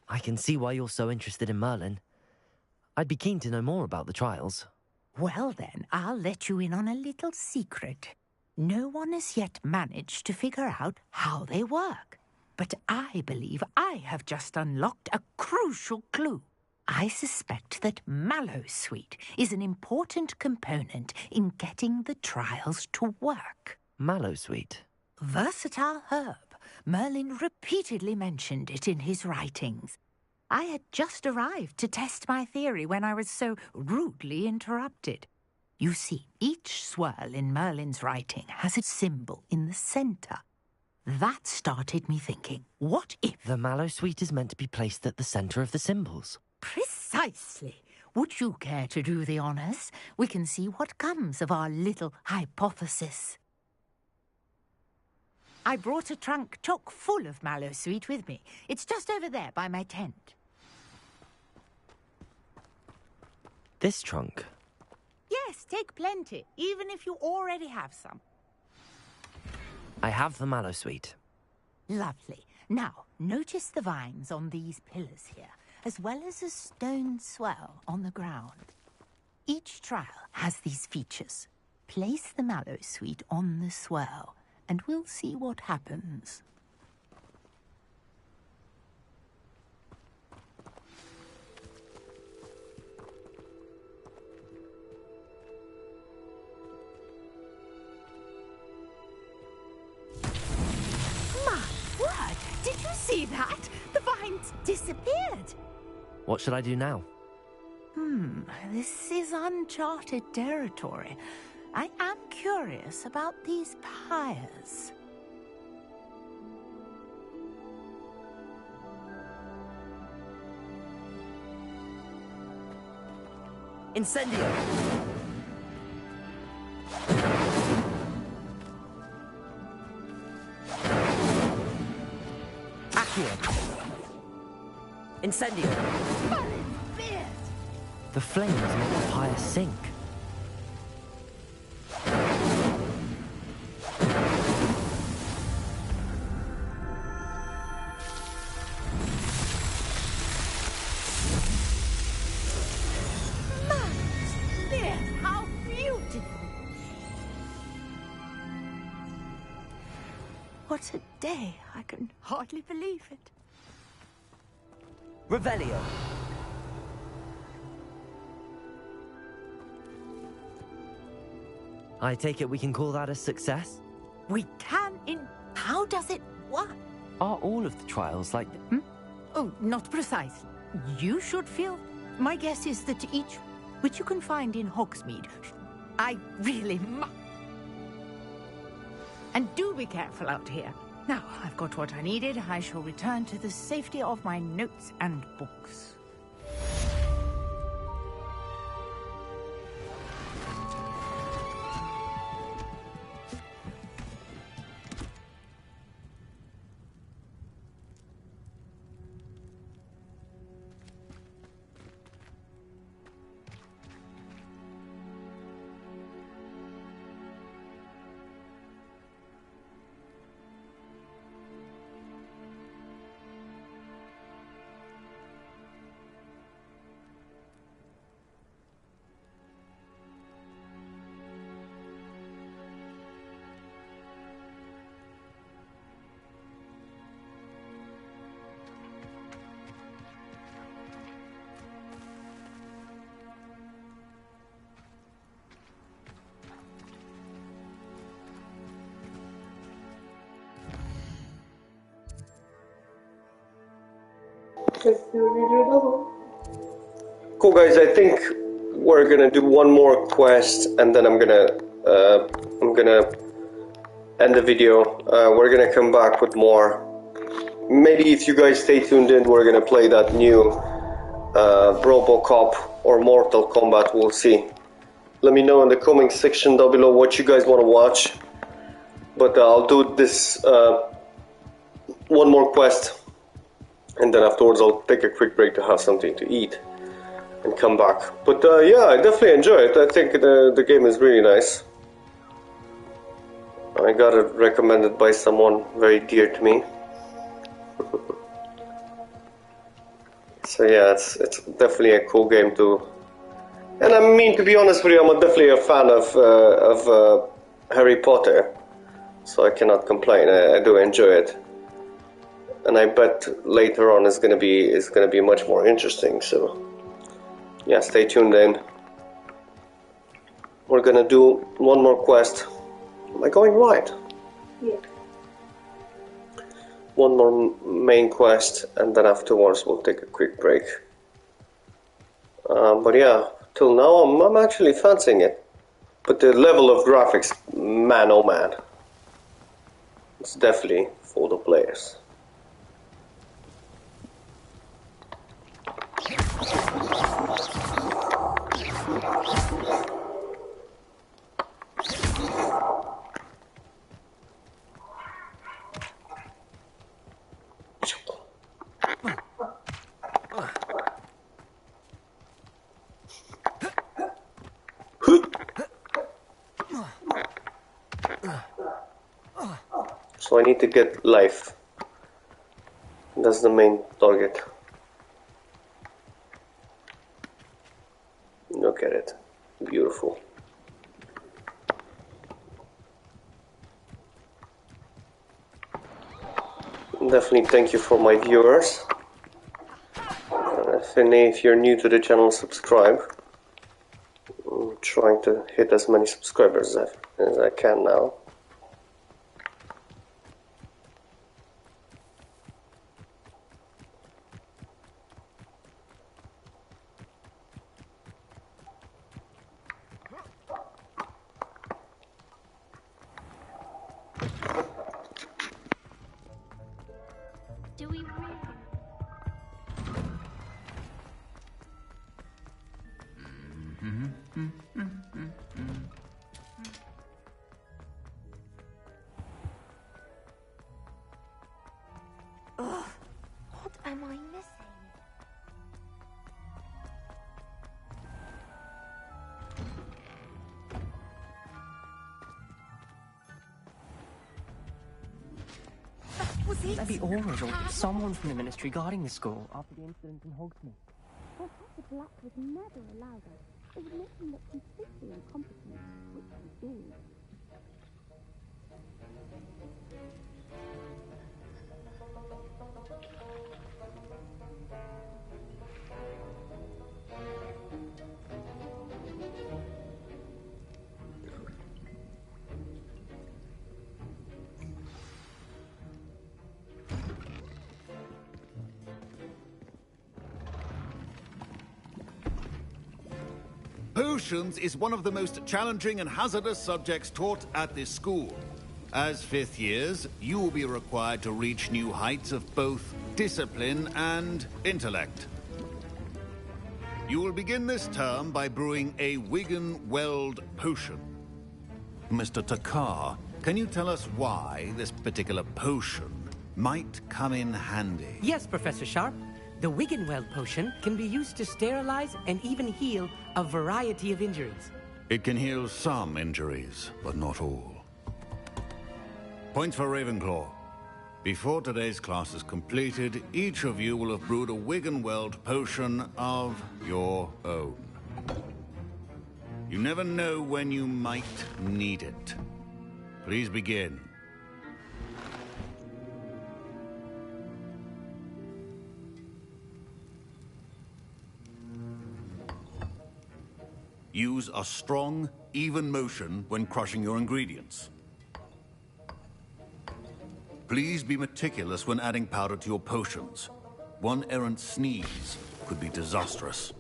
I can see why you're so interested in Merlin. I'd be keen to know more about the trials. Well then, I'll let you in on a little secret. No one has yet managed to figure out how they work. But I believe I have just unlocked a crucial clue. I suspect that Mallowsweet is an important component in getting the trials to work. Mallowsweet? Versatile herb. Merlin repeatedly mentioned it in his writings. I had just arrived to test my theory when I was so rudely interrupted. You see, each swirl in Merlin's writing has its symbol in the centre. That started me thinking, what if... The Mallowsweet is meant to be placed at the centre of the symbols. Precisely. Would you care to do the honours? We can see what comes of our little hypothesis. I brought a trunk chock full of Mallowsweet with me. It's just over there by my tent. This trunk? Yes, take plenty, even if you already have some. I have the Mallowsweet. Lovely. Now, notice the vines on these pillars here, as well as a stone swell on the ground. Each trial has these features. Place the Mallowsweet on the swell, and we'll see what happens. My word! Did you see that? The vines disappeared. What should I do now? This is uncharted territory. I am curious about these pyres. Incendio! Accio! Incendio! The flames make the pyre sink. How beautiful! What a day! I can hardly believe it. Revelio! I take it we can call that a success? We can How does it work? Are all of the trials like... Oh, not precisely. You should feel... My guess is that each... which you can find in Hogsmeade. I really must... And do be careful out here. Now, I've got what I needed. I shall return to the safety of my notes and books. Cool, guys. I think we're gonna do one more quest, and then I'm gonna end the video. We're gonna come back with more. Maybe if you guys stay tuned in, we're gonna play that new RoboCop or Mortal Kombat. We'll see. Let me know in the comment section down below what you guys want to watch. But I'll do this one more quest, and then afterwards I'll take a quick break to have something to eat and come back. But yeah, I definitely enjoy it. I think the game is really nice. I got it recommended by someone very dear to me. So yeah, it's definitely a cool game too. And I mean, to be honest with you, I'm definitely a fan of Harry Potter, so I cannot complain. I do enjoy it, and I bet later on it's gonna be much more interesting. So yeah, stay tuned in. We're gonna do one more quest. Am I going right? Yeah. One more main quest, and then afterwards we'll take a quick break. But yeah, till now I'm actually fancying it. But the level of graphics, man oh man, it's definitely for the players. So I need to get life. That's the main target. Look at it. Beautiful. Definitely thank you for my viewers. If you're new to the channel, subscribe. I'm trying to hit as many subscribers as I can now. Do we really? Ugh, what am I missing? Was it? Maybe Aura's or someone from the Ministry guarding the school after the incident in Hogsmeade. Professor Black would never allow that. It would make him look completely incompetent, which he is. Potions is one of the most challenging and hazardous subjects taught at this school. As fifth years, you will be required to reach new heights of both discipline and intellect. You will begin this term by brewing a Wigan-Weld potion. Mr. Takar, can you tell us why this particular potion might come in handy? Yes, Professor Sharp. The Wigan-Weld potion can be used to sterilize and even heal a variety of injuries. It can heal some injuries, but not all. Points for Ravenclaw. Before today's class is completed, each of you will have brewed a Wigan-Weld potion of your own. You never know when you might need it. Please begin. Use a strong, even motion when crushing your ingredients. Please be meticulous when adding powder to your potions. One errant sneeze could be disastrous.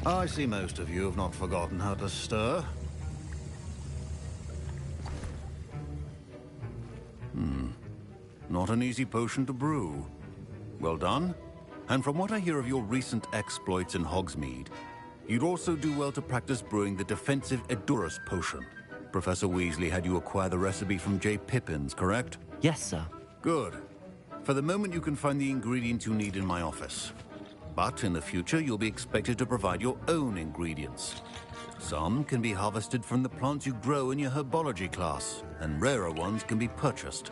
I see most of you have not forgotten how to stir. Not an easy potion to brew. Well done. And from what I hear of your recent exploits in Hogsmeade, you'd also do well to practice brewing the defensive Edurus potion. Professor Weasley had you acquire the recipe from J. Pippins, correct? Yes, sir. Good. For the moment, you can find the ingredients you need in my office. But in the future, you'll be expected to provide your own ingredients. Some can be harvested from the plants you grow in your herbology class, and rarer ones can be purchased.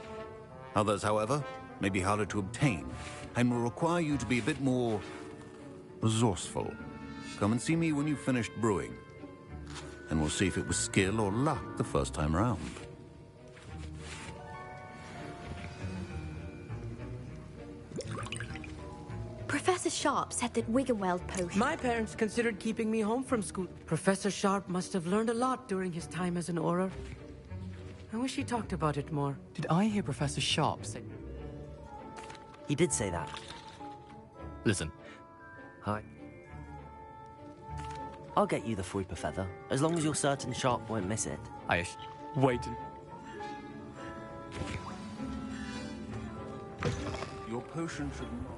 Others, however, may be harder to obtain, and will require you to be a bit more resourceful. Come and see me when you've finished brewing, and we'll see if it was skill or luck the first time round. Professor Sharp said that Wiggenweld potion... My parents considered keeping me home from school. Professor Sharp must have learned a lot during his time as an Auror. I wish he talked about it more. Did I hear Professor Sharp say... He did say that. Listen. Hi. I'll get you the Fruiper feather, as long as you're certain Sharp won't miss it. Wait. Your potion should not...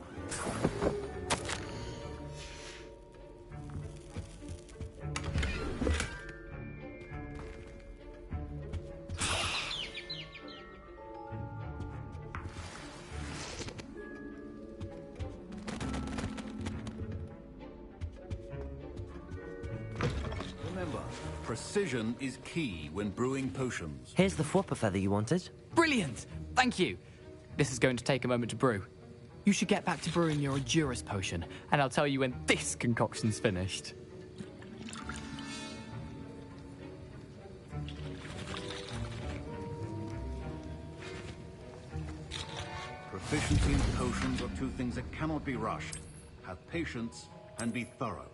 Remember, precision is key when brewing potions. Here's the Fruiper feather you wanted. Brilliant! Thank you. This is going to take a moment to brew. You should get back to brewing your Edurus potion, and I'll tell you when this concoction's finished. Proficiency in potions are two things that cannot be rushed. Have patience and be thorough.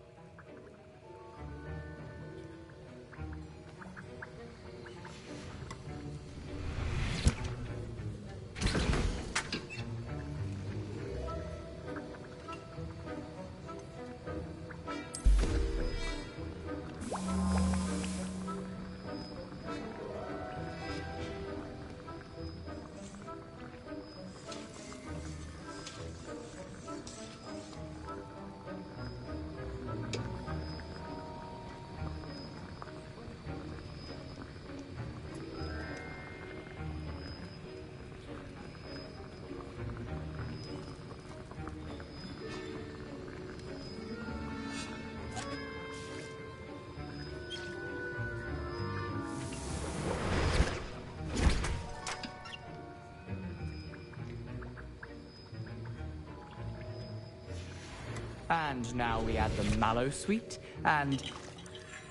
And now we add the mallow sweet, and...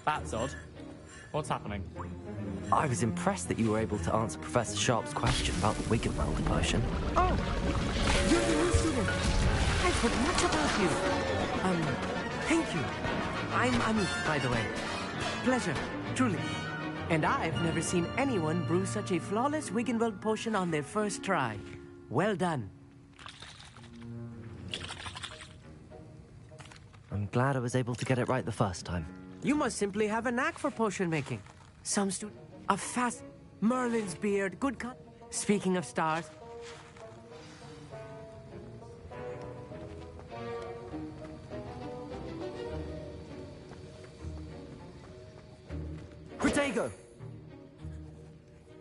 That's odd. What's happening? I was impressed that you were able to answer Professor Sharp's question about the Wiggenweld potion. Oh! You're the new student! I've heard much about you. Thank you. I'm Amit, by the way. Pleasure, truly. And I've never seen anyone brew such a flawless Wiggenweld potion on their first try. Well done. I'm glad I was able to get it right the first time. You must simply have a knack for potion making. Some student... A fast... Merlin's beard, good cut. Speaking of stars... Protego!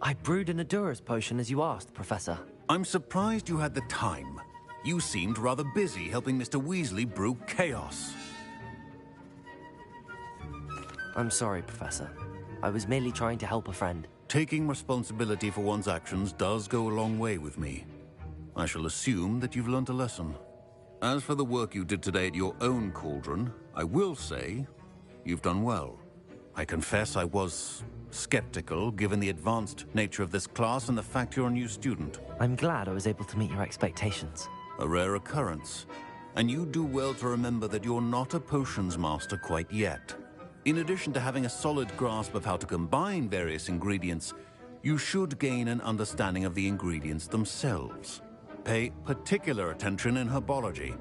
I brewed an Edurus potion as you asked, Professor. I'm surprised you had the time. You seemed rather busy helping Mr. Weasley brew chaos. I'm sorry, Professor. I was merely trying to help a friend. Taking responsibility for one's actions does go a long way with me. I shall assume that you've learnt a lesson. As for the work you did today at your own cauldron, I will say you've done well. I confess I was skeptical, given the advanced nature of this class and the fact you're a new student. I'm glad I was able to meet your expectations. A rare occurrence. And you do well to remember that you're not a potions master quite yet. In addition to having a solid grasp of how to combine various ingredients, you should gain an understanding of the ingredients themselves. Pay particular attention in herbology.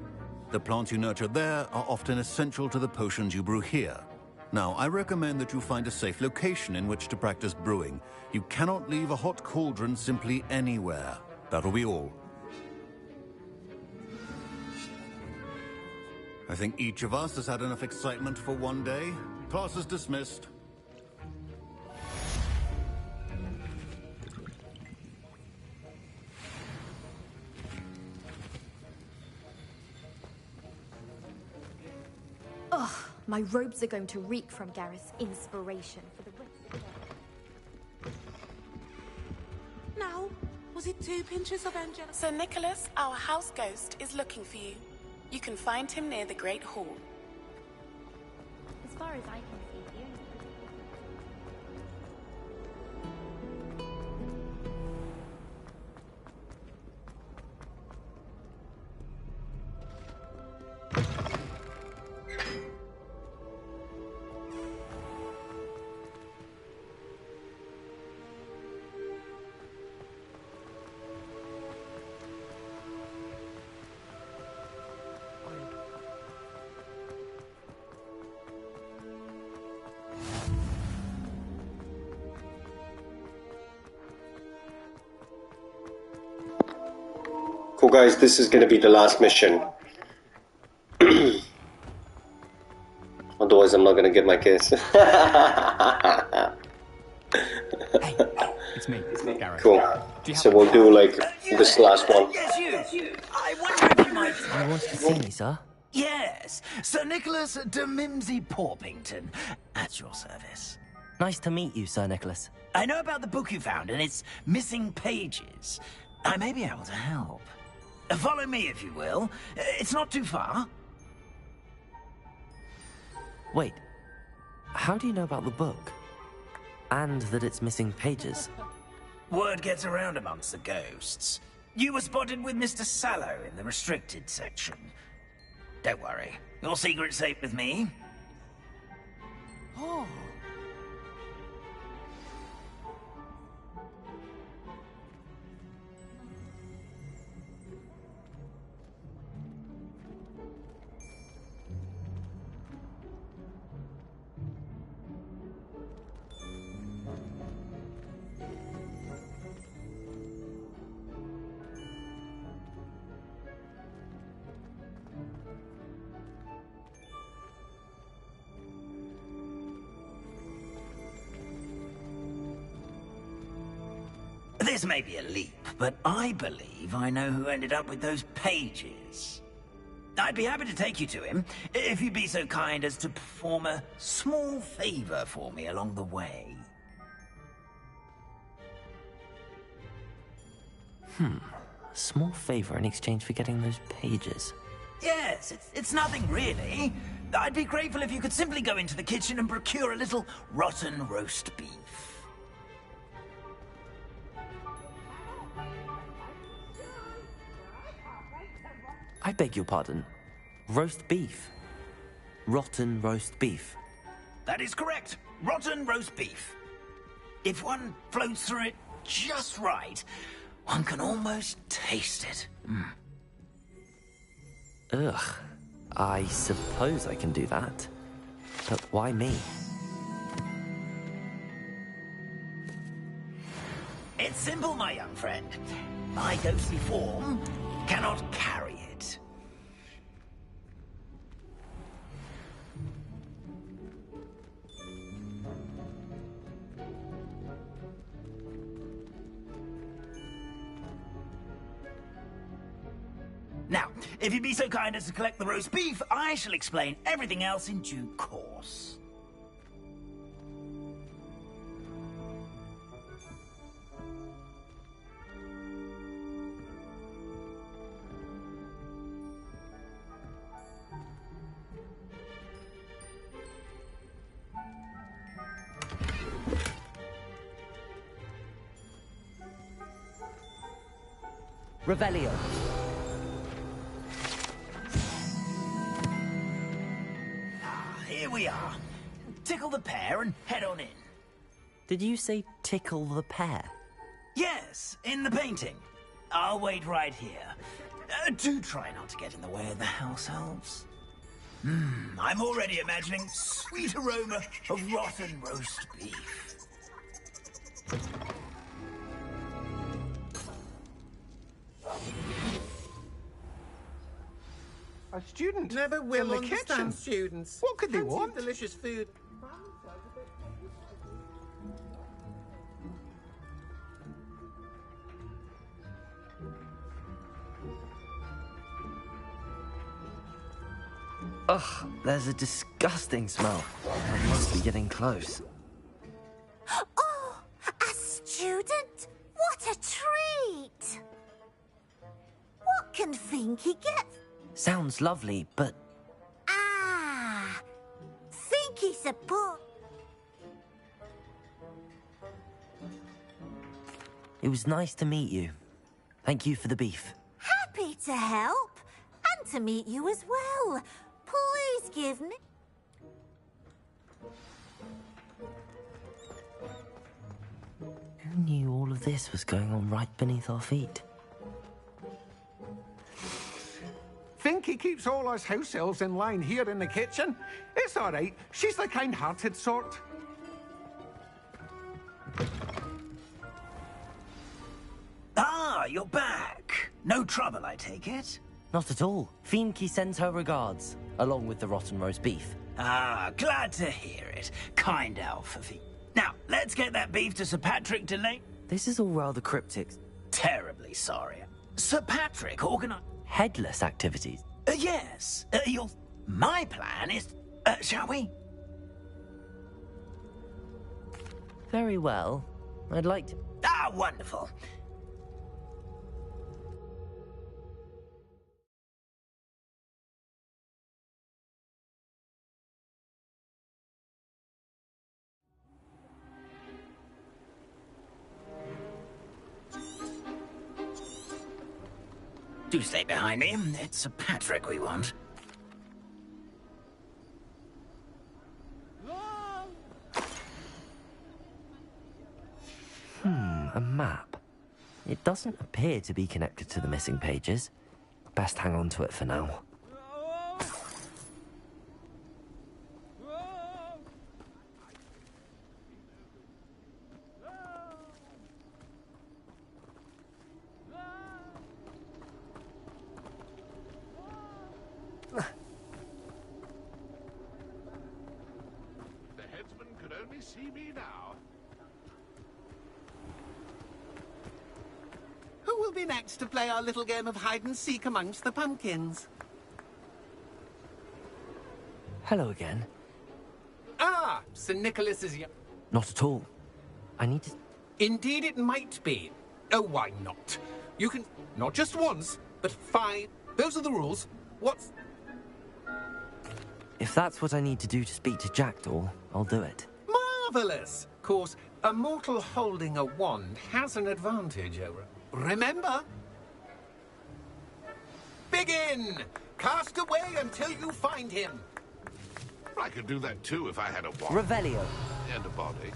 The plants you nurture there are often essential to the potions you brew here. Now, I recommend that you find a safe location in which to practice brewing. You cannot leave a hot cauldron simply anywhere. That'll be all. I think each of us has had enough excitement for one day. Class is dismissed. Ugh, my robes are going to reek from Gareth's inspiration for the rest of the... Now, was it 2 pinches of Angela? Sir Nicholas, our house ghost, is looking for you. You can find him near the Great Hall. As far as I can see, the only... Cool, guys, this is going to be the last mission. Otherwise, I'm not going to get my kiss. It's me, Gareth. Cool. So we'll do, like, this last one. Yes, you. I wonder if you might... You wanted to see me, sir? Yes, Sir Nicholas de Mimsy Porpington, at your service. Nice to meet you, Sir Nicholas. I know about the book you found and its missing pages. I may be able to help. Follow me, if you will. It's not too far. Wait, how do you know about the book? And that it's missing pages? Word gets around amongst the ghosts. You were spotted with Mr. Sallow in the restricted section. Don't worry, your secret's safe with me. Oh. This may be a leap, but I believe I know who ended up with those pages. I'd be happy to take you to him, if you'd be so kind as to perform a small favor for me along the way. A small favor in exchange for getting those pages. Yes, it's nothing really. I'd be grateful if you could simply go into the kitchen and procure a little rotten roast beef. I beg your pardon. Roast beef. Rotten roast beef. That is correct. Rotten roast beef. If one floats through it just right, one can almost taste it. Ugh. I suppose I can do that. But why me? It's simple, my young friend. My ghostly form cannot carry it. Now, if you'd be so kind as to collect the roast beef, I shall explain everything else in due course. Revelio. Here we are. Tickle the pear and head on in. Did you say tickle the pear? Yes, in the painting. I'll wait right here. Do try not to get in the way of the house elves. I'm already imagining sweet aroma of rotten roast beef. A student Never will in the understand kitchen. students. What could they Plenty of want? delicious food. Ugh, there's a disgusting smell. I must be getting close. Oh, a student? What a treat! What can Finky get? Sounds lovely, but Ah, Finky's a book. it was nice to meet you. Thank you for the beef. Happy to help, and to meet you as well. Please give me... Who knew all of this was going on right beneath our feet? Finky keeps all us house elves in line here in the kitchen. It's all right. She's the kind-hearted sort. Ah, you're back. No trouble, I take it? Not at all. Finky sends her regards, along with the rotten roast beef. Ah, glad to hear it. Kind elf of you. Now, let's get that beef to Sir Patrick Delay. This is all rather cryptic. Terribly sorry. Sir Patrick organized... Headless activities. Yes. My plan is... shall we? Very well. I'd like to... Ah, wonderful. Do stay behind me. It's Sir Patrick we want. A map. It doesn't appear to be connected to the missing pages. Best hang on to it for now. The headsman could only see me now. Who will be next to play our little game of hide-and-seek amongst the pumpkins? Hello again. Ah, St. Nicholas is... Not at all. I need to... Indeed it might be. Oh, why not? You can... Not just once, but 5. Those are the rules. What's... If that's what I need to do to speak to Jackdaw, I'll do it. Marvellous! Of course, a mortal holding a wand has an advantage over... Remember? Begin! Cast away until you find him. I could do that too if I had a wand. Revelio. And a body.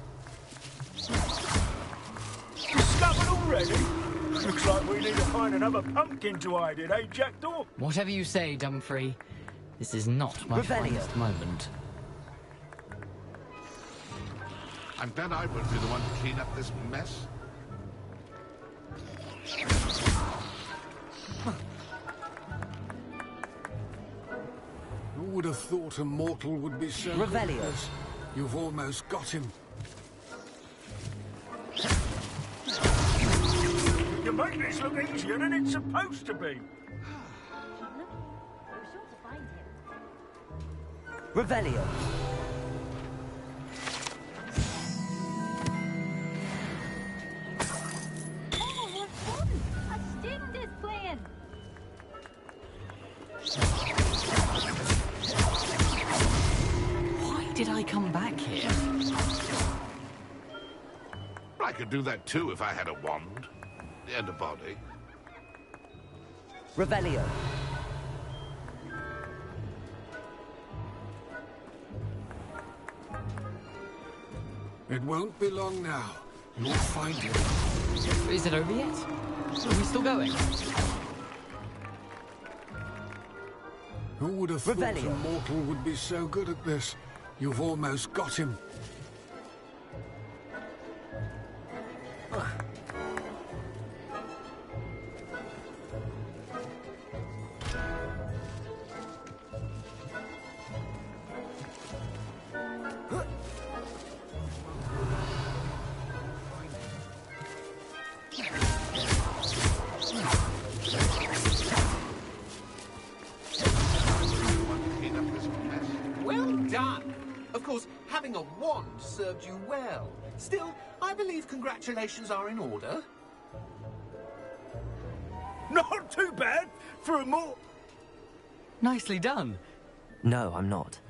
Discovered already? Looks like we need to find another pumpkin to hide in, eh, Jackdaw? Whatever you say, Dumfrey. This is not my finest moment. I'm glad I won't be the one to clean up this mess. Who would have thought a mortal would be so Revelio. hopeless? You've almost got him. You make this look easier than it's supposed to be. Revelio. Oh, what fun! A student is playing! Why did I come back here? I could do that too if I had a wand. And a body. Revelio. It won't be long now. You'll find him. Is it over yet? Are we still going? Who would have thought a Revelio. mortal would be so good at this? You've almost got him. Well done! Of course, having a wand served you well. Still, I believe congratulations are in order. Not too bad for a more. Nicely done. No, I'm not.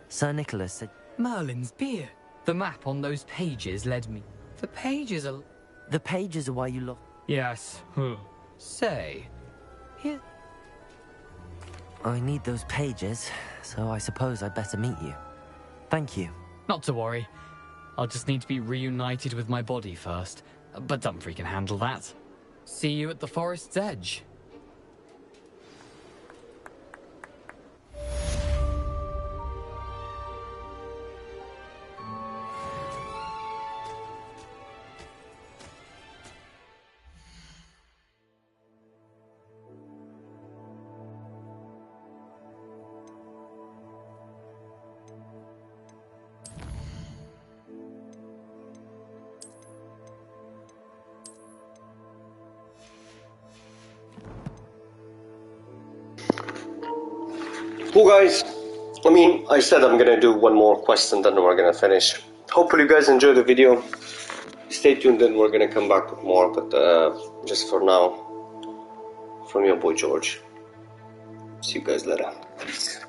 Sir Nicholas said... Merlin's beer. The map on those pages led me. The pages are... The pages are why you look... Yes. Say. Here... I need those pages, so I suppose I'd better meet you. Thank you. Not to worry. I'll just need to be reunited with my body first. But Dumfries can handle that. See you at the forest's edge. Cool, guys. I said I'm gonna do one more quest and then we're gonna finish. Hopefully you guys enjoyed the video. Stay tuned, then we're gonna come back with more, but just for now, from your boy George. See you guys later. Peace.